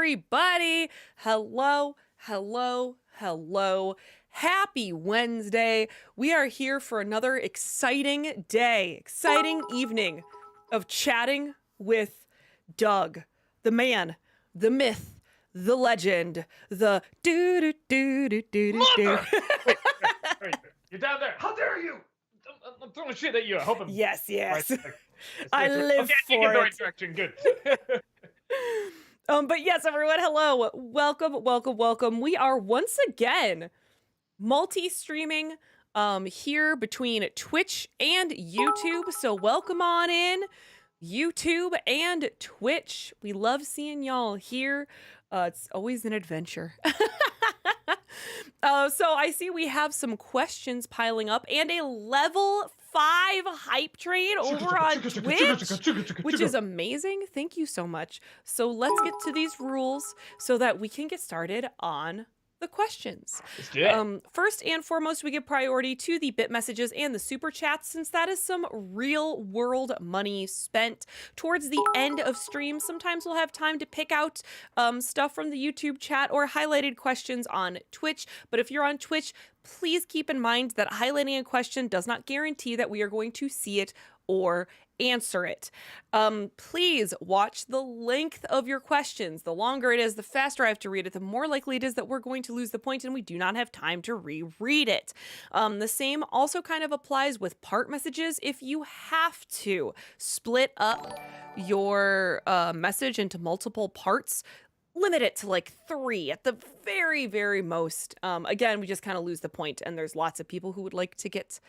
everybody. Hello, hello, hello. Happy Wednesday. We are here for another exciting day, exciting evening of chatting with Doug, the man, the myth, the legend, the do-do-do-do-do-do. Wait, you're down there. How dare you? I'm throwing shit at you. I hope I'm Yes. right. I live okay, for in the it. right direction. Good. But yes, everyone, hello. Welcome. We are once again multi-streaming here between Twitch and YouTube. So welcome on in, YouTube and Twitch. We love seeing y'all here. It's always an adventure. So I see we have some questions piling up and a level 5 hype train over on Twitch, which is amazing. Thank you so much. So let's get to these rules so that we can get started on the questions. First and foremost, we give priority to the bit messages and the super chats, since that is some real world money spent towards the end of stream. Sometimes we'll have time to pick out stuff from the YouTube chat or highlighted questions on Twitch. But if you're on Twitch, please keep in mind that highlighting a question does not guarantee that we are going to see it or answer it. Please watch the length of your questions. The longer it is, the faster I have to read it, the more likely it is that we're going to lose the point and we do not have time to reread it. The same also kind of applies with part messages. If you have to split up your message into multiple parts, limit it to like 3 at the very, very most. Again, we just kind of lose the point, and there's lots of people who would like to get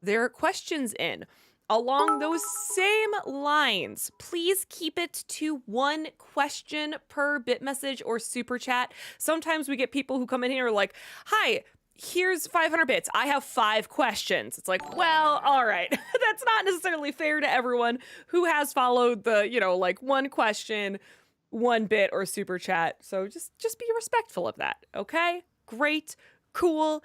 their questions in. Along those same lines, please keep it to 1 question per bit message or super chat. Sometimes we get people who come in here like, hi, here's 500 bits. I have 5 questions. It's like, well, all right. That's not necessarily fair to everyone who has followed the, like 1 question, 1 bit or super chat. So just be respectful of that. Okay? Great. Cool.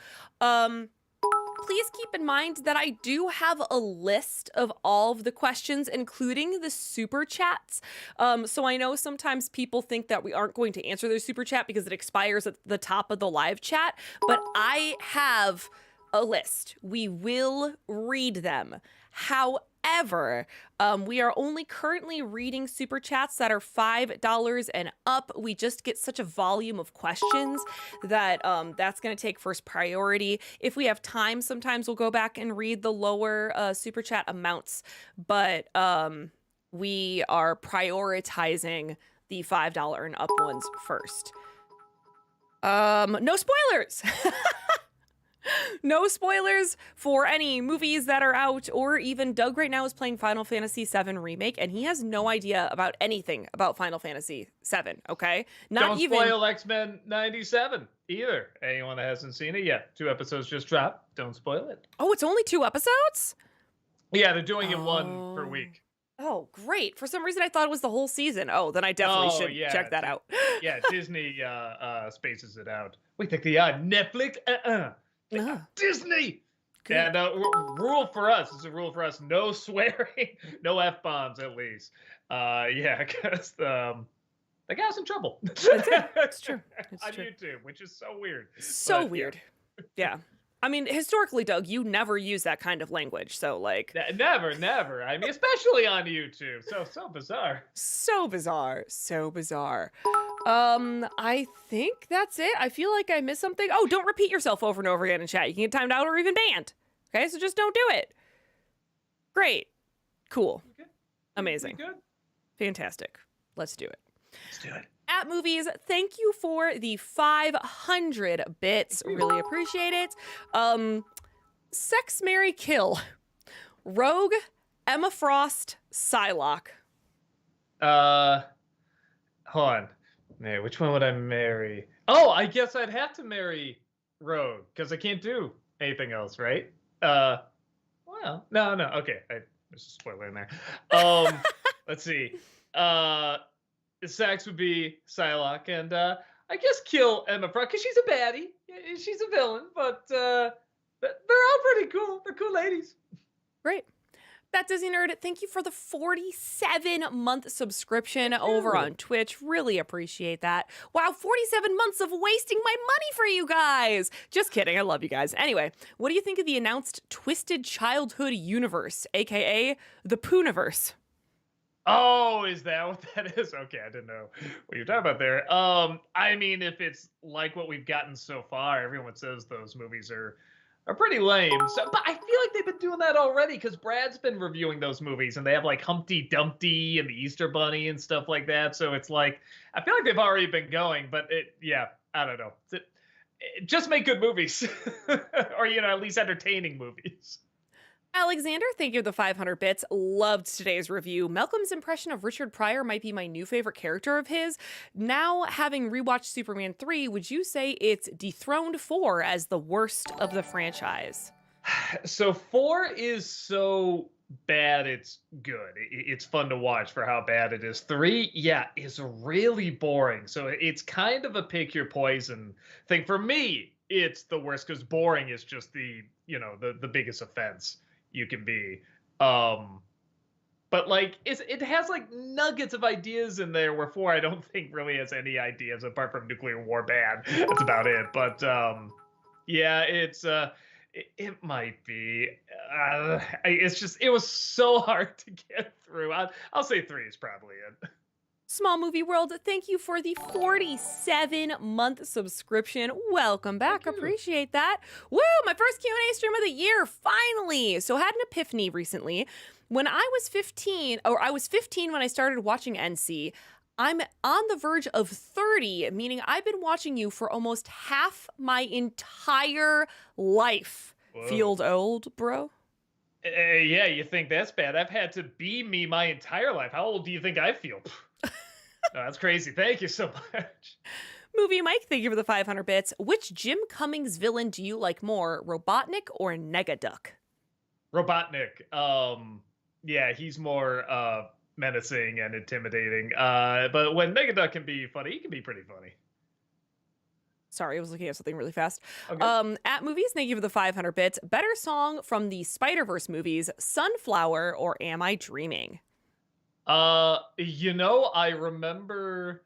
Please keep in mind that I do have a list of all of the questions, including the super chats. So I know sometimes people think that we aren't going to answer their super chat because it expires at the top of the live chat, but I have a list. We will read them. However, we are only currently reading super chats that are $5 and up. We just get such a volume of questions that that's going to take first priority. If we have time, sometimes we'll go back and read the lower super chat amounts, but we are prioritizing the $5 and up ones first. No spoilers. No spoilers for any movies that are out, or even Doug right now is playing Final Fantasy VII Remake, and he has no idea about anything about Final Fantasy VII, okay? Don't spoil X-Men 97 either. Anyone that hasn't seen it yet. 2 episodes just dropped. Don't spoil it. Oh, it's only 2 episodes? Yeah, they're doing it 1 per week. Oh, great. For some reason, I thought it was the whole season. Oh, then I definitely should check that out. Yeah, Disney spaces it out. We think the Netflix, Disney. Good. And rule for us is a rule for us: no swearing, no F-bombs at least. Because the guy's in trouble. It's true. On YouTube, which is so weird. So weird. Yeah. I mean, historically, Doug, you never use that kind of language, so like... Never. I mean, especially on YouTube. So bizarre. So bizarre. I think that's it. I feel like I missed something. Oh, don't repeat yourself over and over again in chat. You can get timed out or even banned. Okay, so just don't do it. Great. Cool. Good. Amazing. Good. Fantastic. Let's do it. Let's do it. At Movies, thank you for the 500 bits. Really appreciate it. Sex, Marry, Kill. Rogue, Emma Frost, Psylocke. Hold on. Hey, which one would I marry? Oh, I guess I'd have to marry Rogue because I can't do anything else, right? Well, no. Okay, there's a spoiler in there. Let's see. Sax would be Psylocke, and I guess kill Emma Frost because she's a baddie. She's a villain, but they're all pretty cool. They're cool ladies. Great. That Disney Nerd, thank you for the 47-month subscription Thank over you. on Twitch. Really appreciate that. Wow, 47 months of wasting my money for you guys. Just kidding. I love you guys. Anyway, what do you think of the announced Twisted Childhood Universe, aka the Pooniverse? Oh, is that what that is? Okay, I didn't know what you're talking about there. I mean, if it's like what we've gotten so far, everyone says those movies are pretty lame. So, but I feel like they've been doing that already because Brad's been reviewing those movies, and they have like Humpty Dumpty and the Easter Bunny and stuff like that. So it's like I feel like they've already been going, but yeah, I don't know. Just make good movies, or at least entertaining movies. Alexander, thank you for the 500 bits. Loved today's review. Malcolm's impression of Richard Pryor might be my new favorite character of his. Now, having rewatched Superman 3, would you say it's dethroned 4 as the worst of the franchise? So 4 is so bad it's good. It's fun to watch for how bad it is. 3, yeah, is really boring. So it's kind of a pick your poison thing. For me, it's the worst because boring is just the biggest offense you can be. But like it has like nuggets of ideas in there where 4 I don't think really has any ideas apart from nuclear war bad. That's about it. But yeah, it might be. It was so hard to get through. I'll say 3 is probably it. Small Movie World, thank you for the 47-month subscription. Welcome back. Thank you. Appreciate that. Woo, my first Q&A stream of the year, finally. So I had an epiphany recently. When I was 15 when I started watching NC. I'm on the verge of 30, meaning I've been watching you for almost half my entire life. Whoa. Feel old, bro? Yeah, you think that's bad? I've had to be me my entire life. How old do you think I feel? No, that's crazy. Thank you so much. Movie Mike, thank you for the 500 bits. Which Jim Cummings villain do you like more, Robotnik or Negaduck? Robotnik. Yeah, he's more menacing and intimidating. But when Negaduck can be funny, he can be pretty funny. Sorry, I was looking at something really fast. Okay. At Movies, thank you for the 500 bits. Better song from the Spider-Verse movies, Sunflower or Am I Dreaming? I remember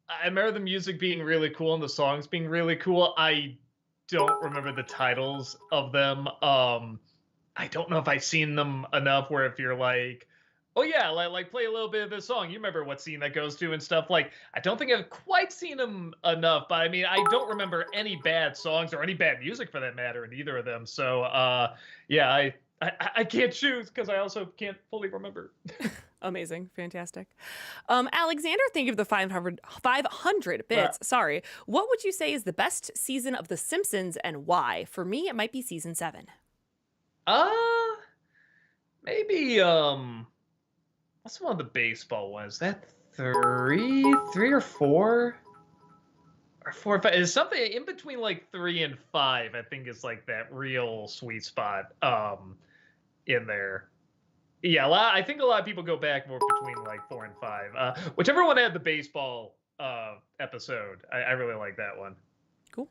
the music being really cool and the songs being really cool. I don't remember the titles of them. I don't know if I've seen them enough where if you're like, oh yeah, like play a little bit of this song, you remember what scene that goes to and stuff. Like, I don't think I've quite seen them enough, but I mean, I don't remember any bad songs or any bad music for that matter in either of them. So, yeah, I can't choose because I also can't fully remember. Amazing. Fantastic. Alexander, thank you for the 500 bits. Sorry. What would you say is the best season of The Simpsons and why? For me, it might be season 7. Maybe, what's one of the baseball ones? Is that 3 or 4? Or 4 or 5? It's something in between like 3 and 5, I think is like that real sweet spot, in there. Yeah, I think a lot of people go back more between like 4 and 5. Whichever one had the baseball episode, I really like that one. Cool.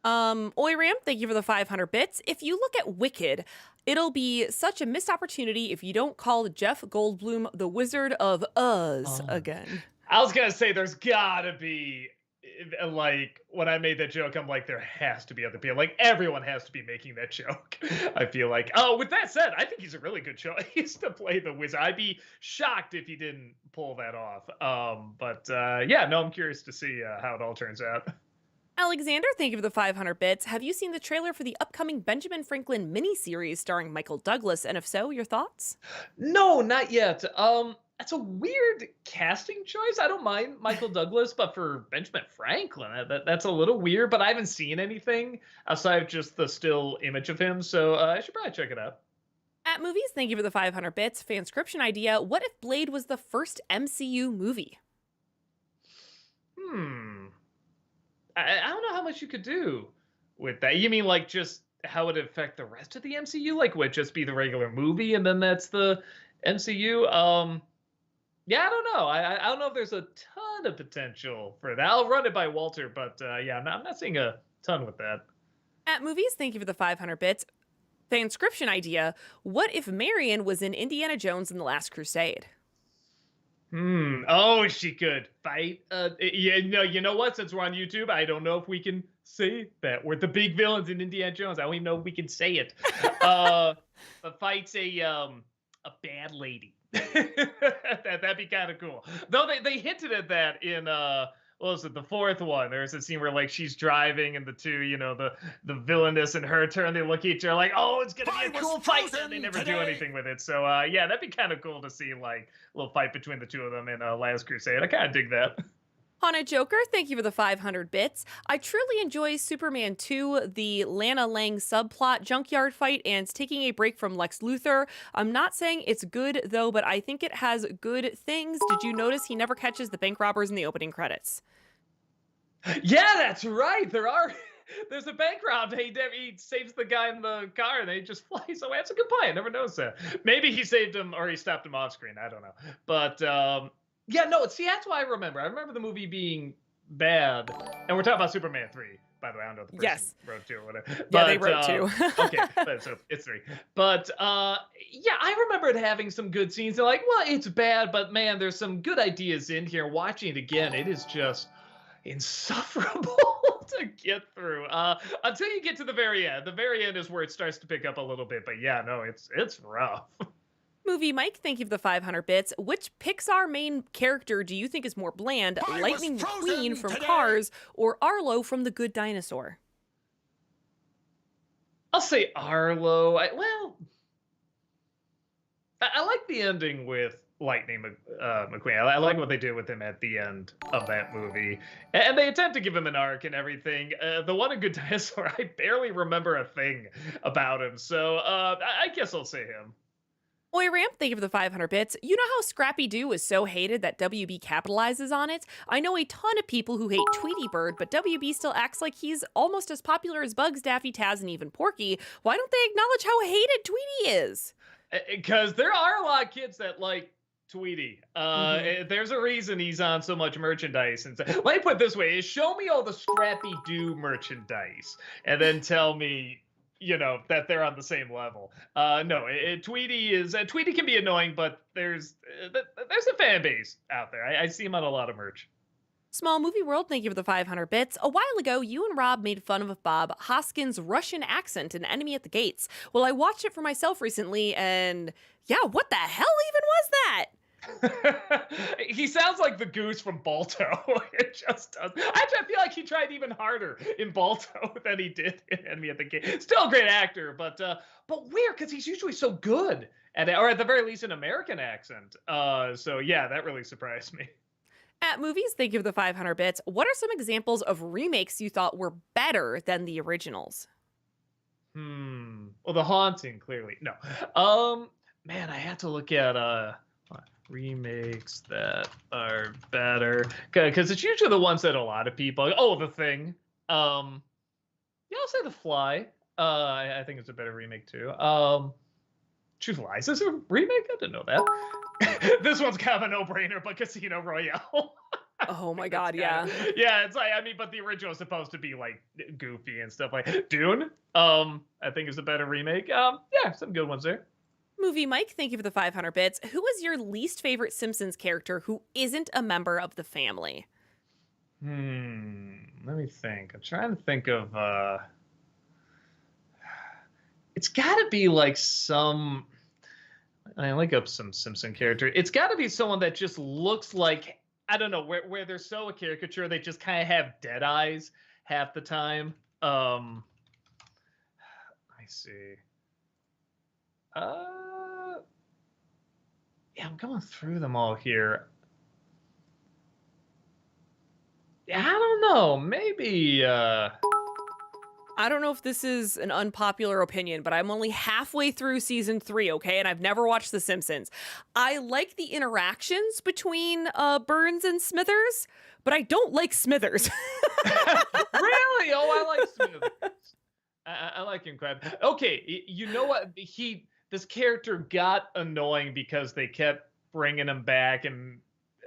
Oiram, thank you for the 500 bits. If you look at Wicked, it'll be such a missed opportunity if you don't call Jeff Goldblum the Wizard of Oz again. I was gonna say there's gotta be, like, when I made that joke, I'm like, there has to be other people. Like, everyone has to be making that joke. I feel like. Oh, with that said, I think he's a really good choice to play the wizard. I'd be shocked if he didn't pull that off. Yeah, no, I'm curious to see how it all turns out. Alexander, thank you for the 500 bits. Have you seen the trailer for the upcoming Benjamin Franklin miniseries starring Michael Douglas? And if so, your thoughts? No, not yet. That's a weird casting choice. I don't mind Michael Douglas, but for Benjamin Franklin, that's a little weird. But I haven't seen anything outside of just the still image of him, so I should probably check it out. At Movies, thank you for the 500 bits. Fanscription idea, what if Blade was the first MCU movie? I don't know how much you could do with that. You mean like just how it affect the rest of the MCU? Like would it just be the regular movie and then that's the MCU? Yeah, I don't know. I don't know if there's a ton of potential for that. I'll run it by Walter, but yeah, I'm not seeing a ton with that. At Movies, thank you for the 500 bits. The inscription idea. What if Marion was in Indiana Jones and the Last Crusade? Oh, she could fight. Yeah, no, you know what? Since we're on YouTube, I don't know if we can say that. We're the big villains in Indiana Jones. I don't even know if we can say it. But fights a bad lady. That'd be kind of cool. Though they hinted at that in what was it, the fourth one? There's a scene where like she's driving and the two, the villainess and her turn, they look at each other like, oh, it's gonna be a cool fight, and they never do anything with it. So yeah, that'd be kind of cool to see like a little fight between the two of them in Last Crusade. I kind of dig that. Hana Joker, thank you for the 500 bits. I truly enjoy Superman 2, the Lana Lang subplot junkyard fight, and taking a break from Lex Luthor. I'm not saying it's good, though, but I think it has good things. Did you notice he never catches the bank robbers in the opening credits? Yeah, that's right. There's a bank rob. He saves the guy in the car and they just flies away. That's a good point. I never noticed that. Maybe he saved him or he stopped him off screen. I don't know. But yeah, no, see, that's why I remember. I remember the movie being bad. And we're talking about Superman 3, by the way. I don't know if the person wrote 2 or whatever. Yeah, but, they wrote 2. Okay, so it's 3. But yeah, I remember it having some good scenes. They're like, well, it's bad, but man, there's some good ideas in here. Watching it again, it is just insufferable to get through until you get to the very end. The very end is where it starts to pick up a little bit, but yeah, no, it's rough. Movie Mike, thank you for the 500 bits. Which Pixar main character do you think is more bland, Lightning McQueen from Cars or Arlo from The Good Dinosaur? I'll say Arlo. I like the ending with Lightning McQueen. I like what they did with him at the end of that movie. And they attempt to give him an arc and everything. The one in Good Dinosaur, I barely remember a thing about him. So I guess I'll say him. Oi Ramp, thank you for the 500 bits. You know how Scrappy Doo is so hated that WB capitalizes on it? I know a ton of people who hate Tweety Bird, but WB still acts like he's almost as popular as Bugs, Daffy, Taz, and even Porky. Why don't they acknowledge how hated Tweety is? Because there are a lot of kids that like Tweety. There's a reason he's on so much merchandise. And let me put it this way: show me all the Scrappy Doo merchandise, and then tell me, that they're on the same level. No, Tweety can be annoying, but there's a fan base out there. I see him on a lot of merch. Small Movie World, thank you for the 500 bits. A while ago, you and Rob made fun of Bob Hoskins' Russian accent in Enemy at the Gates. Well, I watched it for myself recently, and yeah, what the hell even was that? He sounds like the goose from Balto. It just does. Actually, I feel like he tried even harder in Balto than he did in Enemy at the Gate. Still a great actor, but weird because he's usually so good at it, or at the very least an American accent. So yeah, that really surprised me. At Movies, thank you for the 500 bits. What are some examples of remakes you thought were better than the originals? Well, The Haunting, clearly. No. Man, I have to look at remakes that are better, because it's usually the ones that a lot of people. Oh, The Thing. Yeah, I'll say The Fly. I think it's a better remake too. Truth Lies is a remake. I didn't know that. This one's kind of a no-brainer, but Casino Royale. Oh my god, yeah. Yeah, it's like, but the original is supposed to be like goofy and stuff like Dune. I think is a better remake. Yeah, some good ones there. Movie Mike, thank you for the 500 bits. Who is your least favorite Simpsons character who isn't a member of the family? Let me think. I'm trying to think of it's got to be like some. I look up some Simpson character. It's got to be someone that just looks like, I don't know, where they're so a caricature, they just kind of have dead eyes half the time. Let me see. Yeah, I'm going through them all here. Yeah, I don't know. Maybe. I don't know if this is an unpopular opinion, but I'm only halfway through season 3, okay? And I've never watched The Simpsons. I like the interactions between Burns and Smithers, but I don't like Smithers. Really? Oh, I like Smithers. I like him quite. Okay, you know what? This character got annoying because they kept bringing him back, and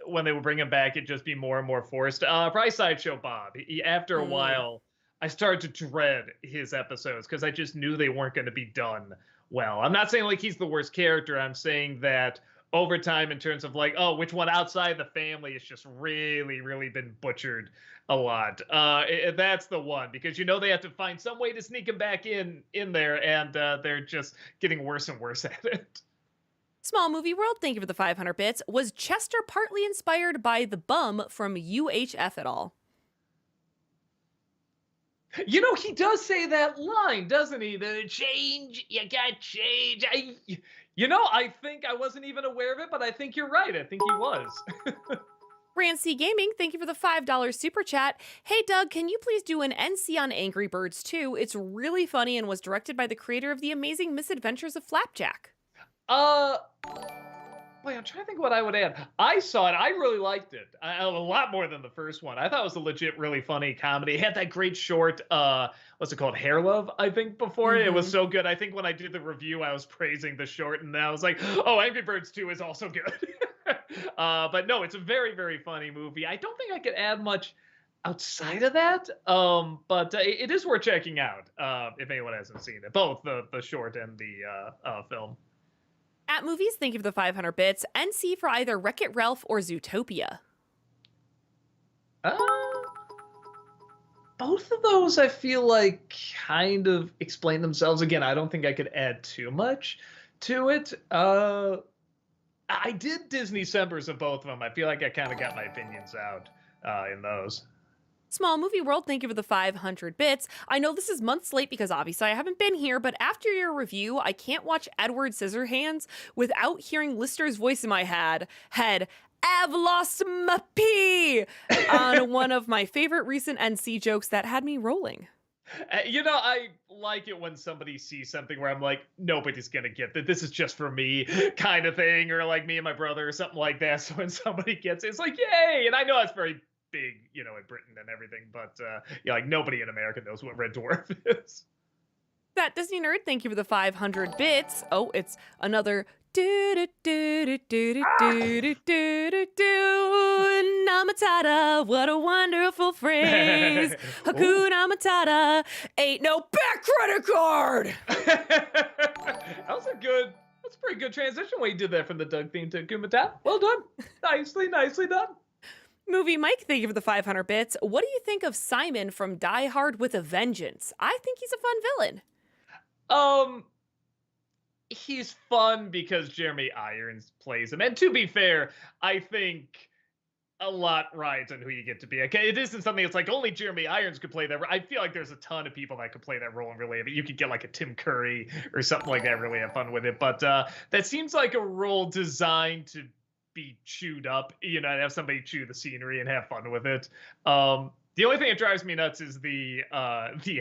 when they would bring him back, it'd just be more and more forced. Probably Sideshow Bob. After a while, I started to dread his episodes because I just knew they weren't going to be done well. I'm not saying like he's the worst character. I'm saying that over time, in terms of like, oh, which one outside the family has just really, really been butchered a lot. That's the one because you know they have to find some way to sneak him back in there, and they're just getting worse and worse at it. Small Movie World, thank you for the 500 bits. Was Chester partly inspired by the bum from UHF at all? You know, he does say that line, doesn't he? The change, you got change. I think I wasn't even aware of it, but I think you're right. I think he was. Rancy Gaming, thank you for the $5 super chat. Hey Doug, can you please do an NC on Angry Birds 2? It's really funny and was directed by the creator of The Amazing Misadventures of Flapjack. Uh, Wait, I'm trying to think what I would add. I saw it. I really liked it. A lot more than the first one. I thought it was a legit, really funny comedy. It had that great short, what's it called? Hair Love, I think, before. It was so good. I think when I did the review, I was praising the short, and I was like, oh, Angry Birds 2 is also good. But no, it's a very, very funny movie. I don't think I could add much outside of that. But it is worth checking out if anyone hasn't seen it. Both the short and the film. At Movies, thank you for the 500 bits. NC for either Wreck-It Ralph or Zootopia. Both of those I feel like kind of explain themselves. Again, I don't think I could add too much to it. I did Disney Decembers of both of them. I feel like I kind of got my opinions out in those. Small Movie World, thank you for the 500 bits. I know this is months late because obviously I haven't been here, but after your review, I can't watch Edward Scissorhands without hearing Lister's voice in my head. I've lost my pee on one of my favorite recent NC jokes that had me rolling. I like it when somebody sees something where I'm like, nobody's going to get that. This is just for me kind of thing, or like me and my brother or something like that. So when somebody gets it, it's like, yay. And I know it's very big, in Britain and everything, but like nobody in America knows what Red Dwarf is. That Disney nerd, thank you for the 500 bits. Oh, it's another do do do do do do do do do do Namatata. What a wonderful phrase. Hakuna Matata. Ain't no back credit card. That's a pretty good transition when you did that from the Doug theme to Hakuna Matata. Well done. Nicely done. Movie Mike, thank you for the 500 bits. What do you think of Simon from Die Hard with a Vengeance? I think he's a fun villain. He's fun because Jeremy Irons plays him. And to be fair, I think a lot rides on who you get to be. Okay, it isn't something that's like only Jeremy Irons could play that. I feel like there's a ton of people that could play that role and really have it. You could get like a Tim Curry or something like that, really have fun with it. But that seems like a role designed to be chewed up, and have somebody chew the scenery and have fun with it. The only thing that drives me nuts is the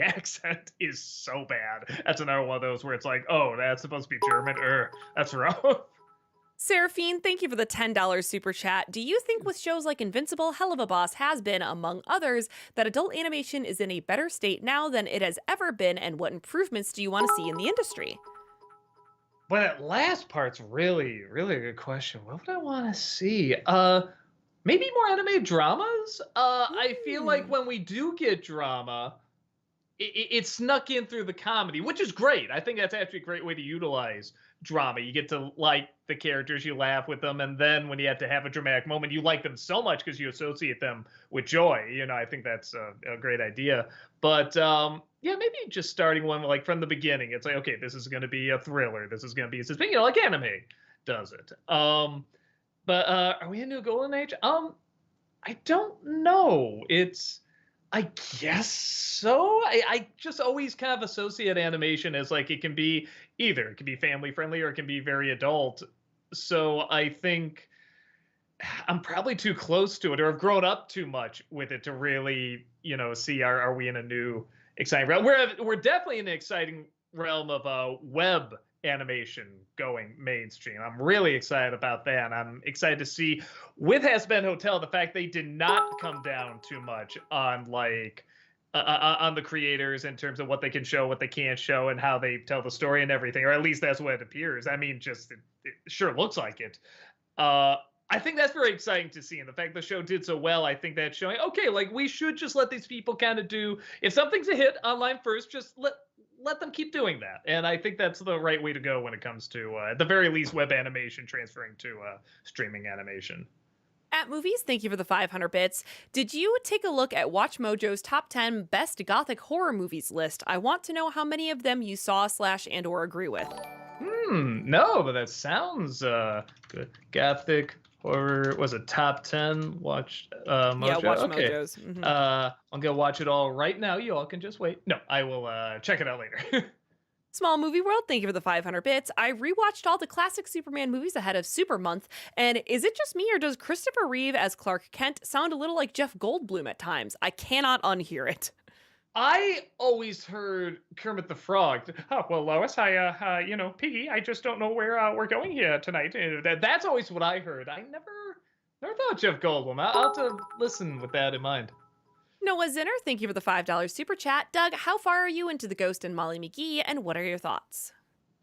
accent is so bad. That's another one of those where it's like, oh, that's supposed to be German. That's rough. Seraphine, thank you for the $10 super chat. Do you think with shows like Invincible, Hell of a Boss has been, among others, that adult animation is in a better state now than it has ever been, and what improvements do you want to see in the industry? Well, that last part's really, really a good question. What would I want to see? Maybe more anime dramas? I feel like when we do get drama, it's snuck in through the comedy, which is great. I think that's actually a great way to utilize drama. You get to like the characters, you laugh with them, and then when you have to have a dramatic moment, you like them so much because you associate them with joy. I think that's a great idea. But yeah, maybe just starting one like from the beginning. It's like, okay, this is going to be a thriller. This is going to be suspense. Like anime does it. But are we into a golden age? I don't know. I guess so. I just always kind of associate animation as like it can be family friendly or it can be very adult. So I think I'm probably too close to it or have grown up too much with it to really, see are we in a new exciting realm. We're definitely in an exciting realm of web animation going mainstream. I'm really excited about that. I'm excited to see with Hazbin Hotel the fact they did not come down too much on like on the creators in terms of what they can show, what they can't show, and how they tell the story and everything, or at least that's what it appears. I mean, just it sure looks like it. I think that's very exciting to see. And the fact the show did so well, I think that's showing, okay, like we should just let these people kind of do, if something's a hit online first, just let them keep doing that. And I think that's the right way to go when it comes to, at the very least, web animation transferring to streaming animation. At Movies, thank you for the 500 bits. Did you take a look at Watch Mojo's top 10 best gothic horror movies list? I want to know how many of them you saw / and or agree with. No, but that sounds good. Gothic horror was a top 10. Watch Mojo. Yeah, Watch Okay. Mojo's. Mm-hmm. I'm gonna watch it all right now. You all can just wait. No, I will check it out later. Small Movie World, thank you for the 500 bits. I rewatched all the classic Superman movies ahead of Super Month, and is it just me or does Christopher Reeve as Clark Kent sound a little like Jeff Goldblum at times? I cannot unhear it. I always heard Kermit the Frog. Oh, well, Lois, Piggy, I just don't know where we're going here tonight. That's always what I heard. I never thought Jeff Goldblum. I'll have to listen with that in mind. Noah Zinner, thank you for the $5 super chat. Doug, how far are you into The Ghost and Molly McGee, and what are your thoughts?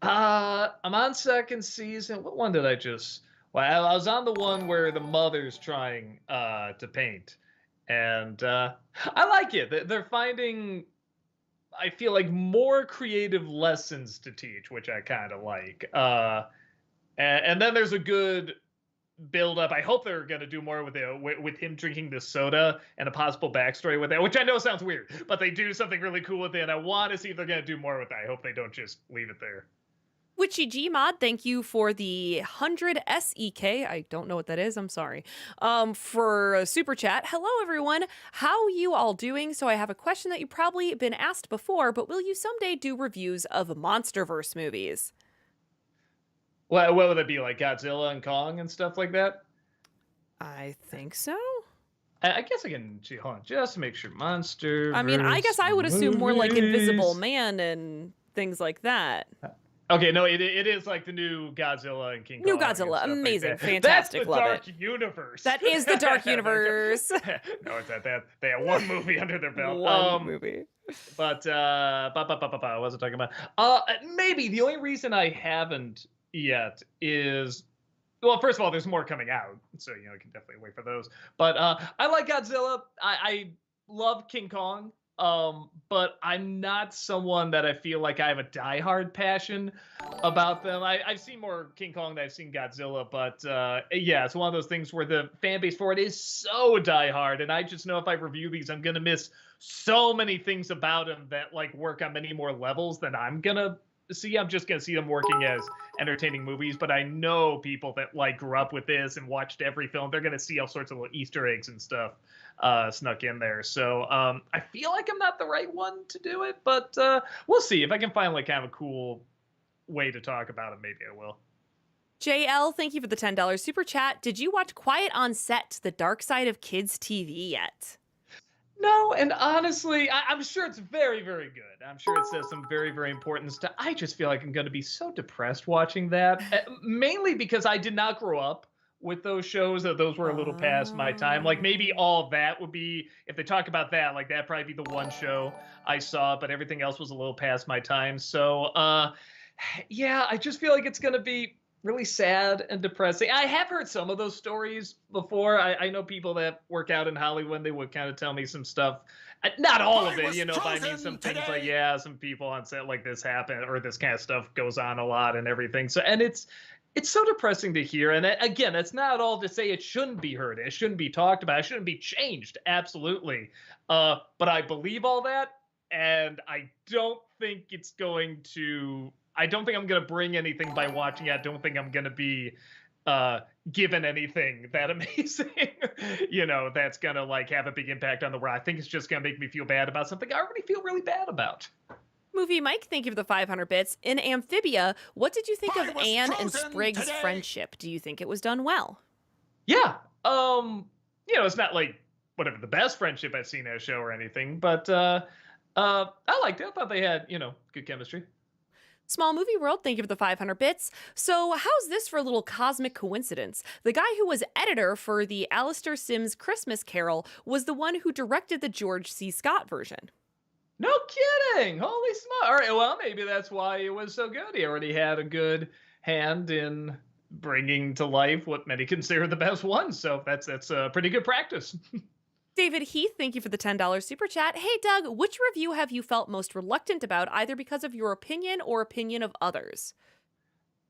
I'm on second season. What one did I just... Well, I was on the one where the mother's trying to paint. And I like it. They're finding, I feel like, more creative lessons to teach, which I kind of like. And then there's a good build up. I hope they're going to do more with it, with him drinking the soda and a possible backstory with it, which I know sounds weird, but they do something really cool with it. And I want to see if they're going to do more with it. I hope they don't just leave it there. Witchy Gmod, thank you for the 100 SEK. I don't know what that is. I'm sorry. For a super chat. Hello, everyone. How you all doing? So I have a question that you've probably been asked before, but will you someday do reviews of MonsterVerse movies? What would it be, like Godzilla and Kong and stuff like that? I think so. I guess I can hold on just to make sure. Monster. I mean, I guess I would assume more like Invisible Man and things like that. Okay, no, it is like the new Godzilla and King Kong. New Godzilla, amazing, like fantastic, That's the love Dark it. Universe. That is the Dark Universe. No, it's not that. They have one movie under their belt. One movie. But what was I talking about? Maybe the only reason I haven't yet is, well, first of all, there's more coming out, so you can definitely wait for those. But I like Godzilla. I love King Kong. But I'm not someone that I feel like I have a diehard passion about them. I've seen more King Kong than I've seen Godzilla, but yeah, it's one of those things where the fan base for it is so diehard, and I just know if I review these, I'm gonna miss so many things about them that like work on many more levels than I'm gonna see. I'm just gonna see them working as entertaining movies, but I know people that like grew up with this and watched every film. They're gonna see all sorts of little Easter eggs and stuff snuck in there. So I feel like I'm not the right one to do it, but we'll see. If I can find like kind of a cool way to talk about it, maybe I will. JL, thank you for the $10 super chat. Did you watch Quiet on Set, The Dark Side of Kids TV yet? No, and honestly, I'm sure it's very, very good. I'm sure it says some very, very important stuff. I just feel like I'm going to be so depressed watching that, mainly because I did not grow up with those shows. Those were a little past my time. Like maybe all of that would be, if they talk about that, like that'd probably be the one show I saw, but everything else was a little past my time. So yeah, I just feel like it's going to be really sad and depressing. I have heard some of those stories before. I know people that work out in Hollywood, they would kind of tell me some stuff. Not all of it, but I mean some things like, yeah, some people on set like this happen, or this kind of stuff goes on a lot and everything. So, and it's so depressing to hear. And again, it's not all to say it shouldn't be heard. It shouldn't be talked about. It shouldn't be changed. Absolutely. But I believe all that. And I don't think it's going to, I don't think I'm going to bring anything by watching it. I don't think I'm going to be given anything that amazing, that's going to like have a big impact on the world. I think it's just going to make me feel bad about something I already feel really bad about. Movie Mike, thank you for the 500 bits. In Amphibia, what did you think of Anne and Sprig's friendship? Do you think it was done well? Yeah. It's not like whatever the best friendship I've seen in a show or anything, but I liked it. I thought they had, good chemistry. Small Movie World, thank you for the 500 bits. So how's this for a little cosmic coincidence? The guy who was editor for the Alistair Sims Christmas Carol was the one who directed the George C. Scott version. No kidding! Holy smokes! All right, well, maybe that's why it was so good. He already had a good hand in bringing to life what many consider the best ones. So that's a pretty good practice. David Heath, thank you for the $10 super chat. Hey, Doug, which review have you felt most reluctant about, either because of your opinion or opinion of others?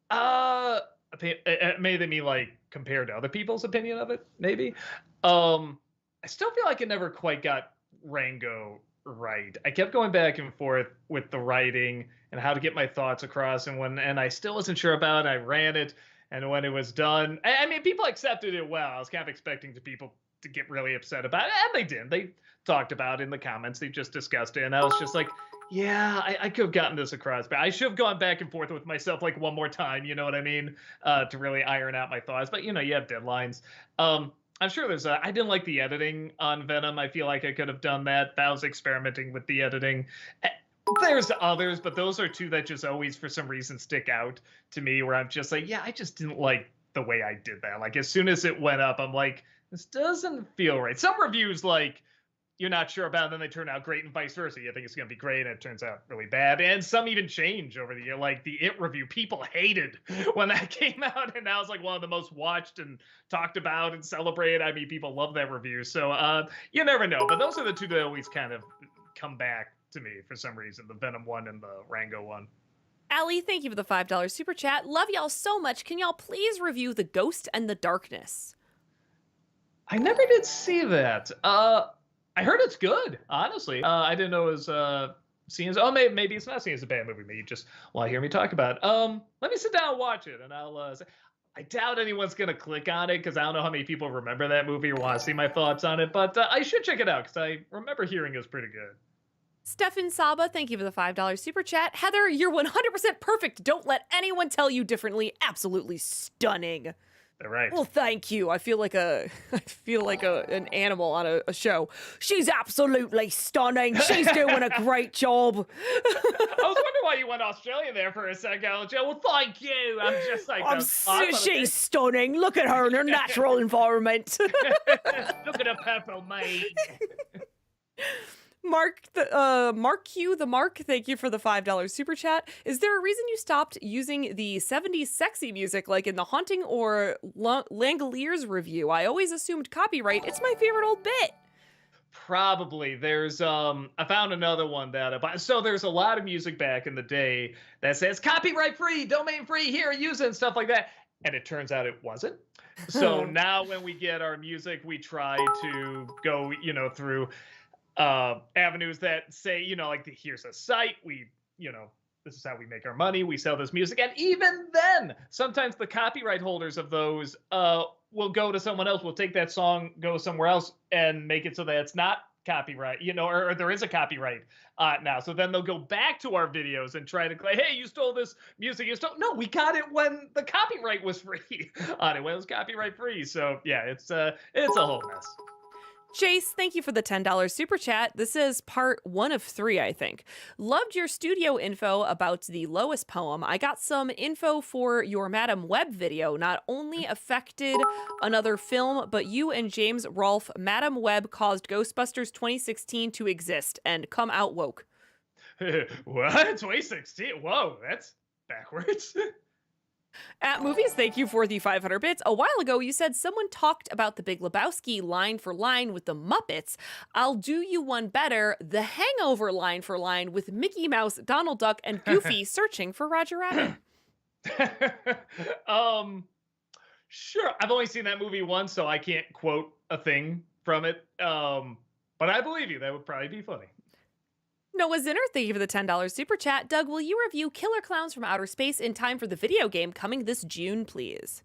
Uh, maybe they mean like compared to other people's opinion of it, maybe. I still feel like it never quite got Rango right. I kept going back and forth with the writing and how to get my thoughts across, and I still wasn't sure about it. I ran it, and when it was done, I mean, people accepted it well. I was kind of expecting people to get really upset about it, and they didn't. They talked about it in the comments. They just discussed it, and I was just like, yeah, I could have gotten this across, but I should have gone back and forth with myself like one more time. You know what I mean? To really iron out my thoughts. But you have deadlines. I'm sure I didn't like the editing on Venom. I feel like I could have done that. I was experimenting with the editing. There's others, but those are two that just always, for some reason, stick out to me. Where I'm just like, yeah, I just didn't like the way I did that. Like as soon as it went up, I'm like, this doesn't feel right. Some reviews like you're not sure about, and then they turn out great, and vice versa. You think it's going to be great, and it turns out really bad. And some even change over the year. Like the It review, people hated when that came out, and now it's like one of the most watched and talked about and celebrated. I mean, people love that review. So you never know. But those are the two that always kind of come back to me for some reason: the Venom one and the Rango one. Allie, thank you for the $5 super chat. Love y'all so much. Can y'all please review The Ghost and the Darkness? I never did see that. I heard it's good, honestly. I didn't know it was seen as. Oh, maybe it's not seen as a bad movie. Maybe you just want to hear me talk about it. Let me sit down and watch it, and I'll. I doubt anyone's gonna click on it because I don't know how many people remember that movie or want to see my thoughts on it. But I should check it out because I remember hearing it was pretty good. Stefan Saba, thank you for the $5 super chat. Heather, you're 100% perfect. Don't let anyone tell you differently. Absolutely stunning. They're right. Well, thank you. I feel like an animal on a show. She's absolutely stunning. She's doing a great job. I was wondering why you went Australian there for a second, Joe. Well, thank you. I'm just like, she's stunning. Look at her in her natural environment. Look at her purple maid. Mark Q, thank you for the $5 super chat. Is there a reason you stopped using the 70s sexy music like in The Haunting or Langoliers review? I always assumed copyright. It's my favorite old bit. Probably. There's I found another one that so there's a lot of music back in the day that says copyright free, domain free, here, use it, and stuff like that. And it turns out it wasn't. So now when we get our music, we try to go, through avenues that say, like here's a site, this is how we make our money, we sell this music, and even then sometimes the copyright holders of those will go to someone else, will take that song, go somewhere else and make it so that it's not copyright, or there is a copyright now. So then they'll go back to our videos and try to claim, hey, you stole this music, no, we got it when the copyright was free on it, when it was copyright free. So yeah, it's a whole mess. Chase, thank you for the $10 super chat. This is part 1 of 3, I think. Loved your studio info about the Lois poem. I got some info for your Madam Web video. Not only affected another film, but you and James Rolfe, Madam Web caused Ghostbusters 2016 to exist and come out woke. What? 2016? Whoa, that's backwards. At Movies, thank you for the 500 bits. A while ago, you said someone talked about The Big Lebowski line for line with the Muppets. I'll do you one better. The Hangover line for line with Mickey Mouse, Donald Duck, and Goofy searching for Roger Rabbit. Sure. I've only seen that movie once, so I can't quote a thing from it. But I believe you. That would probably be funny. Noah Zinner, thank you for the $10 super chat. Doug, will you review Killer Clowns from Outer Space in time for the video game coming this June, please?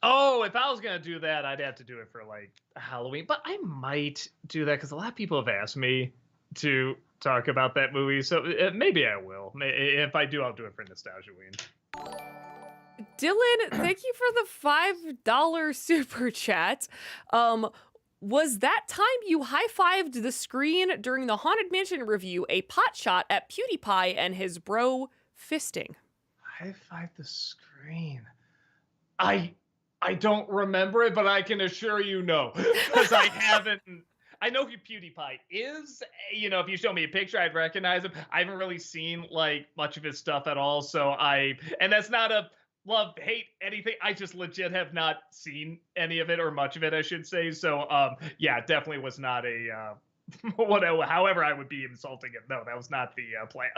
Oh, if I was going to do that, I'd have to do it for like Halloween. But I might do that because a lot of people have asked me to talk about that movie. So maybe I will. If I do, I'll do it for Nostalgia Week. Dylan, thank you for the $5 super chat. Was that time you high-fived the screen during the Haunted Mansion review a pot shot at PewDiePie and his bro fisting? High-fived the screen? I don't remember it, but I can assure you no. Because I haven't... I know who PewDiePie is. If you show me a picture, I'd recognize him. I haven't really seen, like, much of his stuff at all, so and that's not a love, hate anything. I just legit have not seen any of it or much of it, I should say. So, yeah, definitely was not a whatever. However, I would be insulting it. No, that was not the plan.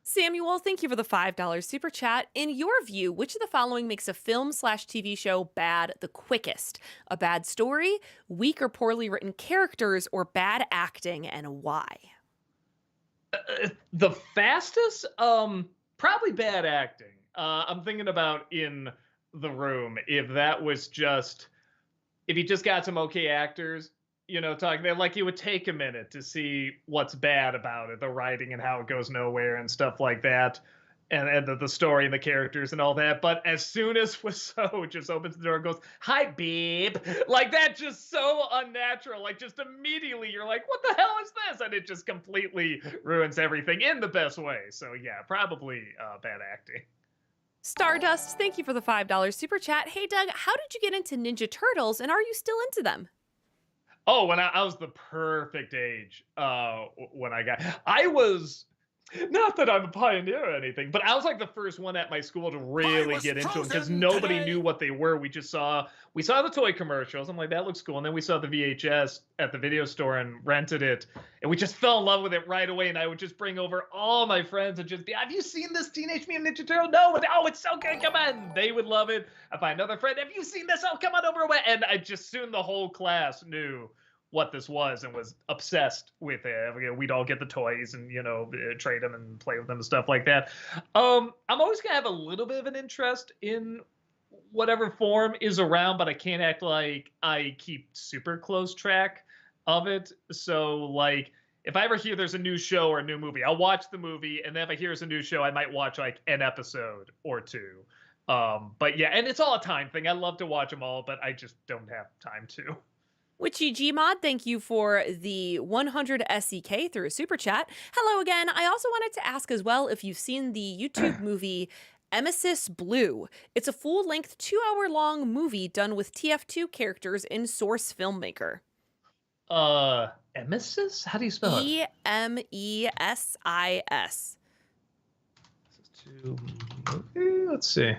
Samuel, thank you for the $5 super chat. In your view, which of the following makes a film/TV show bad the quickest? A bad story, weak or poorly written characters, or bad acting, and why? The fastest, probably bad acting. I'm thinking about In the Room. If that was just, if you just got some okay actors, talking there, like it would take a minute to see what's bad about it, the writing and how it goes nowhere and stuff like that, and the story and the characters and all that. But as soon as Wiseau just opens the door and goes, "Hi, babe," like that, just so unnatural. Like just immediately you're like, "What the hell is this?" And it just completely ruins everything in the best way. So yeah, probably bad acting. Stardust, thank you for the $5 super chat. Hey, Doug, how did you get into Ninja Turtles, and are you still into them? Oh, when I was the perfect age, when I was, not that I'm a pioneer or anything, but I was like the first one at my school to really get into them because nobody knew what they were. We saw the toy commercials. I'm like, that looks cool. And then we saw the VHS at the video store and rented it. And we just fell in love with it right away. And I would just bring over all my friends and just be, "Have you seen this Teenage Mutant Ninja Turtle?" "No." "Oh, it's so good. Come on." They would love it. I find another friend, "Have you seen this?" "Oh, come on over." And I just soon the whole class knew what this was and was obsessed with it. We'd all get the toys and trade them and play with them and stuff like that. I'm always gonna have a little bit of an interest in whatever form is around, but I can't act like I keep super close track of it. So like if I ever hear there's a new show or a new movie, I'll watch the movie, and then if I hear there's a new show, I might watch like an episode or two. But yeah, and it's all a time thing. I love to watch them all, but I just don't have time to. Witchy Gmod, thank you for the 100 SEK through a super chat. Hello again. I also wanted to ask as well if you've seen the YouTube movie Emesis Blue. It's a full-length 2-hour-long movie done with TF2 characters in Source Filmmaker. Emesis? How do you spell it? Emesis. Let's see.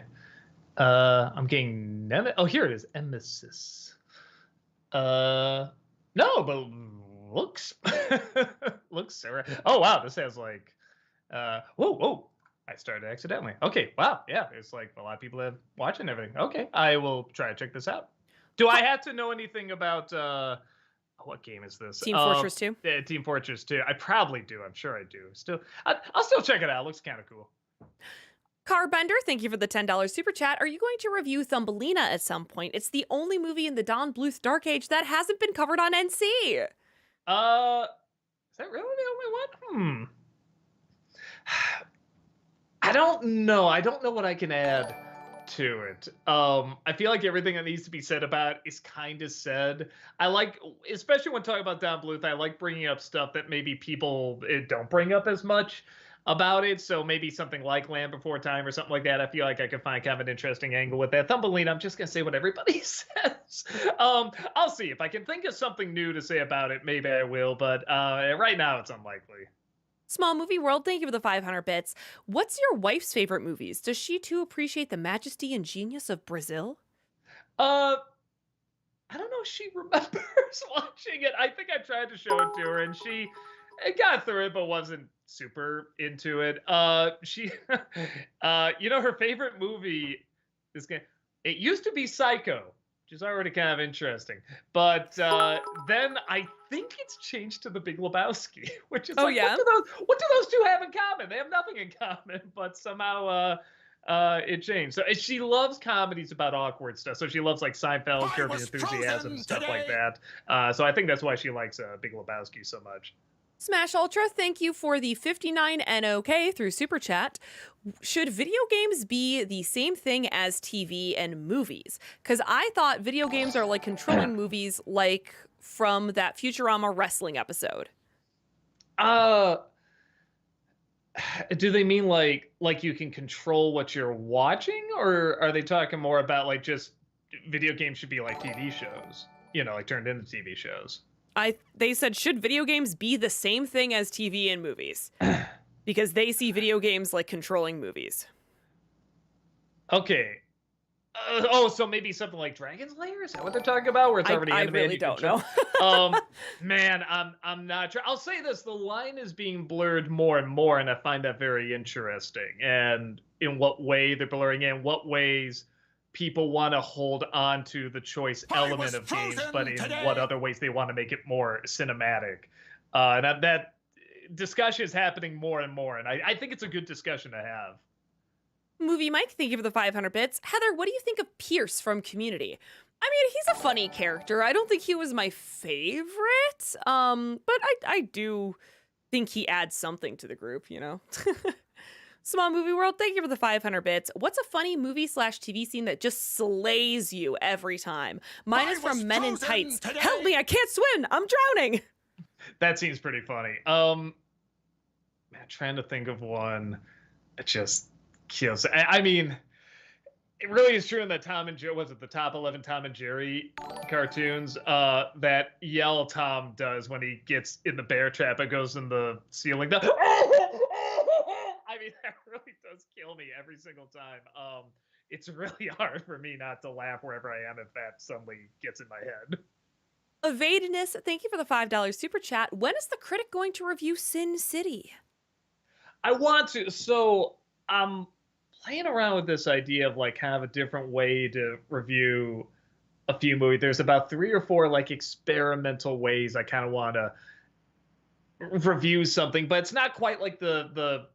I'm getting Oh, here it is. Emesis. No, but looks so. Oh wow, this has like, whoa. I started accidentally. Okay, wow, yeah, it's like a lot of people have watching everything. Okay, I will try to check this out. Do I have to know anything about what game is this? Team Fortress 2? Yeah, Team Fortress 2. I probably do. I'm sure I do. I'll still check it out. It looks kind of cool. Carbender, thank you for the $10 super chat. Are you going to review Thumbelina at some point? It's the only movie in the Don Bluth Dark Age that hasn't been covered on NC. Is that really the only one? I don't know. I don't know what I can add to it. I feel like everything that needs to be said about is kind of said. I like, especially when talking about Don Bluth, I like bringing up stuff that maybe people don't bring up as much about it. So maybe something like Land Before Time or something like that. I feel like I could find kind of an interesting angle with that. Thumbelina, I'm just gonna say what everybody says. I'll see if I can think of something new to say about it. Maybe I will, but right now it's unlikely. Small Movie World, thank you for the 500 bits. What's your wife's favorite movies? Does she too appreciate the majesty and genius of Brazil? I don't know if she remembers watching it. I think I tried to show it to her and she got through it, but wasn't super into it. She, her favorite movie is it used to be Psycho, which is already kind of interesting. But then I think it's changed to The Big Lebowski, which is what do those two have in common? They have nothing in common, but somehow it changed. So she loves comedies about awkward stuff. So she loves like Seinfeld, Curb Your Enthusiasm, stuff like that. So I think that's why she likes Big Lebowski so much. Smash Ultra, thank you for the 59 NOK through Super Chat. Should video games be the same thing as TV and movies? Because I thought video games are like controlling movies, like from that Futurama wrestling episode. Do they mean like you can control what you're watching, or are they talking more about like just video games should be like TV shows, like turned into TV shows? They said, should video games be the same thing as TV and movies? Because they see video games like controlling movies. Okay. So maybe something like Dragon's Lair? Is that what they're talking about? Where it's already I animated, really you can don't show. know. Man, I'm not sure. I'll say this: the line is being blurred more and more, and I find that very interesting. And in what way they're blurring in, what ways people want to hold on to the choice I element was of games, frozen but in what today. other ways they want to make it more cinematic. And that discussion is happening more and more, and I think it's a good discussion to have. Movie Mike, thank you for the 500 bits. Heather, what do you think of Pierce from Community? I mean, he's a funny character. I don't think he was my favorite, but I do think he adds something to the group, you know? Small Movie World, thank you for the 500 bits. What's a funny movie slash TV scene that just slays you every time? Mine is from Men in Tights. Today. Help me, I can't swim. I'm drowning. That seems pretty funny. Man, trying to think of one. It just kills. I mean, it really is true in the Tom and Jerry, was it the top 11 Tom and Jerry cartoons? That yell Tom does when he gets in the bear trap, it goes in the ceiling. I mean, that really does kill me every single time. It's really hard for me not to laugh wherever I am if that suddenly gets in my head. Evadiness, thank you for the $5 super chat. When is the critic going to review Sin City? I want to. So I'm playing around with this idea of like kind of a different way to review a few movies. There's about 3 or 4 like experimental ways I kind of want to review something, but it's not quite like the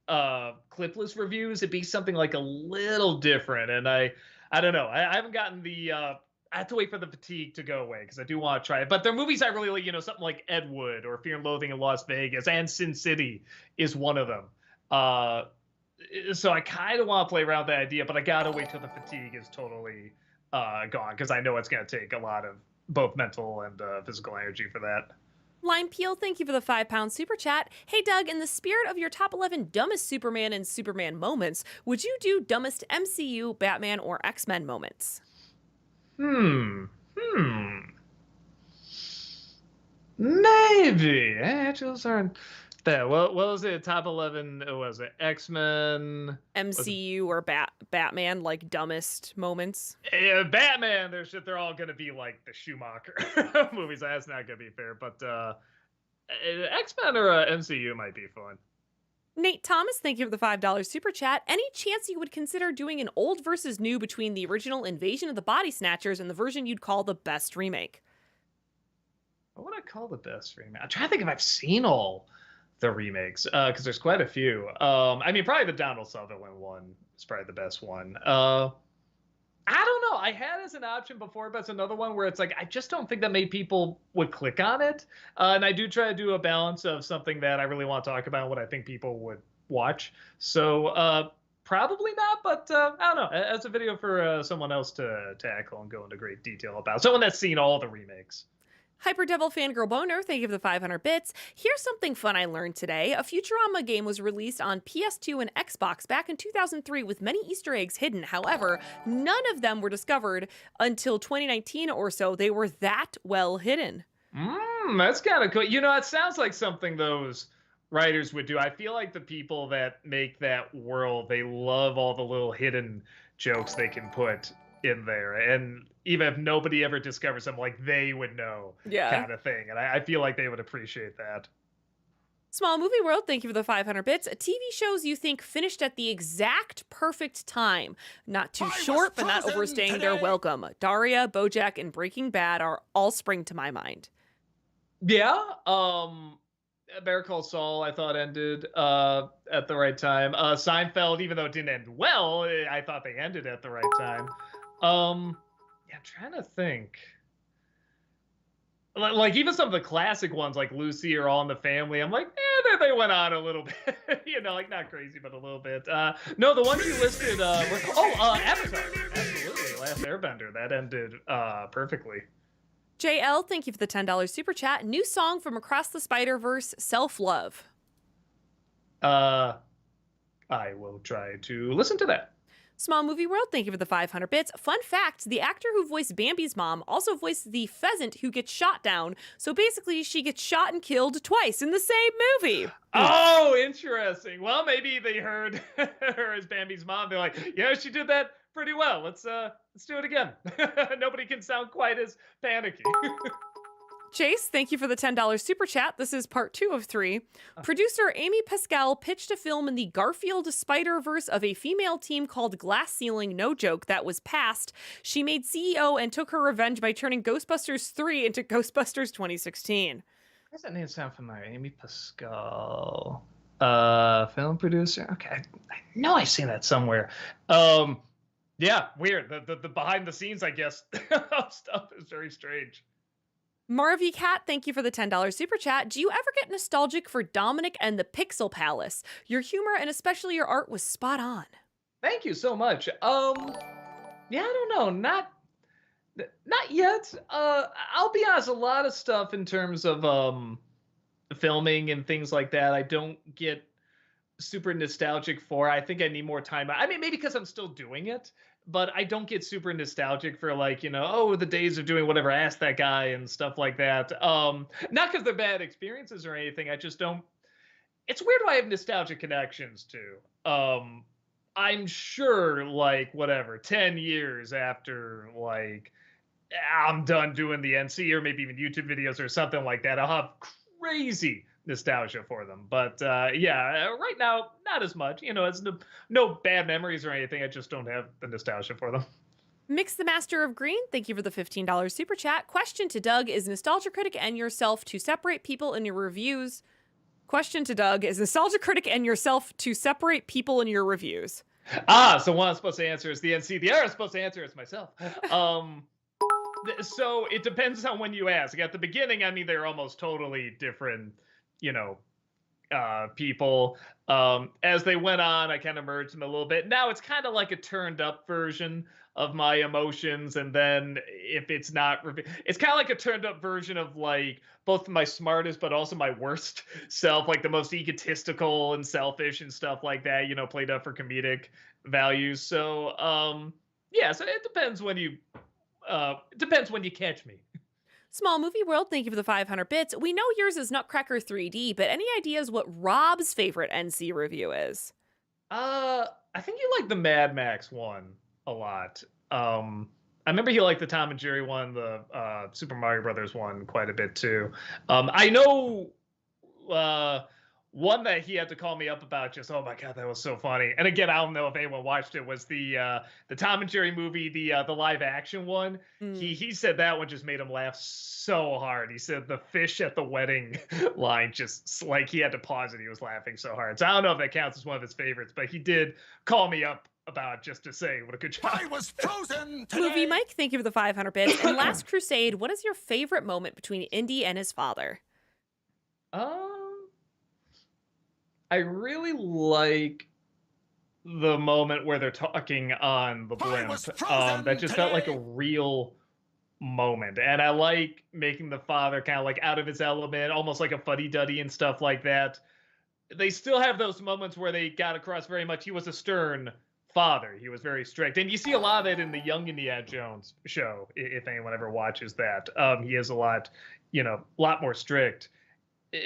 clipless reviews. It'd be something like a little different, and I don't know. I haven't gotten the. I have to wait for the fatigue to go away because I do want to try it. But there are movies I really like, something like Ed Wood or Fear and Loathing in Las Vegas, and Sin City is one of them. So I kind of want to play around with that idea, but I gotta wait till the fatigue is totally gone because I know it's gonna take a lot of both mental and physical energy for that. Lime Peel, thank you for the £5 super chat. Hey Doug, in the spirit of your top 11 dumbest Superman and Superman moments, would you do dumbest MCU, Batman, or X-Men moments? Maybe. Angels aren't that. What was it? Top 11, was it X-Men? MCU or Batman, like dumbest moments? Batman, they're all going to be like the Schumacher movies. That's not going to be fair. But X-Men or MCU might be fun. Nate Thomas, thank you for the $5 super chat. Any chance you would consider doing an old versus new between the original Invasion of the Body Snatchers and the version you'd call the best remake? What would I call the best remake? I'm trying to think if I've seen all the remakes because there's quite a few. I mean, probably the Donald Sutherland one is probably the best one. I don't know. I had as an option before, but it's another one where it's like I just don't think that many people would click on it. And I do try to do a balance of something that I really want to talk about and what I think people would watch. So probably not, but I don't know. As a video for someone else to tackle and go into great detail about. Someone that's seen all the remakes. Hyperdevil Fangirl Boner, thank you for the 500 bits. Here's something fun I learned today. A Futurama game was released on PS2 and Xbox back in 2003 with many Easter eggs hidden. However, none of them were discovered until 2019 or so. They were that well hidden. That's kind of cool. It sounds like something those writers would do. I feel like the people that make that world, they love all the little hidden jokes they can put in there, and even if nobody ever discovers them, like they would know, kind of thing. And I feel like they would appreciate that. Small Movie World, thank you for the 500 bits. TV shows you think finished at the exact perfect time. Not too short, but not overstaying their welcome. Daria, BoJack, and Breaking Bad are all spring to my mind. Yeah, Better Call Saul, I thought ended at the right time. Seinfeld, even though it didn't end well, I thought they ended at the right time. Yeah, I'm trying to think. Like even some of the classic ones, like Lucy or All in the Family, I'm like, they went on a little bit, like not crazy, but a little bit. No, the ones you listed were Avatar, absolutely, Last Airbender, that ended perfectly. JL, thank you for the $10 super chat. New song from Across the Spider-Verse, Self Love. I will try to listen to that. Small Movie World, thank you for the 500 bits. Fun fact, the actor who voiced Bambi's mom also voiced the pheasant who gets shot down. So basically, she gets shot and killed twice in the same movie. Oof. Oh, interesting. Well, maybe they heard her as Bambi's mom. They're like, yeah, she did that pretty well. Let's do it again. Nobody can sound quite as panicky. Chase, thank you for the $10 super chat. This is part 2 of 3. Producer Amy Pascal pitched a film in the Garfield Spider-Verse of a female team called Glass Ceiling, no joke, that was passed. She made CEO and took her revenge by turning Ghostbusters 3 into Ghostbusters 2016. Why does that name sound familiar? Amy Pascal, film producer. Okay, I know I've seen that somewhere. Yeah, weird. The behind the scenes, I guess, stuff is very strange. Marvy Cat, thank you for the $10 super chat. Do you ever get nostalgic for Dominic and the Pixel Palace? Your humor and especially your art was spot on. Thank you so much. Yeah, I don't know, not yet. I'll be honest, a lot of stuff in terms of filming and things like that, I don't get super nostalgic for. I think I need more time. I mean, maybe because I'm still doing it, but I don't get super nostalgic for like, oh, the days of doing whatever Ask That Guy and stuff like that. Not because they're bad experiences or anything. I just don't. It's weird who I have nostalgic connections to. I'm sure like whatever 10 years after like I'm done doing the NC or maybe even YouTube videos or something like that, I'll have crazy nostalgia for them. But yeah, right now, not as much. It's no bad memories or anything. I just don't have the nostalgia for them. Mix the Master of Green, thank you for the $15 super chat. Question to Doug, is Nostalgia Critic and yourself to separate people in your reviews? Question to Doug, is Nostalgia Critic and yourself to separate people in your reviews? So one I'm supposed to answer is the NC. The other I'm supposed to answer is myself. So it depends on when you ask. At the beginning, I mean, they're almost totally different, people. As they went on, I kind of merged them a little bit. Now it's kind of like a turned up version of my emotions. And then if it's not, it's kind of like a turned up version of like both my smartest, but also my worst self, like the most egotistical and selfish and stuff like that, played up for comedic values. So, yeah, so it depends when you catch me. Small Movie World, thank you for the 500 bits. We know yours is Nutcracker 3D, but any ideas what Rob's favorite NC review is? I think you like the Mad Max one a lot. I remember he liked the Tom and Jerry one, the Super Mario Brothers one quite a bit too. I know one that he had to call me up about, just, oh my God, that was so funny. And again, I don't know if anyone watched it, was the Tom and Jerry movie, the live action one. He said that one just made him laugh so hard. He said the fish at the wedding line, just like he had to pause it. He was laughing so hard. So I don't know if that counts as one of his favorites, but he did call me up about just to say what a good job. I was frozen today. Movie Mike, thank you for the 500 bits. In Last Crusade, what is your favorite moment between Indy and his father? I really like the moment where they're talking on the blimp. That just felt like a real moment. And I like making the father kind of like out of his element, almost like a fuddy-duddy and stuff like that. They still have those moments where they got across very much he was a stern father. He was very strict. And you see a lot of that in the Young Indiana Jones show, if anyone ever watches that. He is a lot more strict.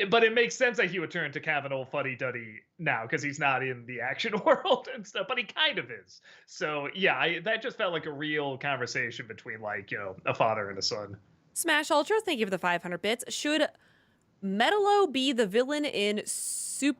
But it makes sense that he would turn to kind of an old fuddy-duddy now because he's not in the action world and stuff, but he kind of is. So yeah, that just felt like a real conversation between like, a father and a son. Smash Ultra, thank you for the 500 bits. Should Metalo be the villain in Soup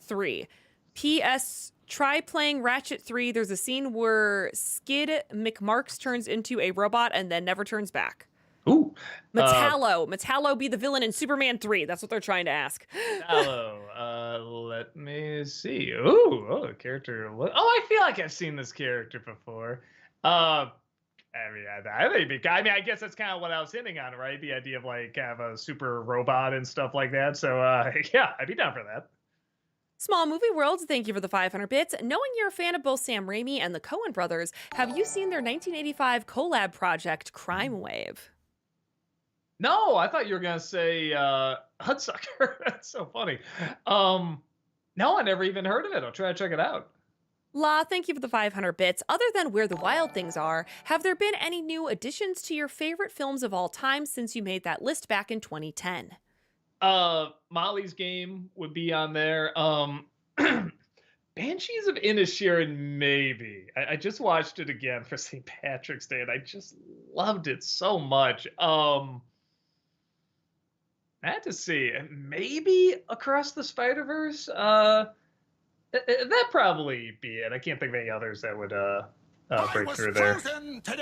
3? P.S. Try playing Ratchet 3. There's a scene where Skid McMarks turns into a robot and then never turns back. Ooh. Metallo be the villain in Superman 3. That's what they're trying to ask. Metallo. Let me see. Ooh, character. Oh, I feel like I've seen this character before. I guess that's kind of what I was hinting on, right? The idea of like have a super robot and stuff like that. So yeah, I'd be down for that. Small Movie World, thank you for the 500 bits. Knowing you're a fan of both Sam Raimi and the Coen brothers, have you seen their 1985 collab project, Crime Wave? No, I thought you were gonna say Hudsucker. That's so funny. No, I never even heard of it. I'll try to check it out. La, thank you for the 500 bits. Other than Where the Wild Things Are, have there been any new additions to your favorite films of all time since you made that list back in 2010? Molly's Game would be on there. Banshees of Inisherin, maybe. I just watched it again for St. Patrick's Day, and I just loved it so much. I had to see, maybe Across the Spider-Verse. That probably be it. I can't think of any others that would break through there.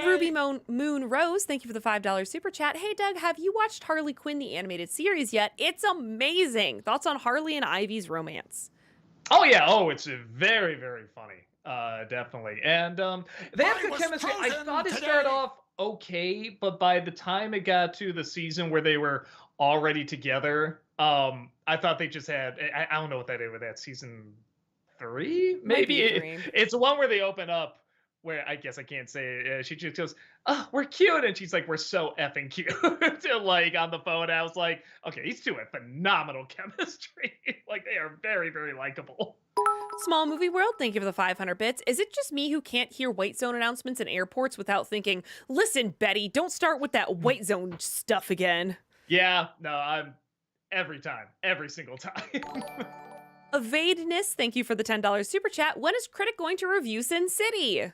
Ruby Moon Rose, thank you for the $5 super chat. Hey Doug, have you watched Harley Quinn the animated series yet? It's amazing. Thoughts on Harley and Ivy's romance? Oh yeah, it's very, very funny. Definitely. And they have good chemistry. I thought it started off okay, but by the time it got to the season where they were already together, I thought they just had I don't know what that is with that season 3, maybe. It's the one where they open up where I guess I can't say she just goes, "Oh, we're cute," and she's like, "We're so effing cute," like on the phone. I was like, okay, these two have phenomenal chemistry. Like they are very, very likable. Small Movie World, thank you for the 500 bits. Is it just me who can't hear White Zone announcements in airports without thinking, "Listen, Betty, don't start with that White Zone stuff again"? Yeah, no, I'm every single time. Evadeness, thank you for the $10 super chat. When is Critic going to review Sin City?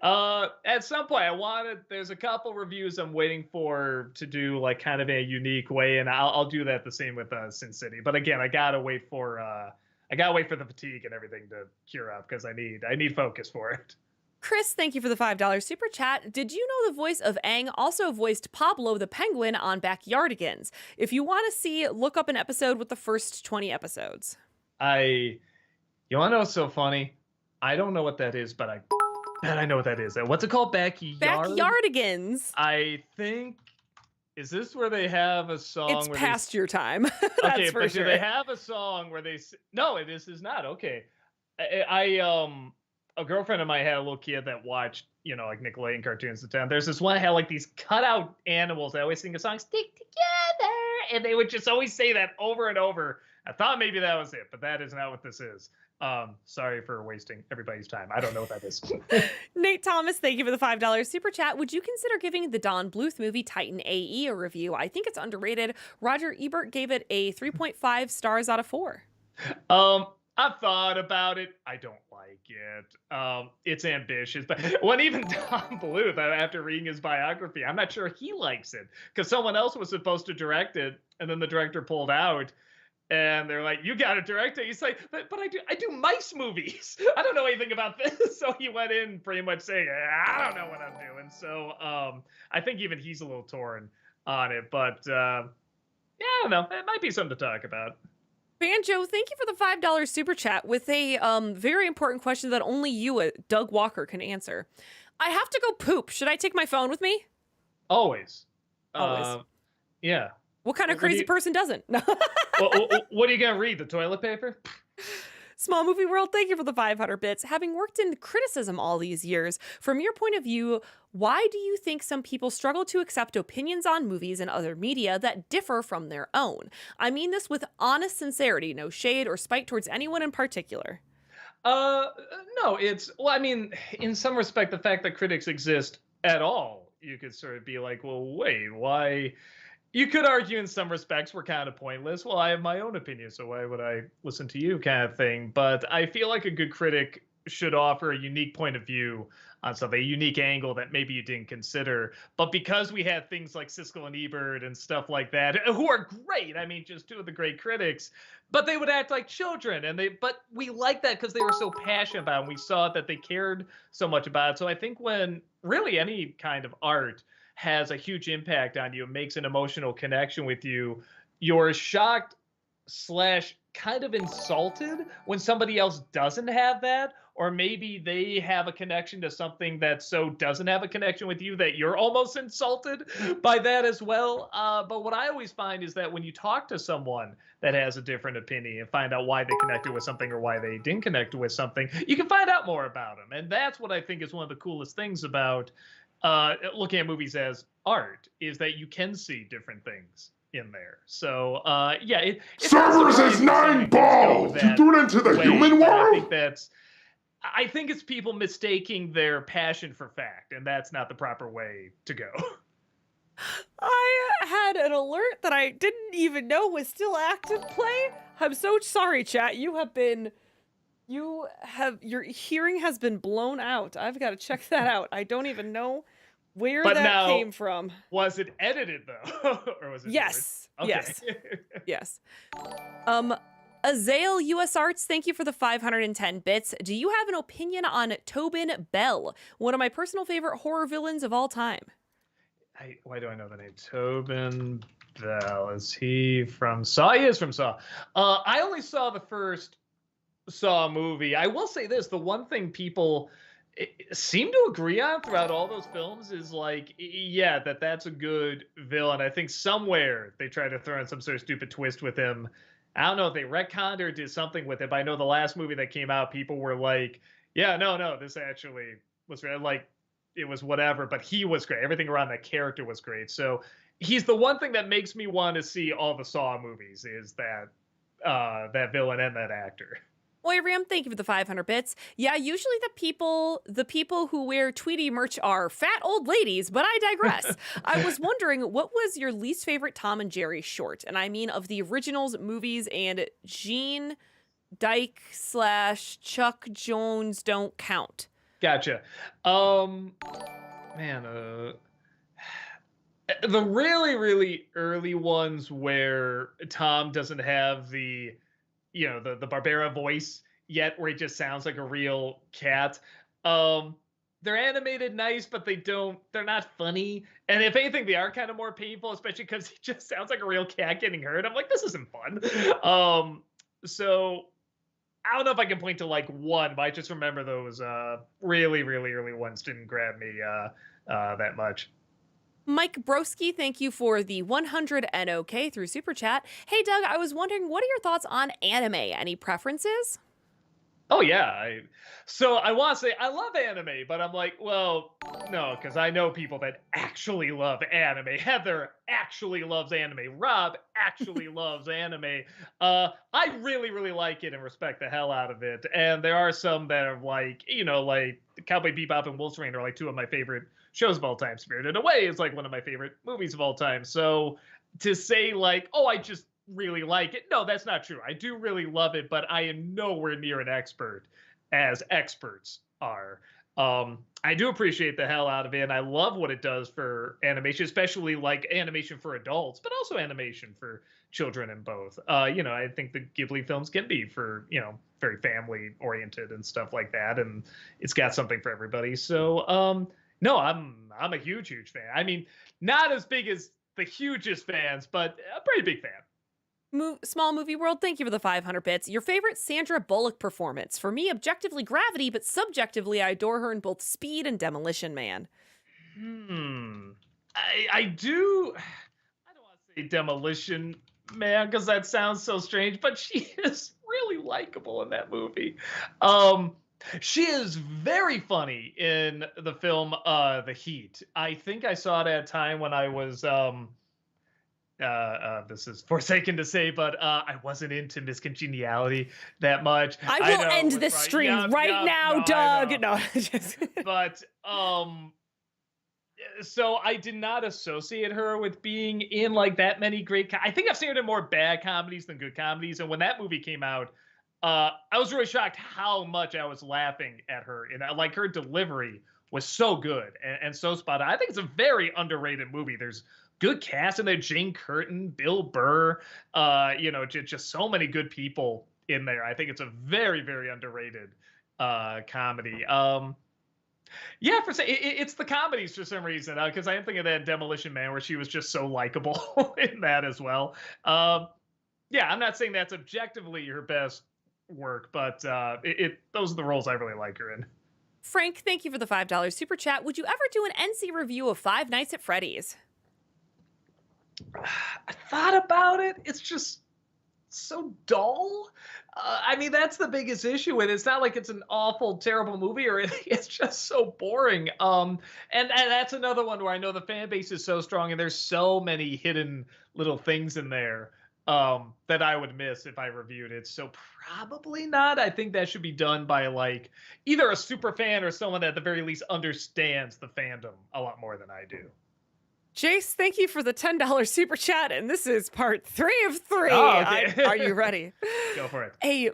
At some point, there's a couple reviews I'm waiting for to do like kind of a unique way, and I'll do that the same with Sin City. But again, I gotta wait for the fatigue and everything to cure up because I need focus for it. Chris, thank you for the $5 super chat. Did you know the voice of Aang also voiced Pablo the Penguin on Backyardigans? If you want to see, look up an episode with the first 20 episodes. You want to know what's so funny? I don't know what that is, but I bet I know what that is. What's it called? Backyardigans. I think. Is this where they have a song? It's where past your time. That's okay, for but sure. do they have a song where they? No, this is not. Okay, a girlfriend of mine had a little kid that watched, like Nickelodeon cartoons at the time. There's this one that had like these cutout animals that always sing a song, "Stick Together," and they would just always say that over and over. I thought maybe that was it, but that is not what this is. Sorry for wasting everybody's time. I don't know what that is. Nate Thomas, thank you for the $5 super chat. Would you consider giving the Don Bluth movie Titan AE a review? I think it's underrated. Roger Ebert gave it a 3.5 stars out of 4. I've thought about it. I don't like it. It's ambitious, but when even Don Bluth, after reading his biography, I'm not sure he likes it because someone else was supposed to direct it, and then the director pulled out. And they're like, "You got to direct it." He's like, but I do mice movies. I don't know anything about this. So he went in pretty much saying, "I don't know what I'm doing." So I think even he's a little torn on it. But yeah, I don't know. It might be something to talk about. Banjo, thank you for the $5 super chat with a very important question that only you, Doug Walker, can answer. I have to go poop. Should I take my phone with me? Always. Always. Yeah. What kind of crazy person doesn't? What are you going to read? The toilet paper? Small Movie World, thank you for the 500 bits. Having worked in criticism all these years, from your point of view, why do you think some people struggle to accept opinions on movies and other media that differ from their own? I mean this with honest sincerity, no shade or spite towards anyone in particular. No, I mean, in some respect, the fact that critics exist at all, you could sort of be like, well, wait, why? You could argue in some respects we're kind of pointless. Well, I have my own opinion, so why would I listen to you kind of thing? But I feel like a good critic should offer a unique point of view on something, a unique angle that maybe you didn't consider. But because we had things like Siskel and Ebert and stuff like that, who are great, I mean, just two of the great critics, but they would act like children. But we liked that because they were so passionate about it, and we saw that they cared so much about it. So I think when really any kind of art has a huge impact on you, makes an emotional connection with you, you're shocked / kind of insulted when somebody else doesn't have that, or maybe they have a connection to something that so doesn't have a connection with you that you're almost insulted by that as well. But what I always find is that when you talk to someone that has a different opinion and find out why they connected with something or why they didn't connect with something, you can find out more about them. And that's what I think is one of the coolest things about looking at movies as art, is that you can see different things in there. So yeah, Cerberus has 9 balls. You threw it into the human world. I think that's I think it's people mistaking their passion for fact, and that's not the proper way to go. I had an alert that I didn't even know was still active play. I'm so sorry, chat. Your hearing has been blown out. I've got to check that out. I don't even know where But that now, came from. was it edited though, or was it yours? Yes. Okay. Yes. Yes. Azale US Arts, thank you for the 510 bits. Do you have an opinion on Tobin Bell, one of my personal favorite horror villains of all time? Why do I know the name? Tobin Bell. Is he from Saw? He is from Saw. I only saw the first Saw movie. I will say this: the one thing people seem to agree on throughout all those films is like, yeah, that's a good villain. I think somewhere they tried to throw in some sort of stupid twist with him. I don't know if they retconned or did something with it, but I know the last movie that came out, people were like, yeah, no, this actually was like, it was whatever, but he was great. Everything around that character was great. So he's the one thing that makes me want to see all the Saw movies is that that villain and that actor. Moiriam, thank you for the 500 bits. Yeah, usually the people who wear Tweety merch are fat old ladies, but I digress. I was wondering, what was your least favorite Tom and Jerry short? And I mean of the originals, movies, and Gene Dyke / Chuck Jones don't count. Gotcha. Man, the really early ones where Tom doesn't have the the Barbera voice yet, where he just sounds like a real cat. They're animated nice, but they're not funny. And if anything, they are kind of more painful, especially because he just sounds like a real cat getting hurt. I'm like, this isn't fun. So I don't know if I can point to like one, but I just remember those really early ones didn't grab me that much. Mike Broski, thank you for the 100 NOK through Super Chat. Hey, Doug, I was wondering, what are your thoughts on anime? Any preferences? Oh yeah, so I want to say I love anime, but I'm like, well, no, because I know people that actually love anime. Heather actually loves anime. Rob actually loves anime. I really like it and respect the hell out of it. And there are some that are like, like Cowboy Bebop and Wolfsbane are like two of my favorite shows of all time. Spirited Away is like one of my favorite movies of all time. So to say like, oh, I just really like it. No, that's not true. I do really love it, but I am nowhere near an expert as experts are. I do appreciate the hell out of it, and I love what it does for animation, especially like animation for adults, but also animation for children and both. I think the Ghibli films can be for, very family oriented and stuff like that, and it's got something for everybody. So, no, I'm a huge fan. I mean, not as big as the hugest fans, but a pretty big fan. Small Movie World, thank you for the 500 bits. Your favorite Sandra Bullock performance? For me, objectively Gravity, but subjectively, I adore her in both Speed and Demolition Man. I do. I don't want to say Demolition Man because that sounds so strange, but she is really likable in that movie. She is very funny in the film The Heat. I think I saw it at a time when I was this is forsaken to say, but I wasn't into Miss Congeniality that much. I will end this stream right now, no, Doug. No, just... But so I did not associate her with being in like that many great. I think I've seen her in more bad comedies than good comedies. And when that movie came out, I was really shocked how much I was laughing at her. And like her delivery was so good and so spot on. I think it's a very underrated movie. There's good cast in there: Jane Curtin, Bill Burr, just so many good people in there. I think it's a very underrated comedy. Yeah, it's the comedies for some reason, because I am thinking of that Demolition Man where she was just so likable in that as well. Yeah, I'm not saying that's objectively her best work, but those are the roles I really like her in. Frank, thank you for the $5 super chat. Would you ever do an NC review of Five Nights at Freddy's? I thought about it. It's just so dull. I mean, that's the biggest issue with it. It's not like it's an awful, terrible movie or anything. It's just so boring. And that's another one where I know the fan base is so strong and there's so many hidden little things in there that I would miss if I reviewed it. So probably not. I think that should be done by like either a super fan or someone that at the very least understands the fandom a lot more than I do. Jace, thank you for the $10 super chat, and this is part 3 of 3. Oh, okay. Are you ready? Go for it. Hey,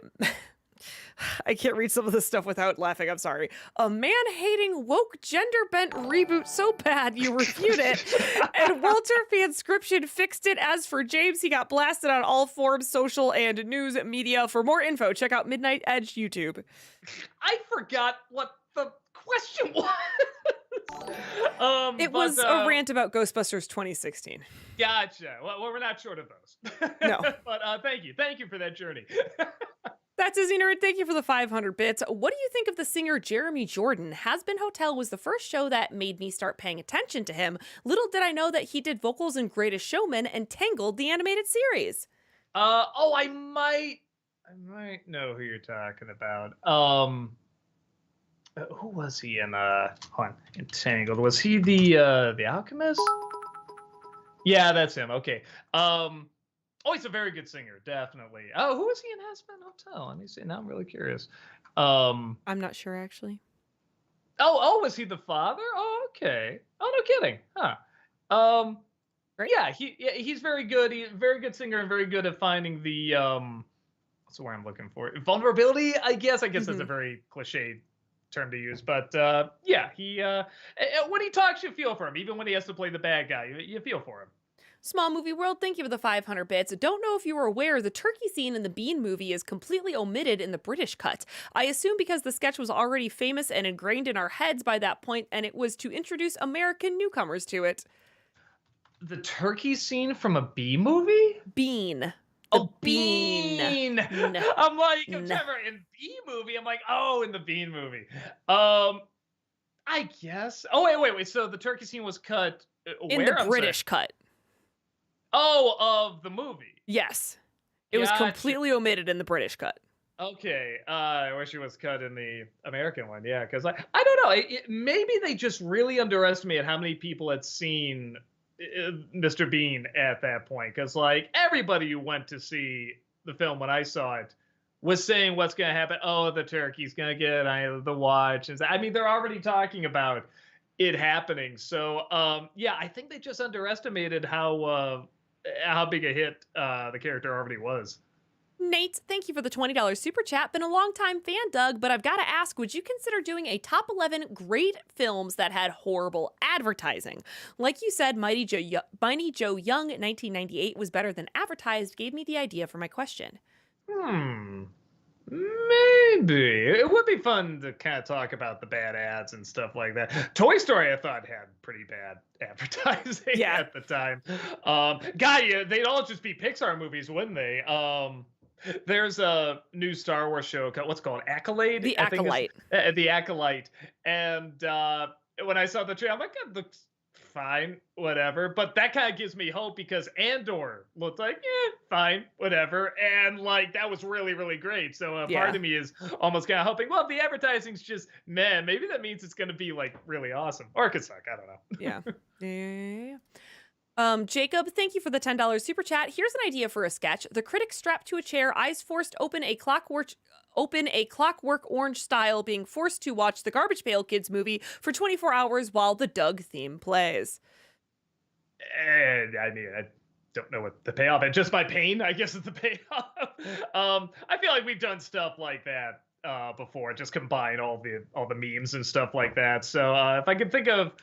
I can't read some of this stuff without laughing. I'm sorry. A man-hating, woke, gender-bent reboot so bad you refute it, and Walter Fanscription fixed it. As for James, he got blasted on all forms, social and news media. For more info, check out Midnight Edge YouTube. I forgot what the question was. It was a rant about Ghostbusters 2016. Gotcha. Well, we're not short of those. No. But thank you. Thank you for that journey. That's Disney Nerd. Thank you for the 500 bits. What do you think of the singer Jeremy Jordan? Has Been Hotel was the first show that made me start paying attention to him. Little did I know that he did vocals in Greatest Showman and Tangled, the animated series. I might know who you're talking about. Who was he in in Tangled? Was he the Alchemist? Yeah, that's him. Okay. Oh, he's a very good singer, definitely. Oh, who was he in Has Been Hotel? Let me see. Now I'm really curious. I'm not sure, actually. Oh, was he the father? Oh, okay. Oh, no kidding. Huh. Right? Yeah, he's very good. He's a very good singer and very good at finding the what's the word I'm looking for? Vulnerability, I guess. That's a very cliche term to use, but yeah, he when he talks, you feel for him. Even when he has to play the bad guy, you feel for him. Small Movie World, thank you for the 500 bits. Don't know if you were aware, the turkey scene in the Bean movie is completely omitted in the British cut. I assume because the sketch was already famous and ingrained in our heads by that point, and it was to introduce American newcomers to it. The turkey scene from a B movie? Bean. Bean. I'm like, Trevor, in B movie. I'm like, oh, in the Bean movie. I guess. Oh, wait. So the turkey scene was cut in the British cut. Oh, of the movie. Yes. It was completely omitted in the British cut. Okay. I wish it was cut in the American one. Yeah, because I don't know. Maybe they just really underestimated how many people had seen Mr. Bean at that point. Because like everybody who went to see the film when I saw it was saying what's going to happen. Oh, the turkey's going to get the watch. And I mean, they're already talking about it happening. So yeah, I think they just underestimated how big a hit the character already was. Nate, thank you for the $20 super chat. Been a long time fan, Doug, but I've got to ask, would you consider doing a top 11 great films that had horrible advertising? Like you said, Mighty Joe Young 1998 was better than advertised, gave me the idea for my question. Maybe. It would be fun to kind of talk about the bad ads and stuff like that. Toy Story, I thought, had pretty bad advertising at the time. They'd all just be Pixar movies, wouldn't they? There's a new Star Wars show called, what's it called? Acolyte? The Acolyte. The Acolyte. And when I saw the trailer, I'm like, it looks fine, whatever. But that kind of gives me hope because Andor looked like, fine, whatever. And like, that was really, really great. So part of me is almost kind of hoping, well, if the advertising's just, man, maybe that means it's going to be like really awesome. Or it could suck. I don't know. Yeah. Jacob, thank you for the $10 super chat. Here's an idea for a sketch. The critic strapped to a chair, eyes forced open, a clockwork orange style, being forced to watch the Garbage Pail Kids movie for 24 hours while the Doug theme plays. And I mean, I don't know what the payoff is. Just my pain, I guess, is the payoff. I feel like we've done stuff like that before, just combine all the memes and stuff like that. So if I could think of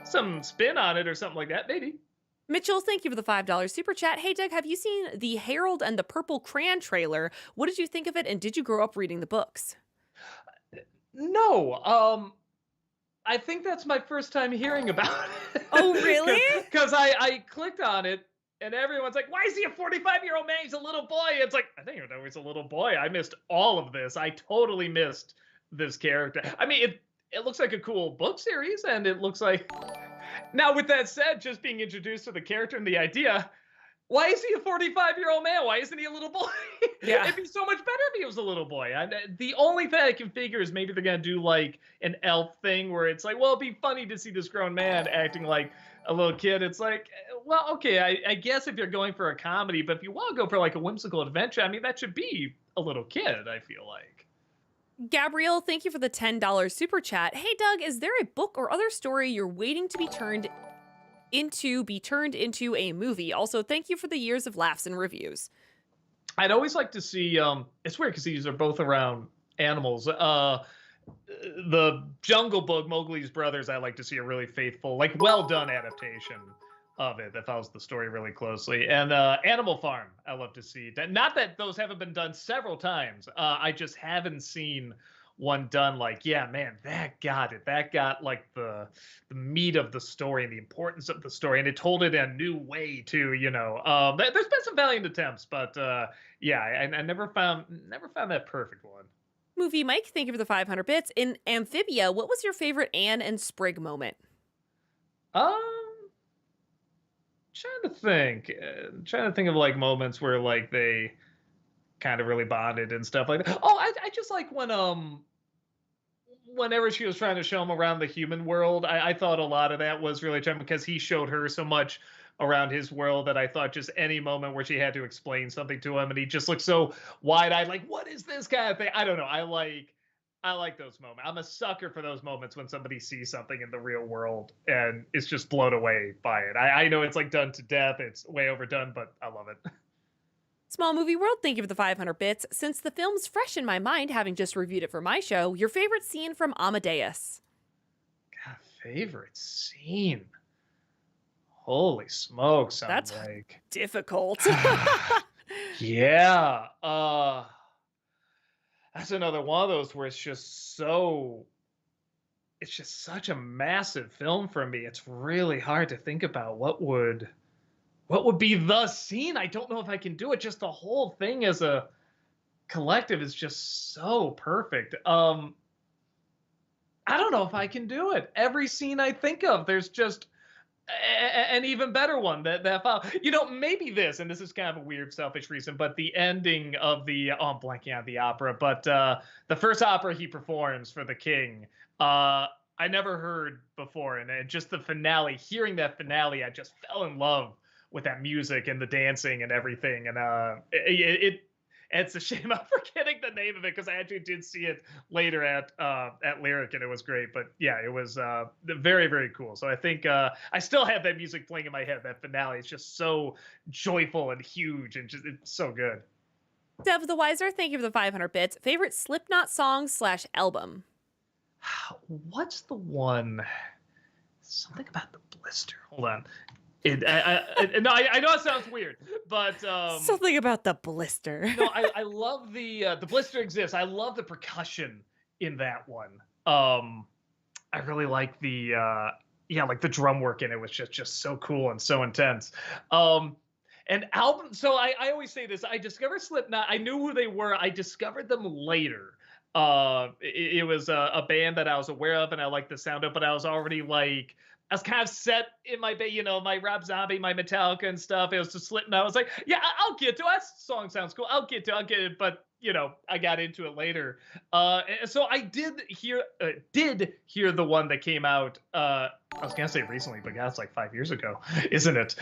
some spin on it or something like that, maybe. Mitchell, thank you for the $5 super chat. Hey, Doug, have you seen the Harold and the Purple Crayon trailer? What did you think of it, and did you grow up reading the books? No. I think that's my first time hearing about it. Oh, really? Because I clicked on it, and everyone's like, why is he a 45-year-old man? He's a little boy. It's like, I didn't even know he's a little boy. I missed all of this. I totally missed this character. I mean, it looks like a cool book series, and it looks like... Now, with that said, just being introduced to the character and the idea, Why is he a 45-year-old man? Why isn't he a little boy? Yeah. It'd be so much better if he was a little boy. The only thing I can figure is maybe they're gonna do like an elf thing where it's like, well, it'd be funny to see this grown man acting like a little kid. It's like, well, okay, I guess if you're going for a comedy, but if you want to go for like a whimsical adventure, I mean, that should be a little kid, I feel like. Gabrielle, thank you for the $10 super chat. Hey, Doug, is there a book or other story you're waiting to be turned into a movie? Also, thank you for the years of laughs and reviews. I'd always like to see. It's weird because these are both around animals. The Jungle Book, Mowgli's brothers. I like to see a really faithful, like well done adaptation of it that follows the story really closely. And Animal Farm, I love to see. Not that those haven't been done several times. I just haven't seen one done like, yeah, man, that got it. That got like the meat of the story and the importance of the story, and it told it in a new way too. There's been some valiant attempts, but yeah, I never found that perfect one. Movie Mike, thank you for the 500 bits. In Amphibia, what was your favorite Anne and Sprig moment? Um, trying to think of like moments where like they kind of really bonded and stuff like that. Oh, I just like whenever she was trying to show him around the human world, I thought a lot of that was really charming because he showed her so much around his world that I thought just any moment where she had to explain something to him and he just looked so wide-eyed, like, what is this kind of thing? I don't know. I like those moments. I'm a sucker for those moments when somebody sees something in the real world and is just blown away by it. I know it's like done to death. It's way overdone, but I love it. Small Movie World, thank you for the 500 bits. Since the film's fresh in my mind, having just reviewed it for my show, your favorite scene from Amadeus? God, favorite scene. Holy smokes! That's like difficult. yeah. That's another one of those where it's just such a massive film for me. It's really hard to think about what would be the scene. I don't know if I can do it. Just the whole thing as a collective is just so perfect. I don't know if I can do it. Every scene I think of, there's just an even better one that found. Maybe this, and this is kind of a weird, selfish reason, but the ending of I'm blanking on the opera, but the first opera he performs for the king, I never heard before, and just the finale. Hearing that finale, I just fell in love with that music and the dancing and everything, and it's a shame I'm forgetting the name of it because I actually did see it later at Lyric and it was great. But yeah, it was very, very cool. So I think I still have that music playing in my head. That finale is just so joyful and huge and just it's so good. Dev the Wiser, thank you for the 500 bits. Favorite Slipknot song / album? What's the one? Something about the blister. Hold on. I know it sounds weird, but something about the blister. No, I love the blister exists. I love the percussion in that one. I really like the like the drum work in it was just so cool and so intense. And album. So I always say this. I discovered Slipknot. I knew who they were. I discovered them later. It was a band that I was aware of and I liked the sound of, but I was already like. I was kind of set in my, my Rob Zombie, my Metallica and stuff. It was just Slipknot. I was like, yeah, I'll get to it. That song sounds cool. I'll get it. But, I got into it later. And so I did hear the one that came out, I was going to say recently, but yeah, it's like 5 years ago, isn't it?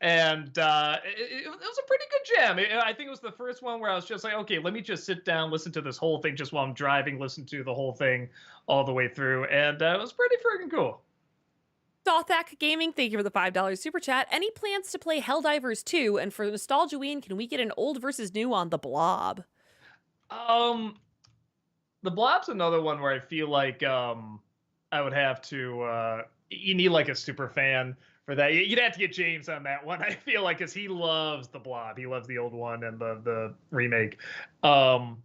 And it was a pretty good jam. I think it was the first one where I was just like, okay, let me just sit down, listen to this whole thing just while I'm driving, listen to the whole thing all the way through. And it was pretty freaking cool. Dothak Gaming, thank you for the $5 super chat. Any plans to play Helldivers 2? And for Nostalgiaween, can we get an old versus new on The Blob? The Blob's another one where I feel like I would have to. You need like a super fan for that. You'd have to get James on that one. I feel like because he loves The Blob. He loves the old one and the remake. So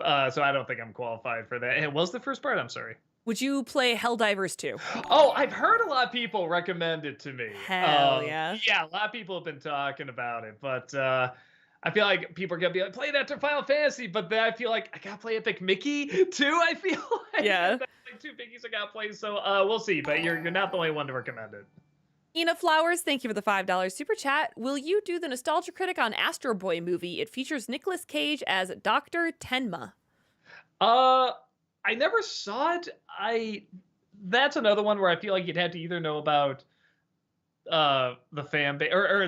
I don't think I'm qualified for that. And what was the first part? I'm sorry. Would you play Helldivers 2? Oh, I've heard a lot of people recommend it to me. Hell yeah. Yeah, a lot of people have been talking about it, but I feel like people are going to be like, play that to Final Fantasy, but then I feel like I got to play Epic Mickey too, I feel like. Yeah. That's like two biggies I got to play, so we'll see, but you're not the only one to recommend it. Ina Flowers, thank you for the $5 super chat. Will you do the Nostalgia Critic on Astro Boy movie? It features Nicolas Cage as Dr. Tenma. Uh, I never saw it. That's another one where I feel like you'd have to either know about the fan base or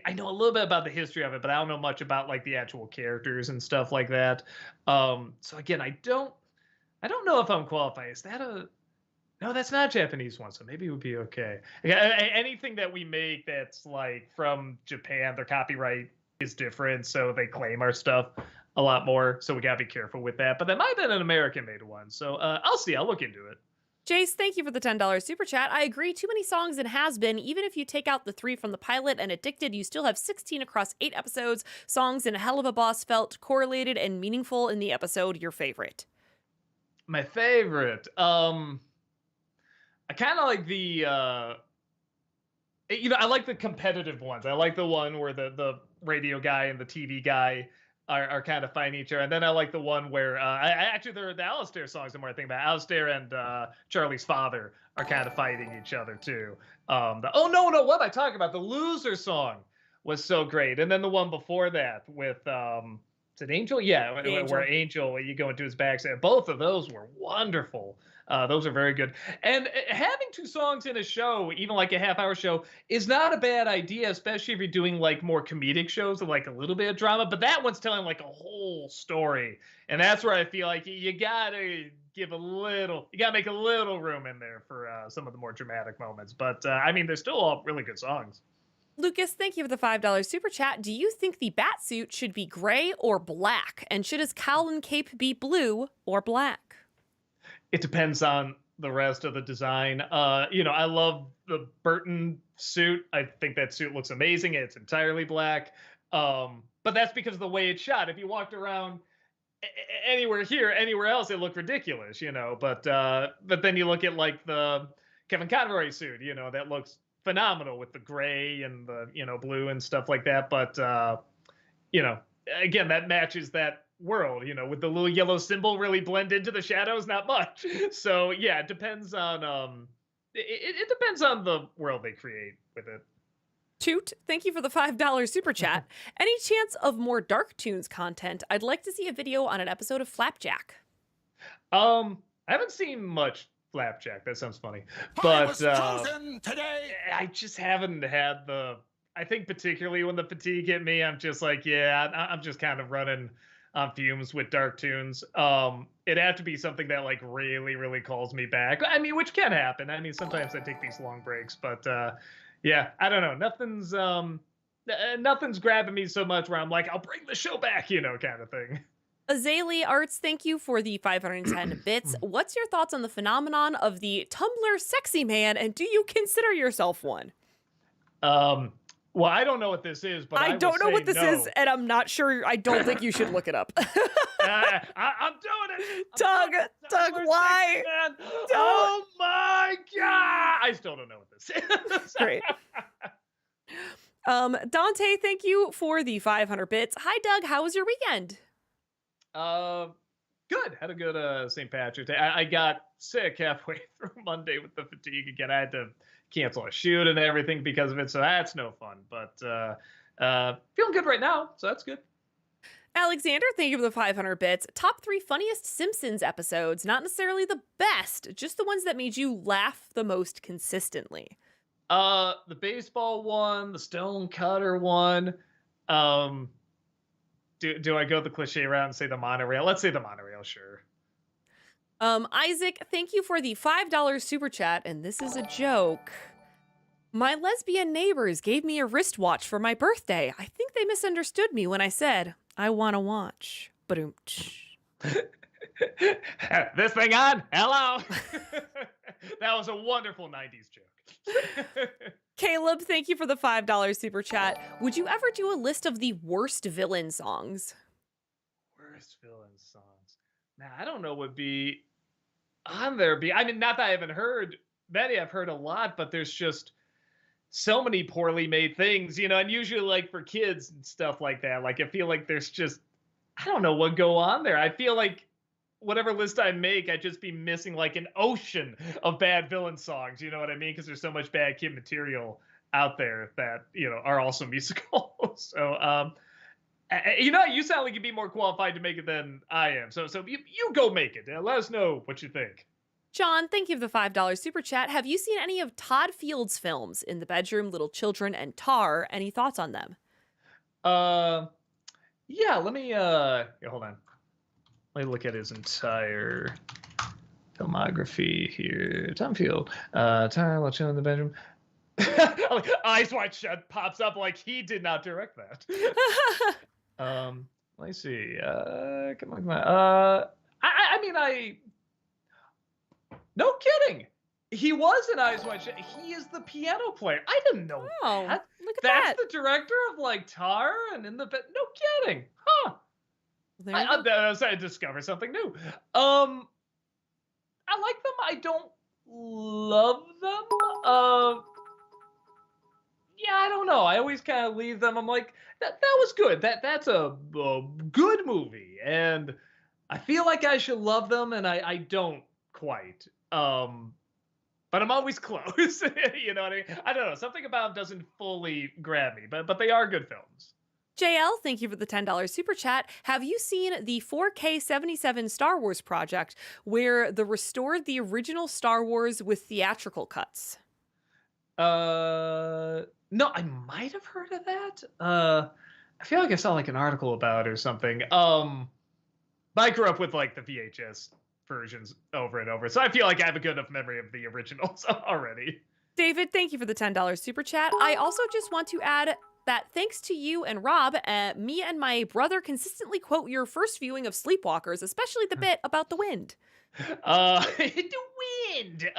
I know a little bit about the history of it, but I don't know much about like the actual characters and stuff like that. So again, I don't know if I'm qualified. Is that a no, that's not a Japanese one, so maybe it would be okay. Anything that we make that's like from Japan, their copyright is different, so they claim our stuff a lot more. So we gotta be careful with that. But that might have been an American-made one, so I'll see. I'll look into it. Jace, thank you for the $10 super chat. I agree, too many songs in Has Been. Even if you take out the 3 from the pilot and Addicted, you still have 16 across 8 episodes. Songs in Hell of a Boss felt correlated and meaningful in the episode. Your favorite? My favorite. I kind of like the I like the competitive ones. I like the one where the radio guy and the TV guy are kind of fighting each other, and then I like the one where actually the Alistair songs. The more I think about it, Alistair and Charlie's father are kind of fighting each other too. Oh no, what am I talking about? The Loser song was so great, and then the one before that with is it Angel? Yeah, where Angel you go into his backseat. Both of those were wonderful. Those are very good. And having 2 songs in a show, even like a half-hour show, is not a bad idea, especially if you're doing like more comedic shows with like a little bit of drama. But that one's telling like a whole story, and that's where I feel like you gotta give a little, you gotta make a little room in there for some of the more dramatic moments. But I mean, they're still all really good songs. Lucas, thank you for the $5 super chat. Do you think the bat suit should be gray or black? And should his cowl and cape be blue or black? It depends on the rest of the design. I love the Burton suit. I think that suit looks amazing. It's entirely black. But that's because of the way it's shot. If you walked around anywhere here, anywhere else, it looked ridiculous, But then you look at like the Kevin Conroy suit, that looks phenomenal with the gray and the blue and stuff like that. But again, that matches that world, with the little yellow symbol really blend into the shadows, not much. So yeah, it depends on it depends on the world they create with it. Toot, thank you for the $5 super chat. Any chance of more Dark Tunes content? I'd like to see a video on an episode of Flapjack. I haven't seen much Flapjack. That sounds funny, but I just haven't had I think particularly when the fatigue hit me, I'm just like, yeah, I'm just kind of running on fumes with Dark Tunes. It'd have to be something that like really, really calls me back. I mean, which can happen. I mean, sometimes I take these long breaks, but yeah, I don't know. Nothing's grabbing me so much where I'm like, I'll bring the show back, kind of thing. Azalea Arts, thank you for the 510 bits. What's your thoughts on the phenomenon of the Tumblr sexy man, and do you consider yourself one? Well, I don't know what this is, but I don't know what this is, and I'm not sure. I don't think you should look it up. I'm doing it. Doug, why? Oh my god! I still don't know what this is. Great. Dante, thank you for the 500 bits. Hi, Doug. How was your weekend? Good. Had a good St. Patrick's Day. I got sick halfway through Monday with the fatigue again. I had to cancel a shoot and everything because of it, so that's no fun. But feeling good right now, so that's good. Alexander, thank you for the 500 bits. Top 3 funniest Simpsons episodes. Not necessarily the best, just the ones that made you laugh the most consistently. The baseball one, the stone cutter one. Do I go the cliche route and say the monorail? Let's say the monorail, sure. Isaac, thank you for the $5 super chat, and this is a joke. My lesbian neighbors gave me a wristwatch for my birthday. I think they misunderstood me when I said, I want to watch. Ba-doom-tsh. This thing on? Hello? That was a wonderful 90s joke. Caleb, thank you for the $5 super chat. Would you ever do a list of the worst villain songs? Worst villain songs? Man, I don't know what would be on there. I mean, not that I haven't heard many. I've heard a lot, but there's just so many poorly made things, and usually like for kids and stuff like that. Like I feel like there's just, I don't know what go on there. I feel like whatever list I make, I'd just be missing like an ocean of bad villain songs. You know what I mean? Because there's so much bad kid material out there that are also musical. So you sound like you'd be more qualified to make it than I am. So you go make it. Let us know what you think. John, thank you for the $5 super chat. Have you seen any of Todd Field's films, In the Bedroom, Little Children, and Tar? Any thoughts on them? Yeah, let me hold on. Let me look at his entire filmography here. Tom Field, Tar, Little Children, in the Bedroom. Like, Eyes Wide Shut pops up like he did not direct that. Let me see. Come on. I mean, no kidding. He was in Eyes Wide Shut. He is the piano player. I didn't know that. Look at That's that. the director of like Tar and In the Bed. No kidding. Huh. I discovered something new. I like them. I don't love them. Yeah, I don't know. I always kind of leave them. I'm like, that was good. That's a good movie, and I feel like I should love them, and I don't quite. But I'm always close. You know what I mean? I don't know. Something about them doesn't fully grab me, but they are good films. JL, thank you for the $10 super chat. Have you seen the 4K 77 Star Wars project where they restored the original Star Wars with theatrical cuts? No, I might have heard of that. I feel like I saw like an article about it or something. But I grew up with like the VHS versions over and over, so I feel like I have a good enough memory of the originals already. David, thank you for the $10 super chat. I also just want to add that thanks to you and Rob, me and my brother consistently quote your first viewing of Sleepwalkers, especially the bit about the wind. The wind.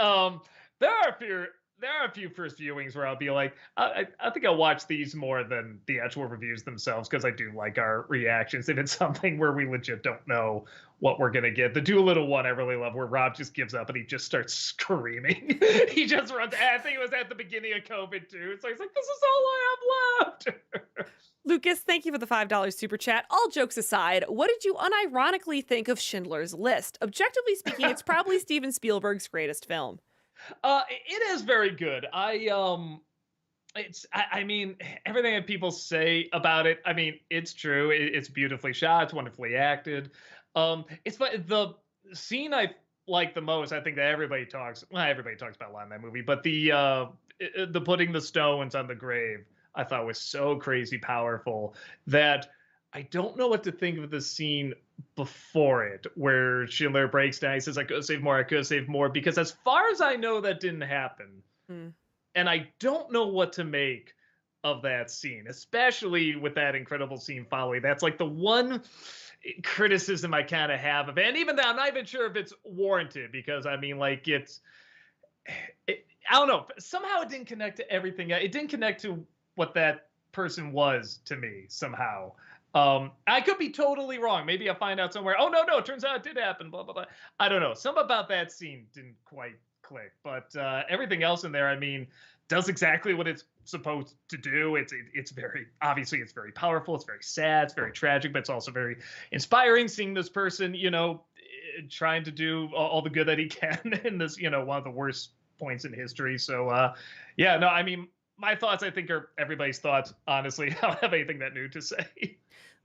There are a few first viewings where I'll be like, I think I'll watch these more than the actual reviews themselves because I do like our reactions. If it's something where we legit don't know what we're gonna get, the Doolittle one I really love, where Rob just gives up and he just starts screaming. He just runs. I think it was at the beginning of COVID too. So he's like, "This is all I have left." Lucas, thank you for the $5 super chat. All jokes aside, what did you unironically think of Schindler's List? Objectively speaking, it's probably Steven Spielberg's greatest film. It is very good. I mean, everything that people say about it, I mean, it's true. It's beautifully shot. It's wonderfully acted. It's the scene I like the most. I think that everybody talks about a lot in that movie, but the putting the stones on the grave, I thought was so crazy powerful that I don't know what to think of the scene before it, where Schindler breaks down. He says, I could save more, because as far as I know, that didn't happen. And I don't know what to make of that scene, especially with that incredible scene following. That's like the one criticism I kind of have of it. And even though I'm not even sure if it's warranted, because I mean, like, I don't know. Somehow it didn't connect to everything. It didn't connect to what that person was to me somehow. I could be totally wrong. Maybe I'll find out somewhere. Oh, no, it turns out it did happen, blah, blah, blah. I don't know. Something about that scene didn't quite click. But everything else in there, I mean, does exactly what it's supposed to do. It's very, obviously, it's very powerful. It's very sad. It's very tragic, but it's also very inspiring seeing this person, trying to do all the good that he can in this, one of the worst points in history. So, yeah, no, I mean, my thoughts, I think, are everybody's thoughts. Honestly, I don't have anything that new to say.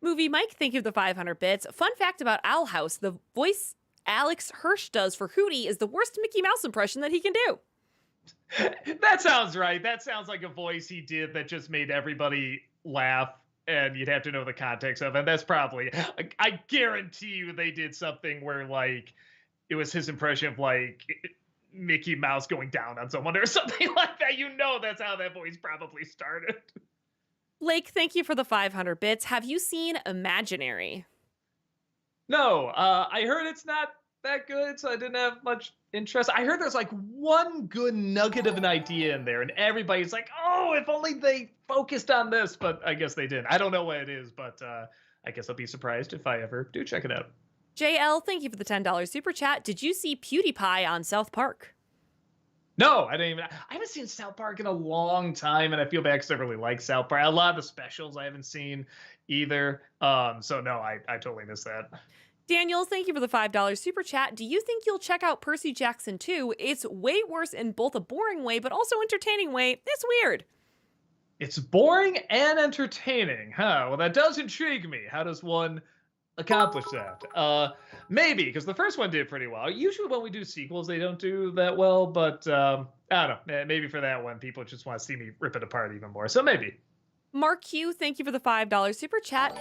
Movie Mike, thank you for the 500 bits. Fun fact about Owl House, the voice Alex Hirsch does for Hootie is the worst Mickey Mouse impression that he can do. That sounds right. That sounds like a voice he did that just made everybody laugh, and you'd have to know the context of it. That's probably, I guarantee you they did something where, like, it was his impression of, like, Mickey Mouse going down on someone or something like that. That's how that voice probably started. Blake, thank you for the 500 bits. Have you seen Imaginary? No, I heard it's not that good, so I didn't have much interest. I heard there's like one good nugget of an idea in there, and everybody's like, oh, if only they focused on this, but I guess they didn't. I don't know what it is, but I guess I'll be surprised if I ever do check it out. JL, thank you for the $10 super chat. Did you see PewDiePie on South Park? No, I haven't seen South Park in a long time, and I feel bad because I really like South Park. A lot of the specials I haven't seen either. So no, I totally missed that. Daniel, thank you for the $5 super chat. Do you think you'll check out Percy Jackson 2? It's way worse in both a boring way, but also entertaining way. It's weird. It's boring and entertaining, huh? Well, that does intrigue me. How does one accomplish that? Maybe, because the first one did pretty well. Usually when we do sequels, they don't do that well, but I don't know. Maybe for that one, people just want to see me rip it apart even more. So maybe. Mark Q, thank you for the $5 super chat.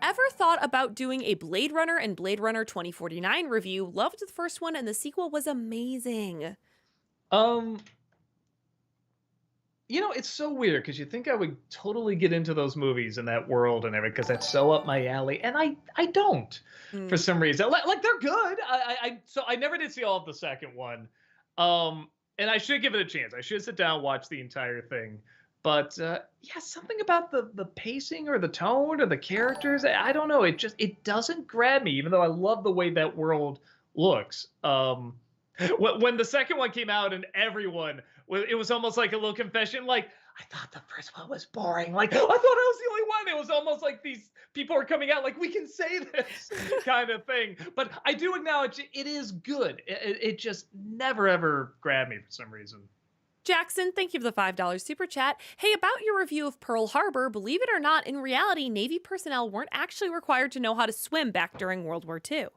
Ever thought about doing a Blade Runner and Blade Runner 2049 review? Loved the first one and the sequel was amazing. Um, it's so weird because you think I would totally get into those movies and that world and everything because that's so up my alley, and I don't for Mm. some reason. Like they're good. So I never did see all of the second one. And I should give it a chance. I should sit down, watch the entire thing. But yeah, something about the pacing or the tone or the characters, I don't know. It doesn't grab me, even though I love the way that world looks. When the second one came out and everyone, it was almost like a little confession. Like, I thought the first one was boring. Like, I thought I was the only one. It was almost like these people are coming out like, we can say this kind of thing. But I do acknowledge it is good. It just never ever grabbed me for some reason. Jackson, thank you for the $5 super chat. Hey, about your review of Pearl Harbor, believe it or not, in reality, Navy personnel weren't actually required to know how to swim back during World War II.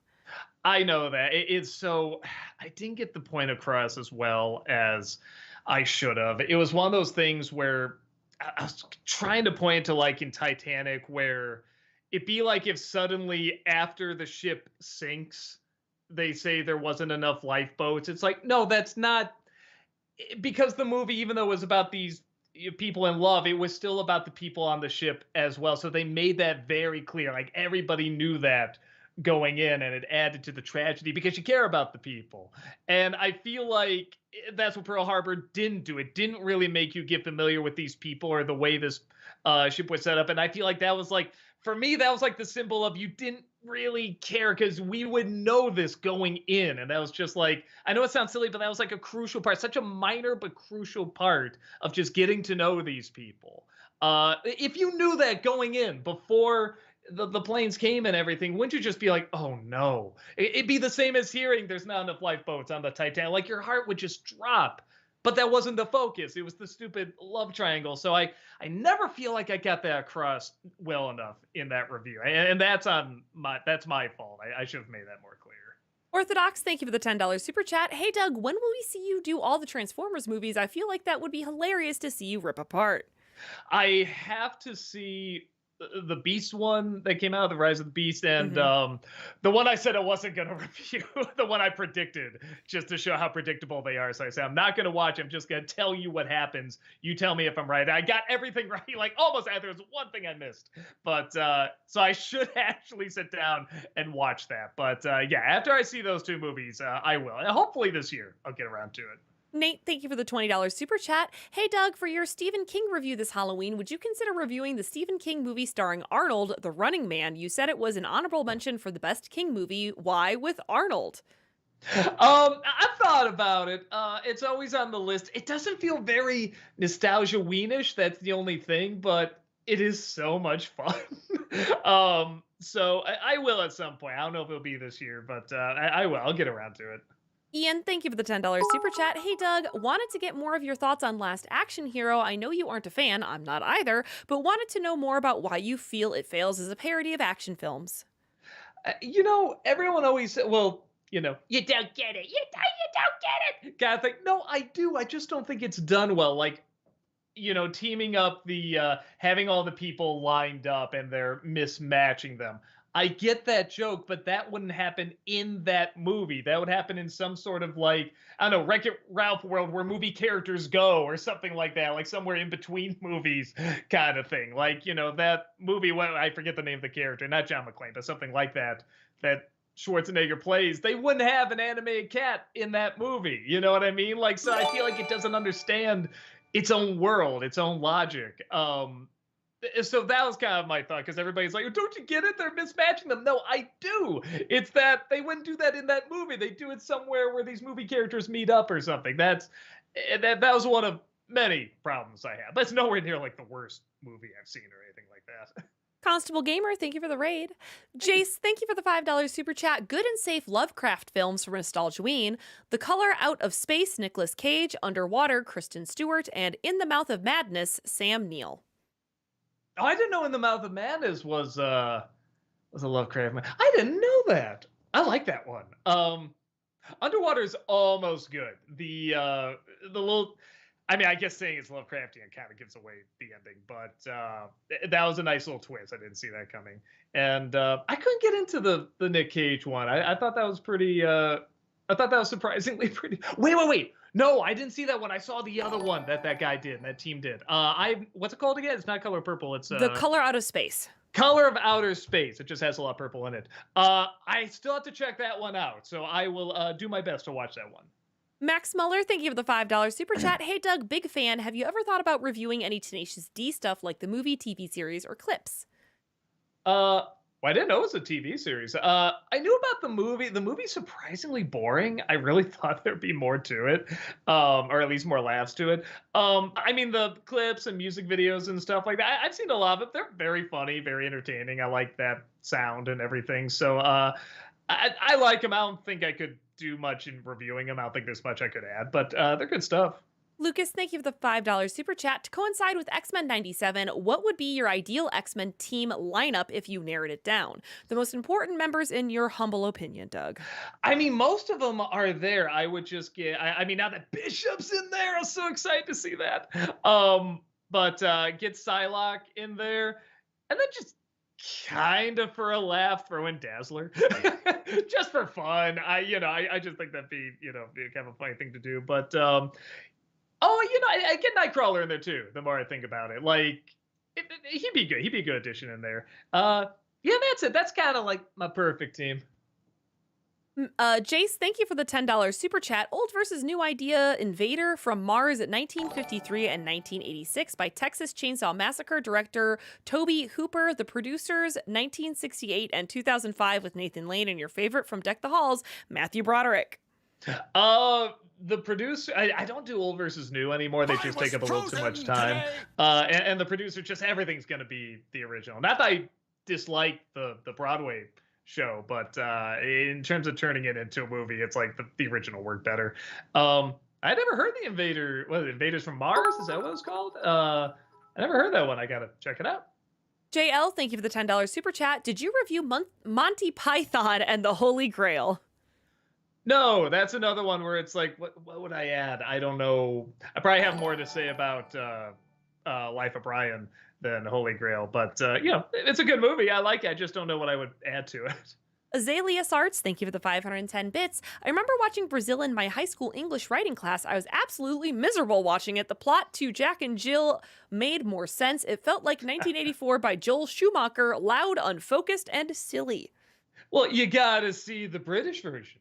I know that. It's so. I didn't get the point across as well as I should have. It was one of those things where I was trying to point to, like in Titanic, where it'd be like if suddenly after the ship sinks, they say there wasn't enough lifeboats. It's like, no, that's not, because the movie, even though it was about these people in love, it was still about the people on the ship as well. So they made that very clear. Like everybody knew that going in, and it added to the tragedy because you care about the people. And I feel like that's what Pearl Harbor didn't do. It didn't really make you get familiar with these people or the way this ship was set up. And I feel like that was like, for me, that was like the symbol of you didn't really care because we would know this going in. And that was just like, I know it sounds silly, but that was like a crucial part, such a minor but crucial part of just getting to know these people. If you knew that going in before the planes came and everything, wouldn't you just be like, oh no? It'd be the same as hearing there's not enough lifeboats on the Titanic. Like your heart would just drop. But that wasn't the focus. It was the stupid love triangle. So I never feel like I got that across well enough in that review. And that's my fault. I should have made that more clear. Orthodox, thank you for the $10 super chat. Hey, Doug, when will we see you do all the Transformers movies? I feel like that would be hilarious to see you rip apart. I have to see the Beast one that came out, the Rise of the Beast, and the one I said I wasn't going to review, the one I predicted, just to show how predictable they are. So I said, I'm not going to watch. I'm just going to tell you what happens. You tell me if I'm right. I got everything right, like almost. There's one thing I missed, but so I should actually sit down and watch that. But yeah, after I see those two movies, I will. And hopefully this year I'll get around to it. Nate, thank you for the $20 super chat. Hey, Doug, for your Stephen King review this Halloween, would you consider reviewing the Stephen King movie starring Arnold, The Running Man? You said it was an honorable mention for the best King movie. Why with Arnold? I've thought about it. It's always on the list. It doesn't feel very nostalgia weenish. That's the only thing, but it is so much fun. So I will at some point. I don't know if it'll be this year, but I will. I'll get around to it. Ian, thank you for the $10 super chat. Hey, Doug, wanted to get more of your thoughts on Last Action Hero. I know you aren't a fan, I'm not either, but wanted to know more about why you feel it fails as a parody of action films. Everyone always said, well, you don't get it. You don't get it. Kind of thing. No, I do. I just don't think it's done well. Like, teaming up having all the people lined up and they're mismatching them. I get that joke, but that wouldn't happen in that movie. That would happen in some sort of like, I don't know, Wreck-It Ralph world where movie characters go or something like that, like somewhere in between movies kind of thing. Like, that movie, I forget the name of the character, not John McClane, but something like that Schwarzenegger plays. They wouldn't have an animated cat in that movie. You know what I mean? Like, so I feel like it doesn't understand its own world, its own logic. So that was kind of my thought, because everybody's like, don't you get it? They're mismatching them. No, I do. It's that they wouldn't do that in that movie. They do it somewhere where these movie characters meet up or something. That was one of many problems I have. But it's nowhere near like the worst movie I've seen or anything like that. Constable Gamer, thank you for the raid. Jace, thank you for the $5 super chat. Good and safe Lovecraft films from Nostalgia. The Color Out of Space, Nicolas Cage. Underwater, Kristen Stewart. And In the Mouth of Madness, Sam Neill. Oh, I didn't know In the Mouth of Madness was a Lovecraft man. I didn't know that. I like that one. Underwater is almost good. The little, I mean, I guess saying it's Lovecraftian kind of gives away the ending, but that was a nice little twist. I didn't see that coming, and I couldn't get into the Nick Cage one. I thought that was pretty. I thought that was surprisingly pretty. Wait. No, I didn't see that one. I saw the other one that guy did, and that team did. What's it called again? It's not Color Purple. It's The Color Out of Space. Color of Outer Space. It just has a lot of purple in it. I still have to check that one out, so I will do my best to watch that one. Max Muller, thank you for the $5 super chat. Hey Doug, big fan. Have you ever thought about reviewing any Tenacious D stuff like the movie, TV series, or clips? Well, I didn't know it was a TV series. I knew about the movie. The movie's surprisingly boring. I really thought there'd be more to it, or at least more laughs to it. I mean, the clips and music videos and stuff like that, I've seen a lot of it. They're very funny, very entertaining. I like that sound and everything. So I like them. I don't think I could do much in reviewing them. I don't think there's much I could add, but they're good stuff. Lucas, thank you for the $5 super chat. To coincide with X-Men 97, what would be your ideal X-Men team lineup if you narrowed it down? The most important members in your humble opinion, Doug. I mean, most of them are there. I would just get, I mean, now that Bishop's in there, I'm so excited to see that. But get Psylocke in there, and then just kind of for a laugh, throw in Dazzler, just for fun. I just think that'd be, kind of a funny thing to do. But I get Nightcrawler in there too. The more I think about it, like he'd be good. He'd be a good addition in there. Yeah, that's it. That's kind of like my perfect team. Jace, thank you for the $10 super chat. Old versus new idea Invader from Mars at 1953 and 1986 by Texas Chainsaw Massacre director Toby Hooper. The producers 1968 and 2005 with Nathan Lane, and your favorite from Deck the Halls, Matthew Broderick. The producer, I don't do old versus new anymore. They just take up a little too much time. And the producer, just everything's going to be the original. Not that I dislike the Broadway show, but in terms of turning it into a movie, it's like the original worked better. I never heard the Invader. What, Invaders from Mars? Is that what it's called? I never heard that one. I gotta check it out. JL, thank you for the $10 super chat. Did you review Monty Python and the Holy Grail? No, that's another one where it's like, what would I add? I don't know. I probably have more to say about Life of Brian than Holy Grail, but it's a good movie. I like it. I just don't know what I would add to it. Azaleas Arts, thank you for the 510 bits. I remember watching Brazil in my high school English writing class. I was absolutely miserable watching it. The plot to Jack and Jill made more sense. It felt like 1984 by Joel Schumacher, loud, unfocused, and silly. Well, you gotta see the British version.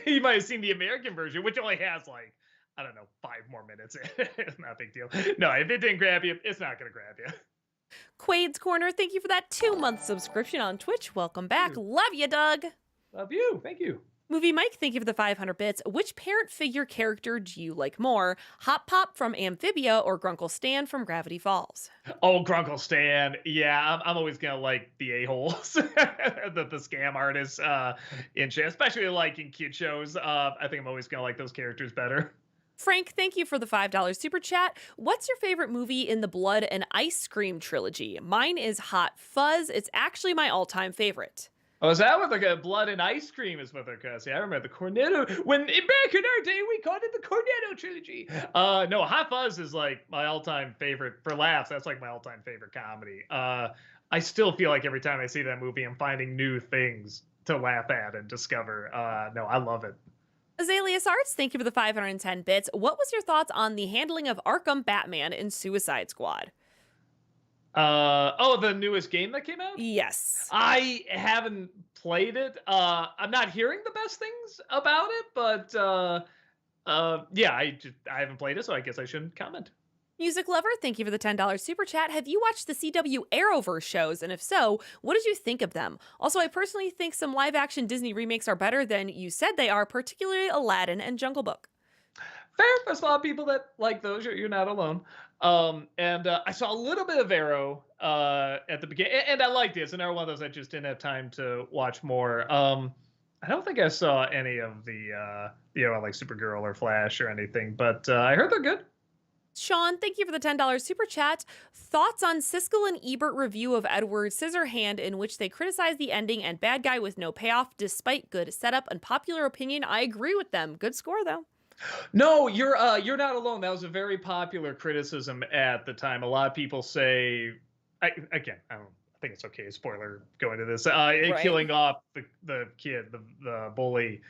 You might have seen the American version, which only has like, I don't know, 5 more minutes. It's not a big deal. No, if it didn't grab you, it's not going to grab you. Quade's Corner, thank you for that 2-month subscription on Twitch. Welcome back. Love you, Doug. Love you. Thank you. Movie Mike, thank you for the 500 bits. Which parent figure character do you like more? Hot Pop from Amphibia or Grunkle Stan from Gravity Falls? Oh, Grunkle Stan. Yeah, I'm always going to like the a-holes, the scam artists in shit, especially like in kid shows. I think I'm always going to like those characters better. Frank, thank you for the $5 super chat. What's your favorite movie in the Blood and Ice Cream trilogy? Mine is Hot Fuzz. It's actually my all-time favorite. Oh, is that what the Blood and Ice Cream is what they're called? See, I remember the Cornetto. Back in our day, we called it the Cornetto trilogy. No, Hot Fuzz is like my all-time favorite for laughs. That's like my all-time favorite comedy. I still feel like every time I see that movie, I'm finding new things to laugh at and discover. No, I love it. Azaleas Arts, thank you for the 510 bits. What was your thoughts on the handling of Arkham Batman in Suicide Squad? The newest game that came out? Yes. I haven't played it. I'm not hearing the best things about it, but yeah, I haven't played it, so I guess I shouldn't comment. Music Lover, thank you for the $10 super chat. Have you watched the CW Arrowverse shows? And if so, what did you think of them? Also, I personally think some live-action Disney remakes are better than you said they are, particularly Aladdin and Jungle Book. Fair. There's a lot of people that like those. You're not alone. And I saw a little bit of Arrow at the beginning, and I liked it. It's another one of those I just didn't have time to watch more. I don't think I saw any of the like Supergirl or Flash or anything, but I heard they're good. Sean, thank you for the $10 super chat. Thoughts on Siskel and Ebert review of Edward Scissorhand, in which they criticize the ending and bad guy with no payoff despite good setup and popular opinion? I agree with them. Good score though. No, you're not alone. That was a very popular criticism at the time. A lot of people say, again, I think it's okay. Spoiler going to this. Right. Killing off the kid, the bully,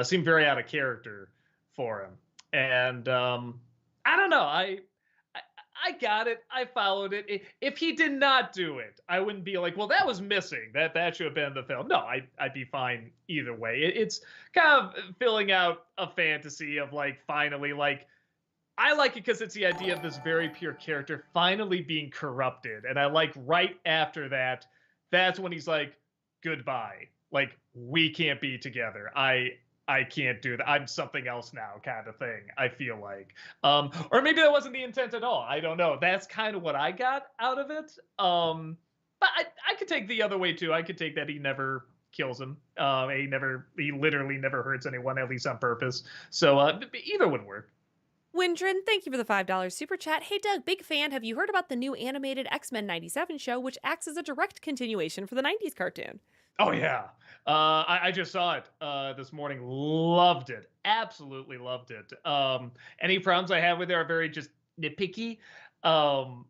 seemed very out of character for him. And I don't know. I got it. I followed it. If he did not do it, I wouldn't be like, well, that was missing. That should have been the film. No, I'd be fine either way. It's kind of filling out a fantasy of like finally like I like it because it's the idea of this very pure character finally being corrupted, and I like right after that, that's when he's like, goodbye. Like we can't be together. I can't do that. I'm something else now, kind of thing. I feel like, or maybe that wasn't the intent at all. I don't know. That's kind of what I got out of it. But I could take the other way too. I could take that he never kills him. He literally never hurts anyone, at least on purpose. So either would work. Windrin, thank you for the $5 super chat. Hey Doug, big fan. Have you heard about the new animated X-Men 97 show, which acts as a direct continuation for the 90s cartoon? Oh yeah. I just saw it this morning. Loved it. Absolutely loved it. Any problems I have with it are very just nitpicky. And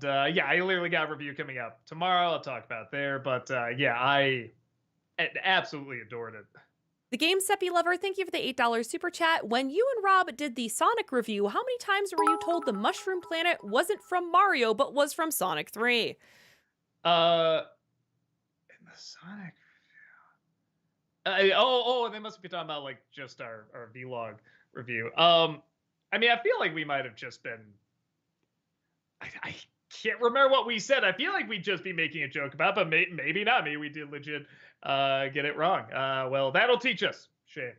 yeah, I literally got a review coming up tomorrow. I'll talk about it there. But yeah, I absolutely adored it. The Game Seppi Lover, thank you for the $8 super chat. When you and Rob did the Sonic review, how many times were you told the Mushroom Planet wasn't from Mario, but was from Sonic 3? In the Sonic they must be talking about like just our vlog review. I mean, I feel like we might have just been. I can't remember what we said. I feel like we'd just be making a joke about, but maybe not. Maybe we did legit get it wrong. Well, that'll teach us. Shame.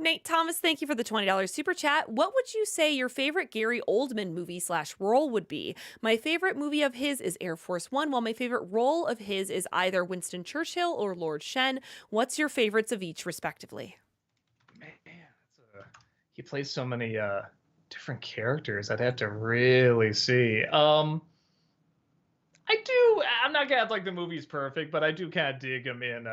Nate Thomas, thank you for the $20 super chat. What would you say your favorite Gary Oldman movie / role would be? My favorite movie of his is Air Force One, while my favorite role of his is either Winston Churchill or Lord Shen. What's your favorites of each, respectively? Man, he plays so many different characters. I'd have to really see. I'm not gonna act like the movie's perfect, but I do kind of dig him in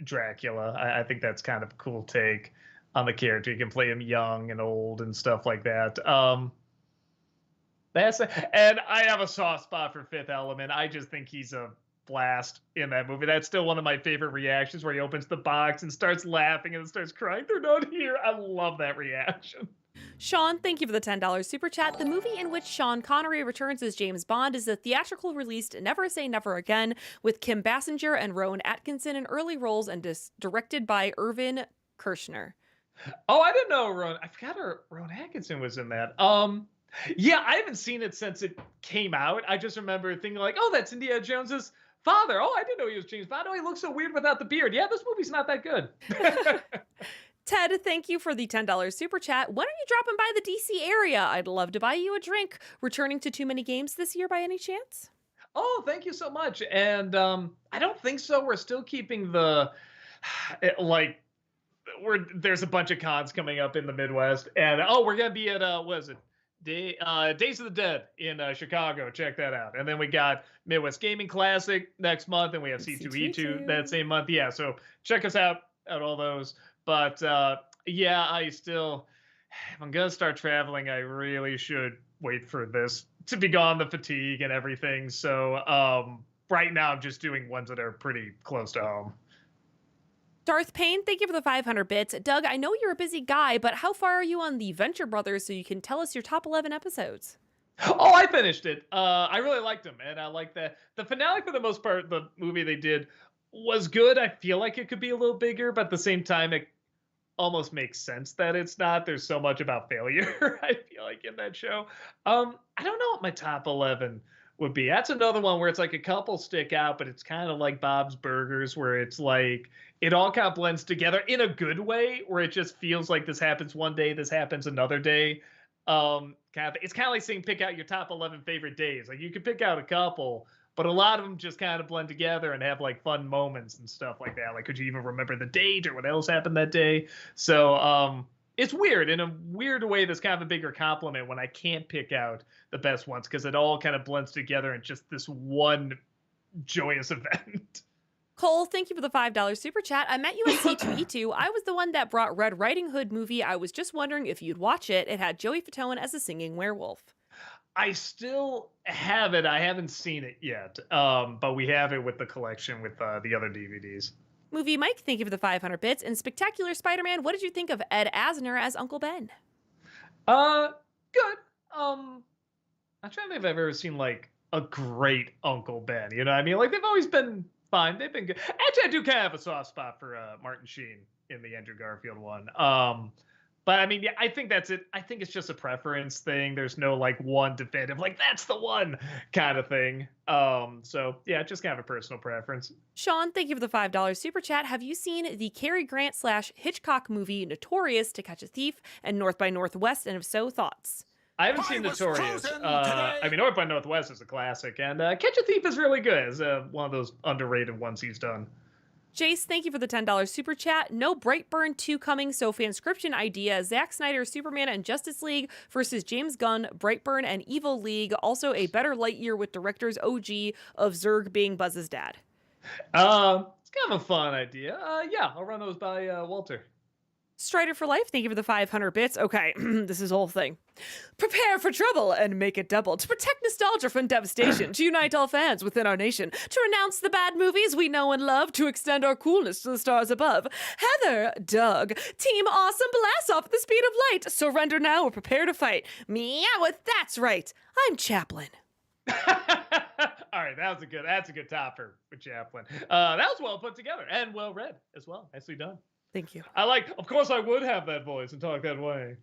Dracula. I think that's kind of a cool take on the character. You can play him young and old and stuff like that. And I have a soft spot for Fifth Element. I just think he's a blast in that movie. That's still one of my favorite reactions, where he opens the box and starts laughing and then starts crying. They're not here. I love that reaction. Sean, thank you for the $10 super chat. The movie in which Sean Connery returns as James Bond is the theatrical released Never Say Never Again, with Kim Basinger and Rowan Atkinson in early roles, and directed by Irvin Kershner. Oh, I didn't know I forgot Rowan Atkinson was in that. Yeah, I haven't seen it since it came out. I just remember thinking like, oh, that's Indiana Jones's father. Oh, I didn't know he was James Bond. Oh, he looks so weird without the beard. Yeah, this movie's not that good. Ted, thank you for the $10 super chat. When are you dropping by the DC area? I'd love to buy you a drink. Returning to Too Many Games this year by any chance? Oh, thank you so much. And I don't think so. We're still keeping there's a bunch of cons coming up in the Midwest. And we're going to be at, what is it? Days of the Dead in Chicago. Check that out. And then we got Midwest Gaming Classic next month, and we have C2E2 that same month. Yeah, so check us out at all those. But yeah, if I'm going to start traveling, I really should wait for this to be gone, the fatigue and everything. So right now I'm just doing ones that are pretty close to home. Darth Payne, thank you for the 500 bits. Doug, I know you're a busy guy, but how far are you on the Venture Brothers so you can tell us your top 11 episodes? Oh, I finished it. I really liked them, and I like that. The finale, for the most part, the movie they did was good. I feel like it could be a little bigger, but at the same time, it almost makes sense that it's not. There's so much about failure, I feel like, in that show. I don't know what my top 11 would be. That's another one where it's like a couple stick out, but it's kind of like Bob's Burgers, where it's like it all kind of blends together in a good way, where it just feels like this happens one day, this happens another day. It's kind of like saying pick out your top 11 favorite days. Like you could pick out a couple, but a lot of them just kind of blend together and have like fun moments and stuff like that. Like, could you even remember the date or what else happened that day? So, it's weird in a weird way. That's kind of a bigger compliment when I can't pick out the best ones because it all kind of blends together in just this one joyous event. Cole, thank you for the $5 super chat. I met you at C2E2. I was the one that brought Red Riding Hood movie. I was just wondering if you'd watch it. It had Joey Fatone as a singing werewolf. I still have it. I haven't seen it yet, but we have it with the collection with the other DVDs. Movie Mike, thank you for the 500 bits. In Spectacular Spider-Man, what did you think of Ed Asner as Uncle Ben? Good. I'm trying to think if I've ever seen like a great Uncle Ben. You know what I mean? Like they've always been fine. They've been good. Actually, I do kind of have a soft spot for Martin Sheen in the Andrew Garfield one. But I mean, yeah, I think that's it. I think it's just a preference thing. There's no like one definitive, like that's the one kind of thing. So yeah, just kind of a personal preference. Sean, thank you for the $5 super chat. Have you seen the Cary Grant / Hitchcock movie Notorious, To Catch a Thief, and North by Northwest? And if so, thoughts? I haven't seen Notorious. I mean, North by Northwest is a classic, and Catch a Thief is really good. It's one of those underrated ones he's done. Jace, thank you for the $10 super chat. No Brightburn 2 coming, so fanscription idea. Zack Snyder, Superman, and Justice League versus James Gunn, Brightburn, and Evil League. Also a better Lightyear with director's OG of Zurg being Buzz's dad. It's kind of a fun idea. Yeah, I'll run those by Walter. Strider for Life, thank you for the 500 bits. Okay, this is the whole thing. Prepare for trouble and make it double. To protect nostalgia from devastation. To unite all fans within our nation. To renounce the bad movies we know and love. To extend our coolness to the stars above. Heather, Doug, Team Awesome, blast off at the speed of light. Surrender now or prepare to fight. Meow, that's right. I'm Chaplin. All right, that's a good topper for Chaplin. That was well put together and well read as well. Nicely done. Thank you. Of course I would have that voice and talk that way.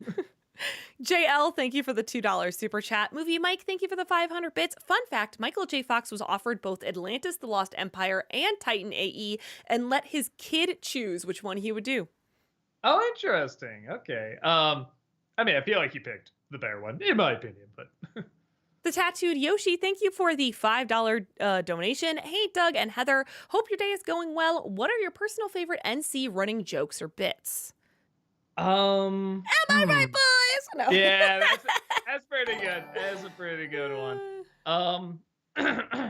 JL, thank you for the $2 super chat. Movie Mike, thank you for the 500 bits. Fun fact, Michael J. Fox was offered both Atlantis, The Lost Empire, and Titan AE, and let his kid choose which one he would do. Oh, interesting. Okay. I mean, I feel like he picked the better one, in my opinion, but... The Tattooed Yoshi, thank you for the $5 donation. Hey, Doug and Heather, hope your day is going well. What are your personal favorite NC running jokes or bits? Am I right, boys? No. Yeah, that's pretty good. That's a pretty good one.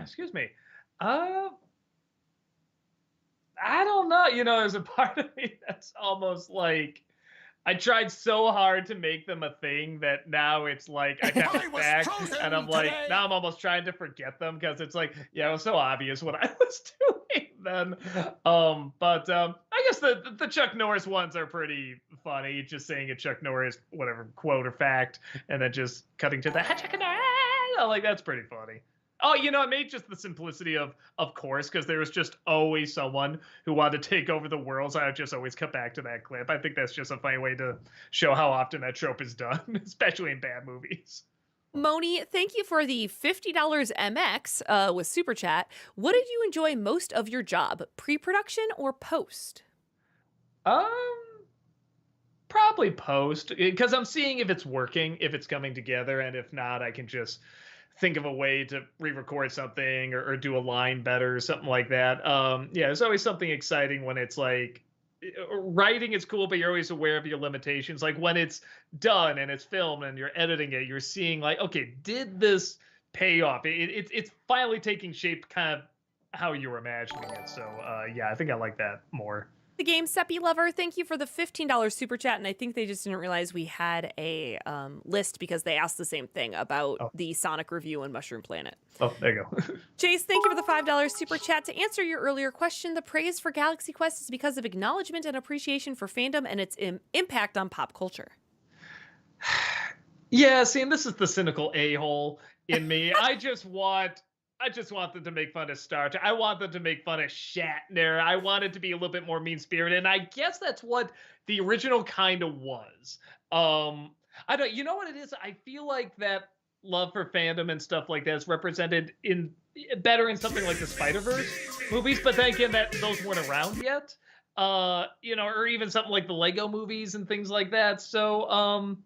Excuse me. I don't know. You know, there's a part of me that's almost like I tried so hard to make them a thing that now it's like I got it back, and I'm like, now I'm almost trying to forget them because it's like, yeah, it was so obvious what I was doing then. But I guess the Chuck Norris ones are pretty funny. Just saying a Chuck Norris whatever quote or fact, and then just cutting to the Chuck Norris. Like that's pretty funny. Oh, you know, it made just the simplicity of course, because there was just always someone who wanted to take over the world. So I would just always cut back to that clip. I think that's just a funny way to show how often that trope is done, especially in bad movies. Moni, thank you for the $50 MX with Super Chat. What did you enjoy most of your job, pre-production or post? Probably post, because I'm seeing if it's working, if it's coming together, and if not, I can just think of a way to re-record something or do a line better or something like that. Yeah, there's always something exciting when it's like writing is cool, but you're always aware of your limitations. Like when it's done and it's filmed and you're editing it, you're seeing like, okay, did this pay off? It's finally taking shape kind of how you were imagining it. So yeah, I think I like that more. The Game Seppi Lover, thank you for the $15 super chat, and I think they just didn't realize we had a list because they asked the same thing about the Sonic review and Mushroom Planet. Oh, there you go. Chase, thank you for the $5 super chat. To answer your earlier question, the praise for Galaxy Quest is because of acknowledgement and appreciation for fandom and its impact on pop culture. Yeah, see, and this is the cynical a-hole in me. I just want them to make fun of Star Trek. I want them to make fun of Shatner. I want it to be a little bit more mean-spirited. And I guess that's what the original kind of was. I don't, you know what it is? I feel like that love for fandom and stuff like that is represented in better in something like the Spider-Verse movies, but then again, that those weren't around yet. Or even something like the Lego movies and things like that. So,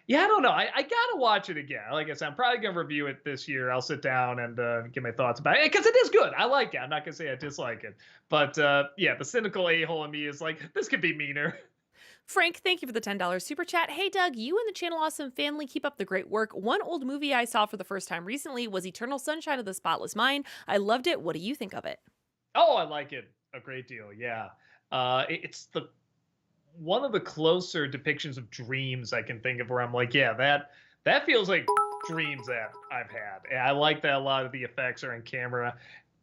yeah, I don't know. I gotta watch it again. Like I said, I'm probably gonna review it this year. I'll sit down and get my thoughts about it because it is good. I like it. I'm not gonna say I dislike it, but yeah, the cynical a-hole in me is like this could be meaner. Frank, thank you for the $10 super chat. Hey, Doug, you and the Channel Awesome family keep up the great work. One old movie I saw for the first time recently was Eternal Sunshine of the Spotless Mind. I loved it. What do you think of it? Oh, I like it a great deal. Yeah, it's the one of the closer depictions of dreams I can think of where I'm like, yeah, that feels like dreams that I've had. And I like that a lot of the effects are in camera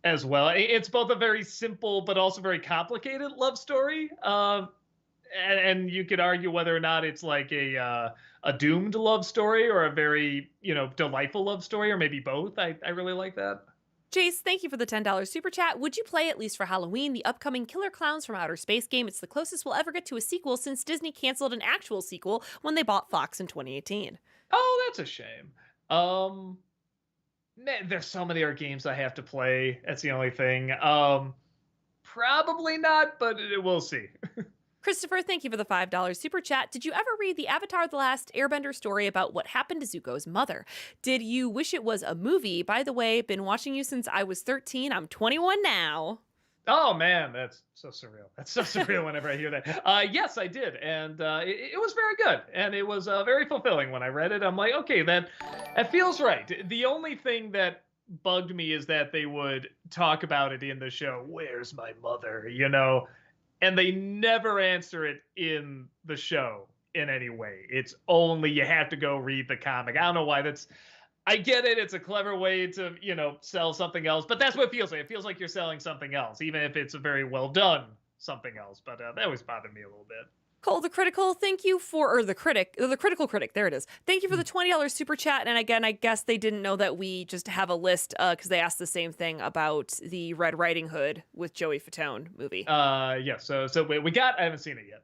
as well. It's both a very simple but also very complicated love story. And you could argue whether or not it's like a doomed love story or a very delightful love story or maybe both. I really like that. Jace, thank you for the $10 super chat. Would you play, at least for Halloween, the upcoming Killer Clowns from Outer Space game? It's the closest we'll ever get to a sequel since Disney canceled an actual sequel when they bought Fox in 2018. Oh, that's a shame. Man, there's so many other games I have to play. That's the only thing. Probably not, but we'll see. Christopher, thank you for the $5 super chat. Did you ever read the Avatar The Last Airbender story about what happened to Zuko's mother? Did you wish it was a movie? By the way, been watching you since I was 13. I'm 21 now. Oh man, that's so surreal. That's so surreal whenever I hear that. Yes, I did, and it was very good, and it was very fulfilling when I read it. I'm like, okay, that feels right. The only thing that bugged me is that they would talk about it in the show. Where's my mother? And they never answer it in the show in any way. It's only you have to go read the comic. I don't know why that's. I get it. It's a clever way to, sell something else, but that's what it feels like. It feels like you're selling something else, even if it's a very well done something else. But that always bothered me a little bit. Cole the Critical, thank you for, or the Critical Critic, there it is. Thank you for the $20 super chat. And again, I guess they didn't know that we just have a list because they asked the same thing about the Red Riding Hood with Joey Fatone movie. Yeah. So I haven't seen it yet.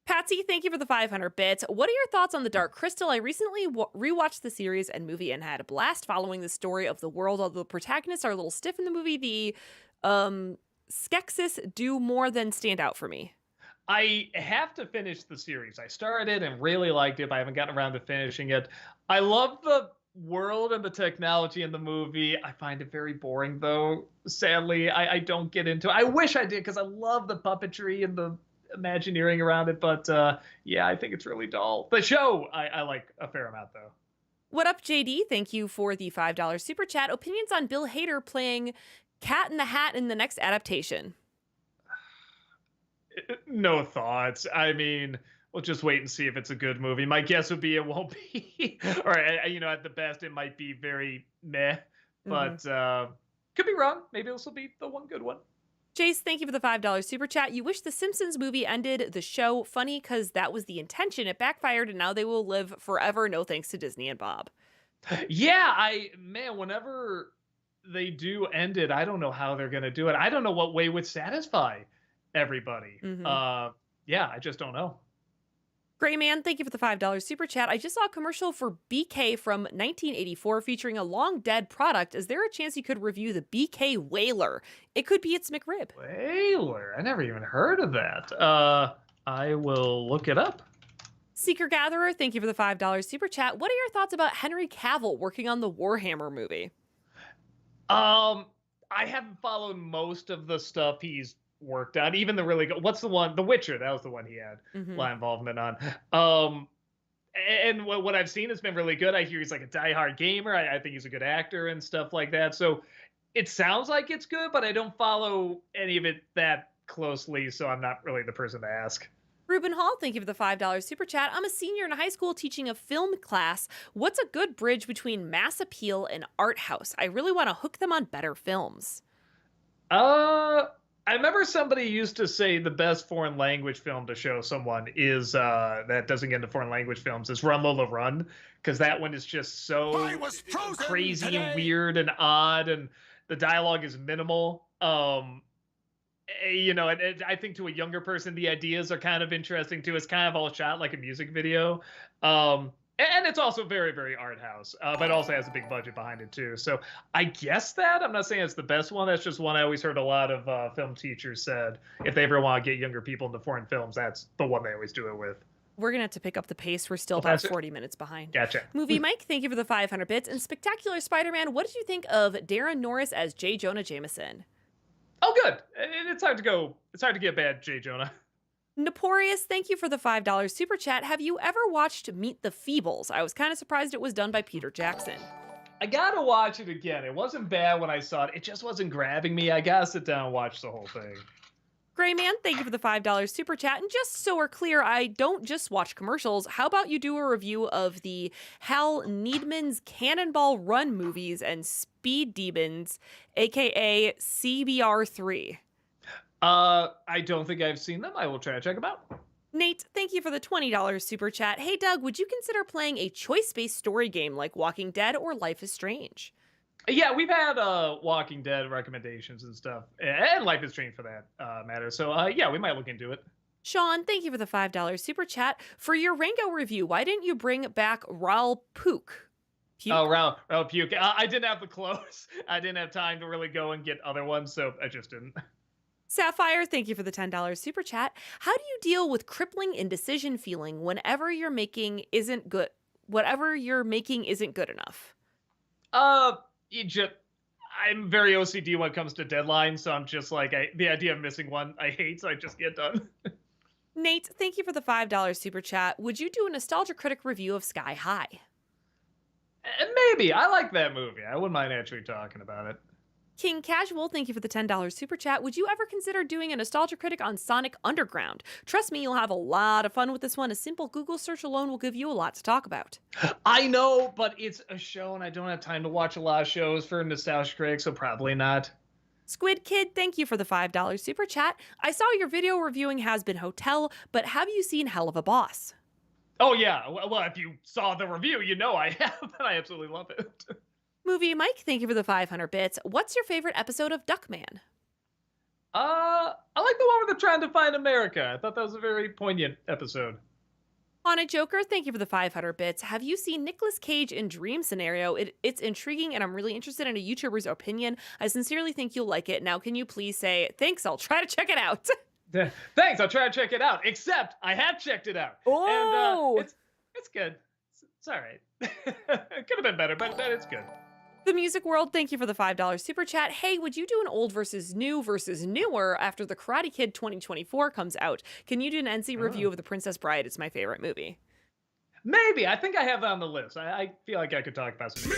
Patsy, thank you for the 500 bits. What are your thoughts on The Dark Crystal? I recently rewatched the series and movie and had a blast following the story of the world. Although the protagonists are a little stiff in the movie, the Skeksis do more than stand out for me. I have to finish the series. I started and really liked it, but I haven't gotten around to finishing it. I love the world and the technology in the movie. I find it very boring, though. Sadly, I don't get into it. I wish I did because I love the puppetry and the Imagineering around it, but yeah, I think it's really dull. The show I like a fair amount, though. What up, JD? Thank you for the $5 super chat. Opinions on Bill Hader playing Cat in the Hat in the next adaptation? No thoughts. I mean, we'll just wait and see if it's a good movie. My guess would be it won't be, or at the best, it might be very meh. But could be wrong. Maybe this will be the one good one. Jace, thank you for the $5 super chat. You wish the Simpsons movie ended the show. Funny, because that was the intention. It backfired, and now they will live forever. No thanks to Disney and Bob. Yeah, whenever they do end it, I don't know how they're going to do it. I don't know what way would satisfy everybody. Yeah, I just don't know. Gray Man, thank you for the $5 super chat. I just saw a commercial for BK from 1984 featuring a long dead product. Is there a chance you could review the BK Whaler? It could be its McRib. Whaler? I never even heard of that. I will look it up. Seeker Gatherer, thank you for the $5 super chat. What are your thoughts about Henry Cavill working on the Warhammer movie? I haven't followed most of the stuff he's worked on, even the really good. What's the one? The Witcher. That was the one he had a lot of involvement on. And what I've seen has been really good. I hear he's like a diehard gamer. I think he's a good actor and stuff like that. So it sounds like it's good, but I don't follow any of it that closely, so I'm not really the person to ask. Ruben Hall, thank you for the $5 super chat. I'm a senior in high school teaching a film class. What's a good bridge between mass appeal and art house? I really want to hook them on better films. I remember somebody used to say the best foreign language film to show someone is that doesn't get into foreign language films is Run Lola Run, because that one is just so crazy and weird and odd, and the dialogue is minimal. I think to a younger person the ideas are kind of interesting too. It's kind of all shot like a music video. And it's also very, very art house, but it also has a big budget behind it too. So I guess that I'm not saying it's the best one. That's just one I always heard a lot of film teachers said if they ever want to get younger people into foreign films, that's the one they always do it with. We're going to have to pick up the pace. We're still Oh, about that's it. 40 minutes behind. Gotcha. Movie Mike, thank you for the 500 bits. And Spectacular Spider-Man, what did you think of Darren Norris as J. Jonah Jameson? Oh, good. It's hard to go. It's hard to get bad, J. Jonah. Naporius, thank you for the $5 super chat. Have you ever watched Meet the Feebles? I was kind of surprised it was done by Peter Jackson. I gotta watch it again. It wasn't bad when I saw it. It just wasn't grabbing me. I gotta sit down and watch the whole thing. Gray Man, thank you for the $5 super chat. And just so we're clear, I don't just watch commercials. How about you do a review of the Hal Needman's Cannonball Run movies and Speed Demons, aka CBR3? I don't think I've seen them. I will try to check them out. Nate, thank you for the $20 super chat. Hey, Doug, would you consider playing a choice-based story game like Walking Dead or Life is Strange? Yeah, we've had Walking Dead recommendations and stuff, and Life is Strange for that matter. So yeah, we might look into it. Sean, thank you for the $5 super chat. For your Rango review, why didn't you bring back Raul Puke? Oh, Raul Puke. I didn't have the clothes. I didn't have time to really go and get other ones, so I just didn't. Sapphire, thank you for the $10 super chat. How do you deal with crippling indecision feeling whenever you're making isn't good? Whatever you're making isn't good enough. I'm very OCD when it comes to deadlines, so I'm just like the idea of missing one I hate, so I just get done. Nate, thank you for the $5 super chat. Would you do a Nostalgia Critic review of Sky High? Maybe. I like that movie. I wouldn't mind actually talking about it. King Casual, thank you for the $10 super chat. Would you ever consider doing a Nostalgia Critic on Sonic Underground? Trust me, you'll have a lot of fun with this one. A simple Google search alone will give you a lot to talk about. I know, but it's a show, and I don't have time to watch a lot of shows for Nostalgia Critic, so probably not. Squid Kid, thank you for the $5 super chat. I saw your video reviewing Has Been Hotel, but have you seen Hell of a Boss? Oh, yeah. Well, if you saw the review, you know I have, and I absolutely love it. Movie Mike, thank you for the 500 bits. What's your favorite episode of Duckman? I like the one where they're trying to find America. I thought that was a very poignant episode. Haunted Joker, thank you for the 500 bits. Have you seen Nicolas Cage in Dream Scenario? It's intriguing, and I'm really interested in a YouTuber's opinion. I sincerely think you'll like it. Now, can you please say, thanks, I'll try to check it out. Thanks, I'll try to check it out. Except, I have checked it out. Oh! And it's good. It's all right. It could have been better, but it's good. The Music World, thank you for the $5 super chat. Hey, would you do an old versus newer after The Karate Kid 2024 comes out? Can you do an NC review of The Princess Bride? It's my favorite movie. Maybe. I think I have that on the list. I feel like I could talk about some.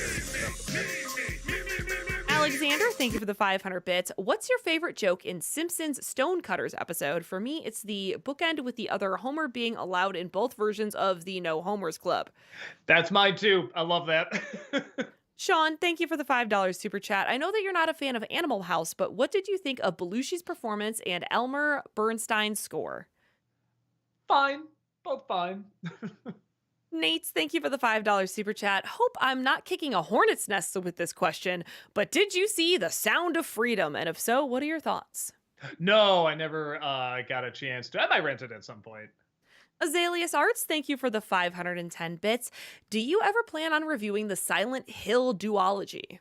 Alexander, thank you for the 500 bits. What's your favorite joke in Simpsons Stonecutters episode? For me, it's the bookend with the other Homer being allowed in both versions of the No Homers Club. That's mine too. I love that. Sean, thank you for the $5 super chat. I know that you're not a fan of Animal House, but what did you think of Belushi's performance and Elmer Bernstein's score? Fine. Both fine. Nate's, thank you for the $5 super chat. Hope I'm not kicking a hornet's nest with this question, but did you see The Sound of Freedom? And if so, what are your thoughts? No, I never got a chance to. I might rent it at some point. Azaleas Arts, thank you for the 510 bits. Do you ever plan on reviewing the Silent Hill duology?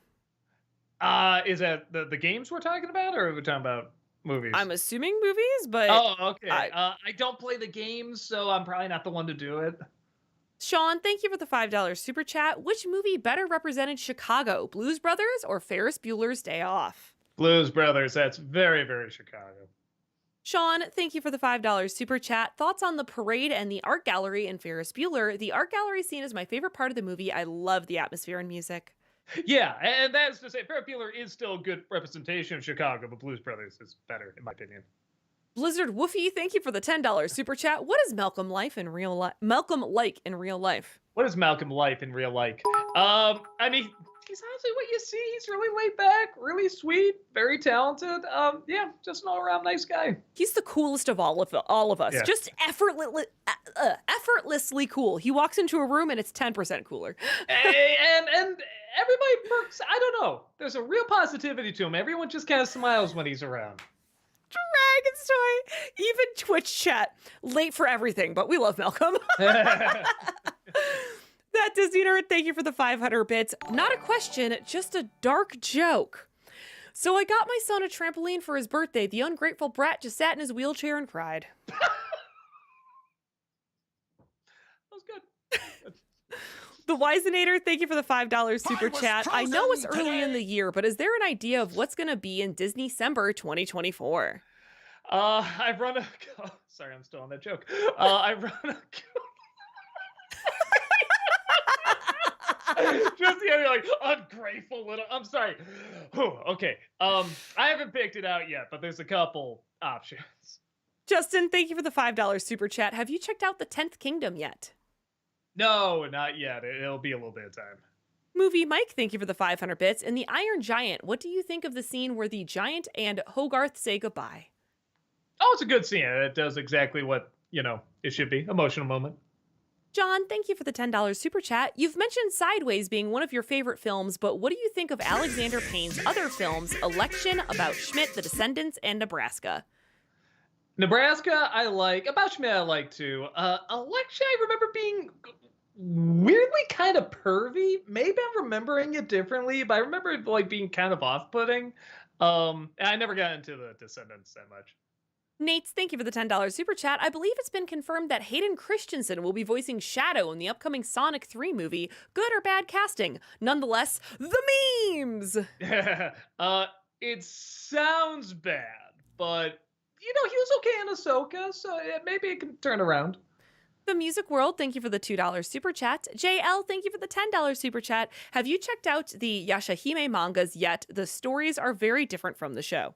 Is that the games we're talking about, or are we talking about movies? I'm assuming movies, but... Oh, okay. I don't play the games, so I'm probably not the one to do it. Sean, thank you for the $5 super chat. Which movie better represented Chicago, Blues Brothers or Ferris Bueller's Day Off? Blues Brothers, that's very, very Chicago. Sean, thank you for the $5 super chat. Thoughts on the parade and the art gallery in Ferris Bueller? The art gallery scene is my favorite part of the movie. I love the atmosphere and music. Yeah, and that's to say, Ferris Bueller is still a good representation of Chicago, but Blues Brothers is better, in my opinion. Blizzard Woofy, thank you for the $10 super chat. What is Malcolm like in real life? What is Malcolm like in real life? I mean, he's honestly what you see. He's really laid back, really sweet, very talented. Yeah, just an all-around nice guy. He's the coolest of all of us. Yeah. Just effortlessly cool. He walks into a room and it's 10% cooler. and everybody perks. I don't know. There's a real positivity to him. Everyone just kind of smiles when he's around. Dragon's Toy, even Twitch chat, late for everything, but we love Malcolm. That Disney nerd, thank you for the 500 bits. Not a question, just a dark joke. So I got my son a trampoline for his birthday. The ungrateful brat just sat in his wheelchair and cried. That was good. The Wisenator, thank you for the $5 super chat. I know it's early in the year, but is there an idea of what's going to be in Disney-cember 2024? I've run a... Oh, sorry, I'm still on that joke. I've run a... Just the other, like, ungrateful little... I'm sorry. Whew, okay. I haven't picked it out yet, but there's a couple options. Justin, thank you for the $5 super chat. Have you checked out the 10th Kingdom yet? No, not yet. It'll be a little bit of time. Movie Mike, thank you for the 500 bits. In The Iron Giant, what do you think of the scene where the giant and Hogarth say goodbye? Oh, it's a good scene. It does exactly what, it should be. Emotional moment. John, thank you for the $10 super chat. You've mentioned Sideways being one of your favorite films, but what do you think of Alexander Payne's other films, Election, About Schmidt, The Descendants, and Nebraska? Nebraska, I like. About Schmidt, I like too. Election, I remember being weirdly kind of pervy. Maybe I'm remembering it differently, but I remember it like being kind of off-putting. And I never got into The Descendants that much. Nate, thank you for the $10 super chat. I believe it's been confirmed that Hayden Christensen will be voicing Shadow in the upcoming Sonic 3 movie. Good or bad casting? Nonetheless, the memes! It sounds bad, but, he was okay in Ahsoka, so maybe it can turn around. The Music World, thank you for the $2 super chat. JL, thank you for the $10 super chat. Have you checked out the Yashahime mangas yet? The stories are very different from the show.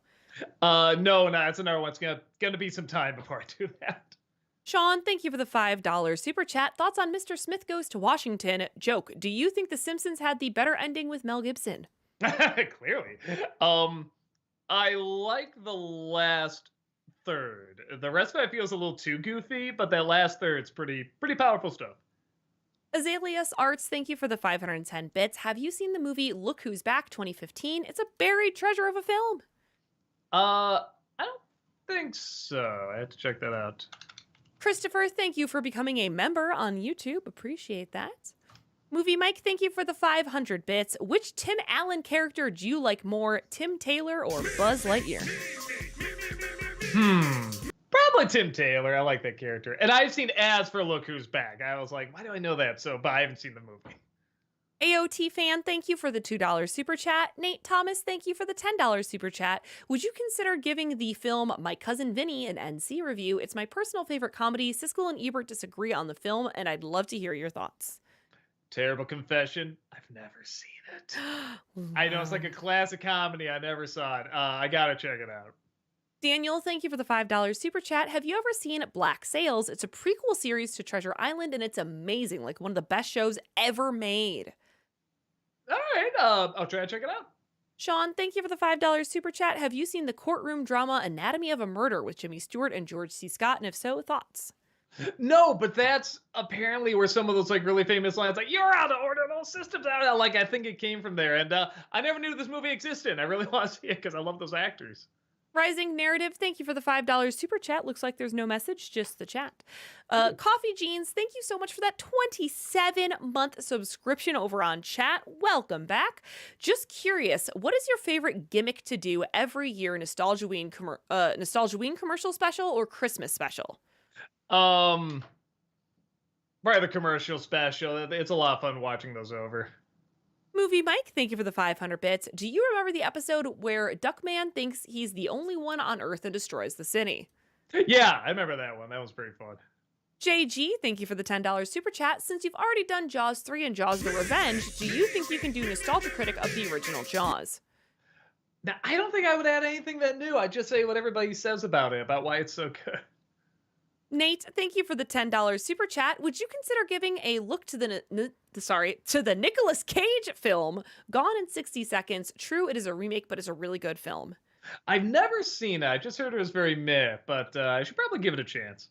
No, it's another one. It's gonna be some time before I do that. Sean, thank you for the $5 super chat. Thoughts on Mr. Smith Goes to Washington? Joke. Do you think The Simpsons had the better ending with Mel Gibson? Clearly. I like the last third. The rest of it feels a little too goofy, but that last third's pretty powerful stuff. Azaleas Arts, thank you for the 510 bits. Have you seen the movie Look Who's Back 2015? It's a buried treasure of a film. I don't think so. I have to check that out. Christopher, thank you for becoming a member on YouTube. Appreciate that. Movie Mike, thank you for the 500 bits. Which Tim Allen character do you like more, Tim Taylor or Buzz Lightyear? Probably Tim Taylor. I like that character. And I've seen ads for Look Who's Back. I was like, why do I know that? But I haven't seen the movie. AOT fan, thank you for the $2 super chat. Nate Thomas, thank you for the $10 super chat. Would you consider giving the film My Cousin Vinny an NC review? It's my personal favorite comedy. Siskel and Ebert disagree on the film, and I'd love to hear your thoughts. Terrible confession. I've never seen it. I know it's like a classic comedy. I never saw it. I gotta check it out. Daniel, thank you for the $5 super chat. Have you ever seen Black Sails? It's a prequel series to Treasure Island, and it's amazing. Like one of the best shows ever made. All right, I'll try to check it out. Sean, thank you for the $5 super chat. Have you seen the courtroom drama Anatomy of a Murder with Jimmy Stewart and George C. Scott? And if so, thoughts? No, but that's apparently where some of those like really famous lines, like "You're out of order, those systems out." Like I think it came from there, and I never knew this movie existed. I really want to see it because I love those actors. Rising Narrative, thank you for the $5 super chat. Looks like there's no message, just the chat. Coffee Jeans, thank you so much for that 27-month subscription over on chat. Welcome back. Just curious, what is your favorite gimmick to do every year? Nostalgia-ween commercial special or Christmas special? Probably the commercial special. It's a lot of fun watching those over. Movie Mike, thank you for the 500 bits. Do you remember the episode where Duckman thinks he's the only one on Earth and destroys the city? Yeah, I remember that one. That was pretty fun. JG, thank you for the $10 super chat. Since you've already done Jaws 3 and Jaws the Revenge, do you think you can do Nostalgia Critic of the original Jaws? Now, I don't think I would add anything that new. I'd just say what everybody says about it, about why it's so good. Nate, thank you for the $10 super chat. Would you consider giving a look to the Nicolas Cage film Gone in 60 Seconds? True, it is a remake, but it's a really good film. I've never seen it. I just heard it was very meh, but I should probably give it a chance.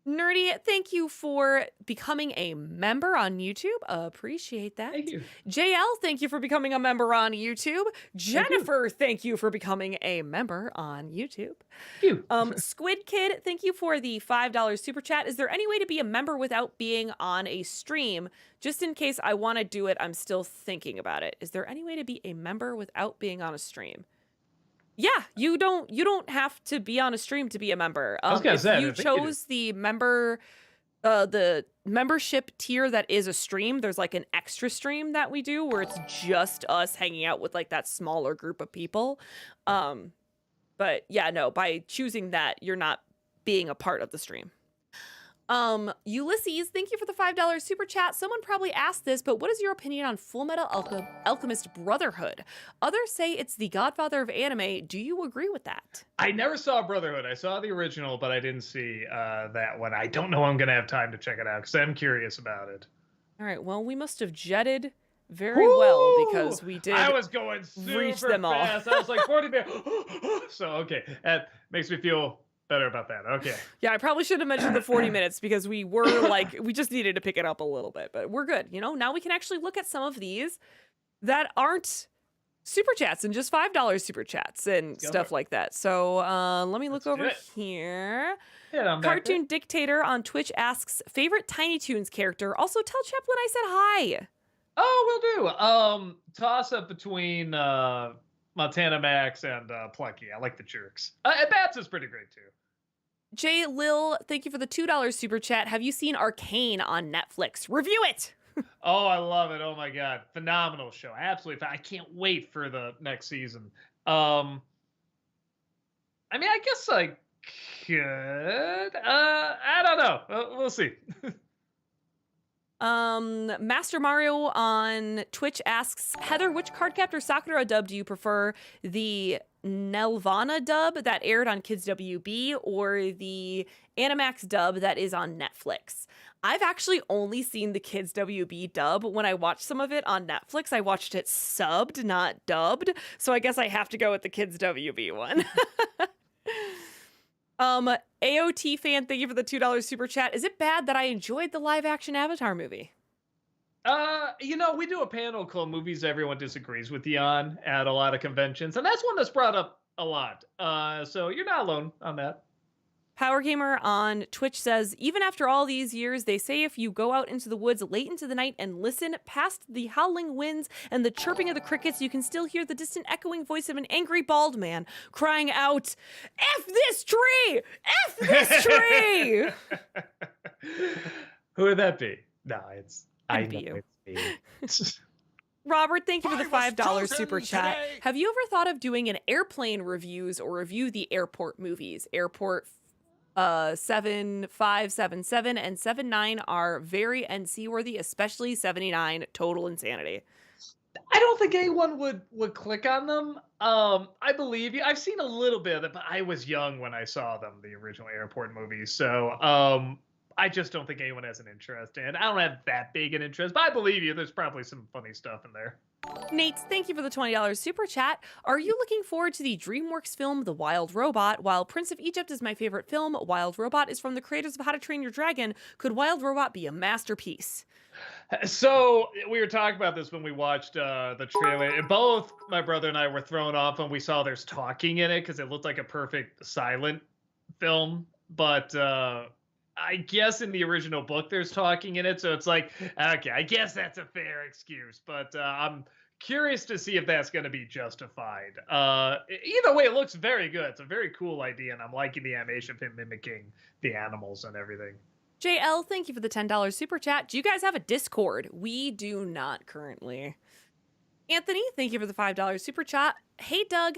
Nerdy, thank you for becoming a member on YouTube. Appreciate that. Thank you. JL, thank you for becoming a member on YouTube. Thank you. Jennifer, thank you for becoming a member on YouTube. Thank you. Squid Kid, thank you for the $5 super chat. Is there any way to be a member without being on a stream? Just in case I want to do it, I'm still thinking about it. Is there any way to be a member without being on a stream? Yeah, you don't have to be on a stream to be a member. I was gonna If say, I you think you do. chose the membership tier that is a stream, there's like an extra stream that we do where it's just us hanging out with like that smaller group of people. But yeah, no, by choosing that, you're not being a part of the stream. Ulysses, thank you for the $5 super chat. Someone probably asked this, but what is your opinion on Full Metal Alchemist Brotherhood? Others say it's the godfather of anime. Do you agree with that? I never saw Brotherhood. I saw the original, but I didn't see that one. I don't know I'm going to have time to check it out because I'm curious about it. All right, well, we must have jetted very well because we did I was going super reach them all. fast. I was like 40 minutes. So, okay. That makes me feel better about that. Okay. Yeah, I probably should have mentioned the 40 minutes because we were like, we just needed to pick it up a little bit, but we're good. You know, now we can actually look at some of these that aren't super chats and just $5 super chats and stuff like that. So let me look over here. Yeah, Cartoon Dictator on Twitch asks, favorite Tiny Toons character? Also tell Chaplin I said hi. Oh, will do. Toss up between Montana Max and Plucky. I like the jerks. And Bats is pretty great too. Jay Lil, thank you for the $2 super chat. Have you seen Arcane on Netflix? Review it. Oh, I love it. Oh my god, phenomenal show. Absolutely. I can't wait for the next season. I mean, I guess I could. I don't know. We'll see. Master Mario on Twitch asks, Heather, which Cardcaptor Sakura dub do you prefer? The Nelvana dub that aired on Kids WB or the Animax dub that is on Netflix? I've actually only seen the Kids WB dub. When I watched some of it on Netflix, I watched it subbed, not dubbed. So I guess I have to go with the Kids WB one. AOT fan, thank you for the $2 super chat. Is it bad that I enjoyed the live action Avatar movie? You know, we do a panel called Movies Everyone Disagrees with You on at a lot of conventions, and that's one that's brought up a lot. So you're not alone on that. Power Gamer on Twitch says, even after all these years, they say if you go out into the woods late into the night and listen past the howling winds and the chirping of the crickets, you can still hear the distant echoing voice of an angry bald man crying out, F this tree! F this tree! Who would that be? No, I know you. it's me. Robert, thank you for the $5 super chat. Have you ever thought of doing an airplane reviews or review the airport movies? Airport 7577 and 79 are very NC worthy, especially 79 Total Insanity. I don't think anyone would click on them. I believe you. I've seen a little bit of it, but I was young when I saw them, the original airport movies. So I just don't think anyone has an interest in. I don't have that big an interest, but I believe you. There's probably some funny stuff in there. Nate, thank you for the $20 super chat. Are you looking forward to the DreamWorks film The Wild Robot? While Prince of Egypt is my favorite film, Wild Robot is from the creators of How to Train Your Dragon. Could Wild Robot be a masterpiece? So we were talking about this when we watched the trailer. Both my brother and I were thrown off when we saw there's talking in it because it looked like a perfect silent film. But I guess in the original book there's talking in it, so it's like, okay, I guess that's a fair excuse. But I'm curious to see if that's going to be justified. Either way, it looks very good. It's a very cool idea, and I'm liking the animation of him mimicking the animals and everything. JL, thank you for the $10 super chat. Do you guys have a Discord? We do not currently. Anthony, thank you for the $5 super chat. Hey, Doug.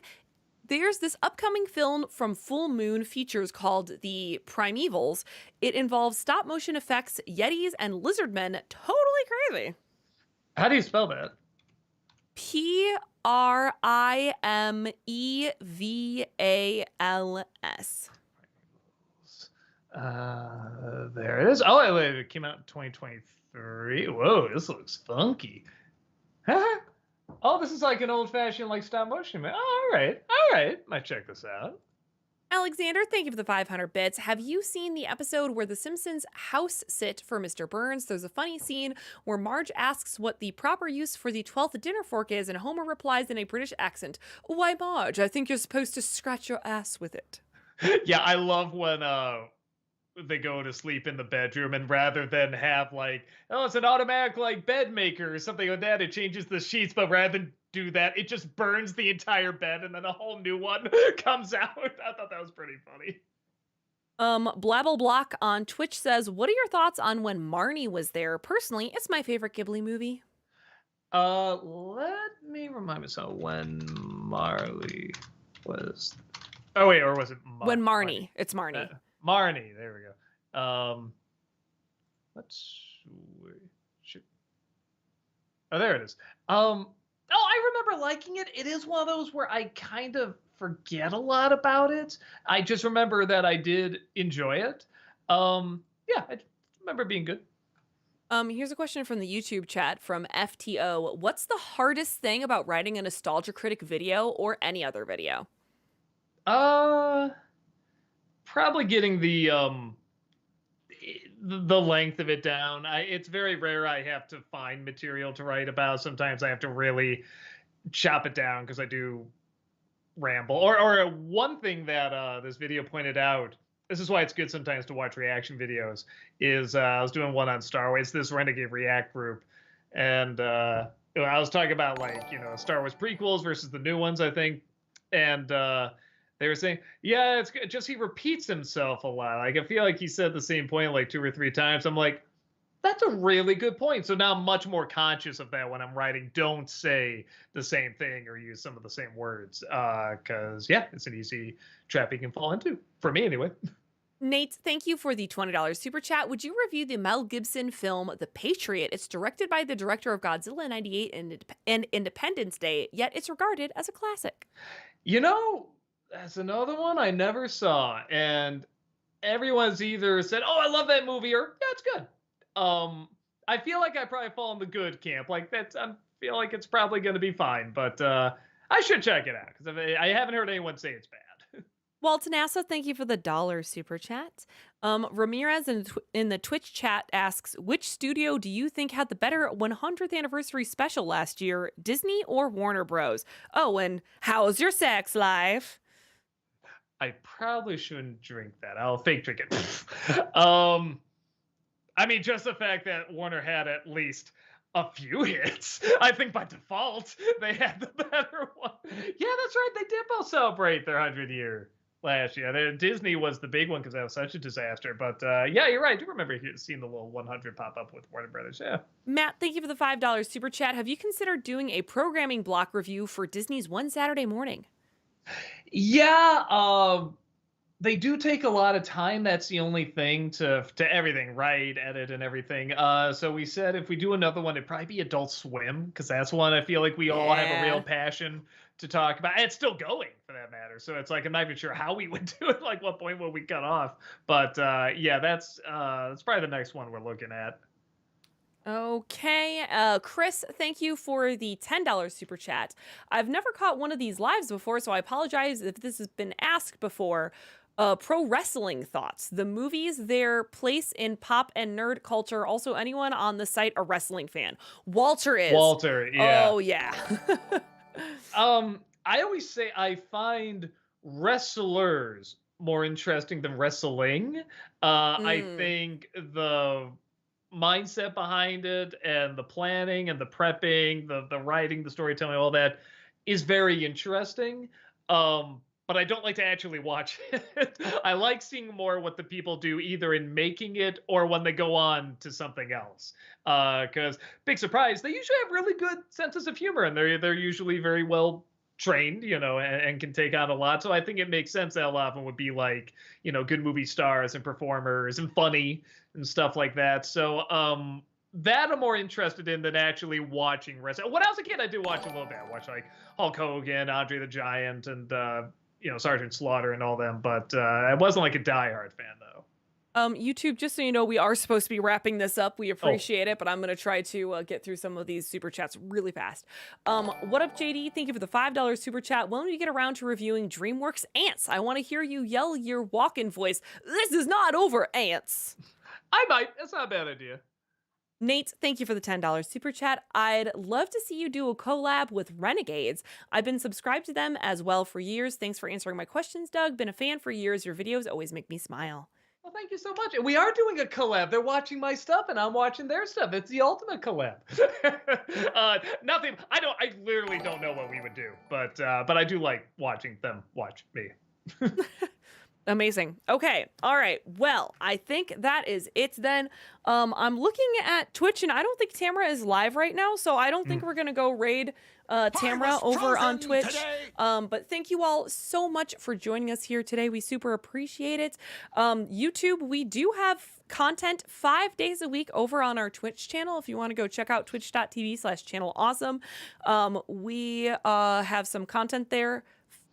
There's this upcoming film from Full Moon Features called The Primevals. It involves stop motion effects, yetis, and lizardmen. Totally crazy. How do you spell that? Primevals. There it is. Oh, wait, it came out in 2023. Whoa, this looks funky. Oh, this is like an old-fashioned like stop motion, man. Oh, all right. Might check this out. Alexander, thank you for the 500 bits. Have you seen the episode where The Simpsons house sit for Mr. Burns? There's a funny scene where Marge asks what the proper use for the 12th dinner fork is, and Homer replies in a British accent, "Why, Marge, I think you're supposed to scratch your ass with it." Yeah, I love when they go to sleep in the bedroom, and rather than have like, oh, it's an automatic like bed maker or something like that, it changes the sheets, but rather than do that, it just burns the entire bed and then a whole new one comes out. I thought that was pretty funny. Blabble Block on Twitch says, "What are your thoughts on when Marnie was there? Personally, it's my favorite Ghibli movie." Let me remind myself when Marley was. Oh wait, or was it When Marnie? It's Marnie. Marnie, there we go. Let's shoot. Oh, there it is. Oh, I remember liking it. It is one of those where I kind of forget a lot about it. I just remember that I did enjoy it. Yeah, I remember it being good. Here's a question from the YouTube chat from FTO. What's the hardest thing about writing a Nostalgia Critic video or any other video? Probably getting the length of it down. It's very rare I have to find material to write about. Sometimes I have to really chop it down because I do ramble. Or one thing that this video pointed out, this is why it's good sometimes to watch reaction videos, is I was doing one on Star Wars, this Renegade React group, and I was talking about like, Star Wars prequels versus the new ones, I think, and they were saying, yeah, it's just he repeats himself a lot. Like, I feel like he said the same point like 2 or 3 times. I'm like, that's a really good point. So now I'm much more conscious of that when I'm writing. Don't say the same thing or use some of the same words. Because, yeah, it's an easy trap you can fall into. For me, anyway. Nate, thank you for the $20 super chat. Would you review the Mel Gibson film The Patriot? It's directed by the director of Godzilla 98 and Independence Day, yet it's regarded as a classic. That's another one I never saw. And everyone's either said, oh, I love that movie, or, yeah, it's good. I feel like I probably fall in the good camp. Like, I feel like it's probably going to be fine. But I should check it out, because I haven't heard anyone say it's bad. Walt NASA, thank you for the $1 super chat. Ramirez in the Twitch chat asks, which studio do you think had the better 100th anniversary special last year, Disney or Warner Bros? Oh, and how's your sex life? I probably shouldn't drink that. I'll fake drink it. I mean, just the fact that Warner had at least a few hits, I think by default, they had the better one. Yeah, that's right. They did both celebrate their 100-year last year. Disney was the big one because that was such a disaster. But yeah, you're right. I do remember seeing the little 100 pop up with Warner Brothers. Yeah. Matt, thank you for the $5 super chat. Have you considered doing a programming block review for Disney's One Saturday Morning? Yeah, they do take a lot of time. That's the only thing to everything, write, edit, and everything. So we said if we do another one, it'd probably be Adult Swim, because that's one I feel like we all have a real passion to talk about. And it's still going, for that matter. So it's like I'm not even sure how we would do it. Like what point will we cut off? But yeah, that's probably the next one we're looking at. Okay, Chris, thank you for the $10 super chat. I've never caught one of these lives before, so I apologize if this has been asked before. Pro wrestling thoughts, the movies, their place in pop and nerd culture. Also, anyone on the site a wrestling fan? Walter is. Walter, yeah. Oh, yeah. I always say I find wrestlers more interesting than wrestling. I think the mindset behind it and the planning and the prepping, the writing, the storytelling, all that is very interesting. But I don't like to actually watch it. I like seeing more what the people do either in making it or when they go on to something else. Because big surprise, they usually have really good senses of humor, and they're usually very well trained, and can take on a lot. So I think it makes sense that a lot of them would be like, good movie stars and performers and funny and stuff like that. So that I'm more interested in than actually watching wrestling. When I was a kid, I did watch a little bit. I watched like Hulk Hogan, Andre the Giant, and Sergeant Slaughter and all them. But I wasn't like a diehard fan though. YouTube, just so you know, we are supposed to be wrapping this up. We Oh, appreciate it, but I'm going to try to get through some of these super chats really fast. What up, JD? Thank you for the $5 super chat. When we get around to reviewing DreamWorks Ants, I want to hear you yell your walk-in voice. This is not over, Ants. I might. That's not a bad idea. Nate, thank you for the $10 super chat. I'd love to see you do a collab with Renegades. I've been subscribed to them as well for years. Thanks for answering my questions, Doug. Been a fan for years. Your videos always make me smile. Well, thank you so much. And we are doing a collab. They're watching my stuff, and I'm watching their stuff. It's the ultimate collab. Nothing. I literally don't know what we would do, but I do like watching them watch me. Amazing. Okay. All right. Well, I think that is it then. I'm looking at Twitch and I don't think Tamara is live right now, so I don't think we're going to go raid Tamara over on Twitch. But thank you all so much for joining us here today. We super appreciate it. YouTube, we do have content 5 days a week over on our Twitch channel. If you want to go check out twitch.tv/channelawesome. We have some content there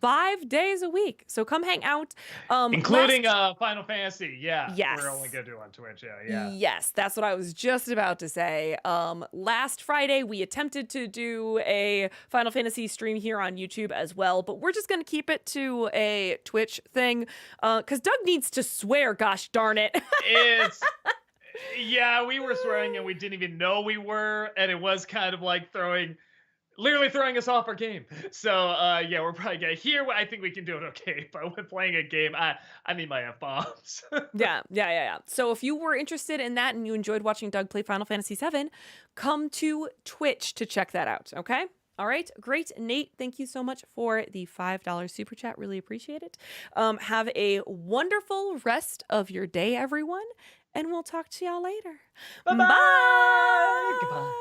5 days a week. So come hang out. Including Final Fantasy. Yeah. Yes. We're only going to do it on Twitch. Yeah. Yes, that's what I was just about to say. Last Friday, we attempted to do a Final Fantasy stream here on YouTube as well, but we're just going to keep it to a Twitch thing because Doug needs to swear, gosh darn it. Yeah, we were swearing and we didn't even know we were, and it was kind of like literally throwing us off our game. So yeah, we're probably gonna I think we can do it okay, but when playing a game, I need my F-bombs. Yeah. So if you were interested in that and you enjoyed watching Doug play Final Fantasy VII, come to Twitch to check that out, okay? All right, great. Nate, thank you so much for the $5 super chat. Really appreciate it. Have a wonderful rest of your day, everyone, and we'll talk to y'all later. Bye-bye. Bye. Goodbye.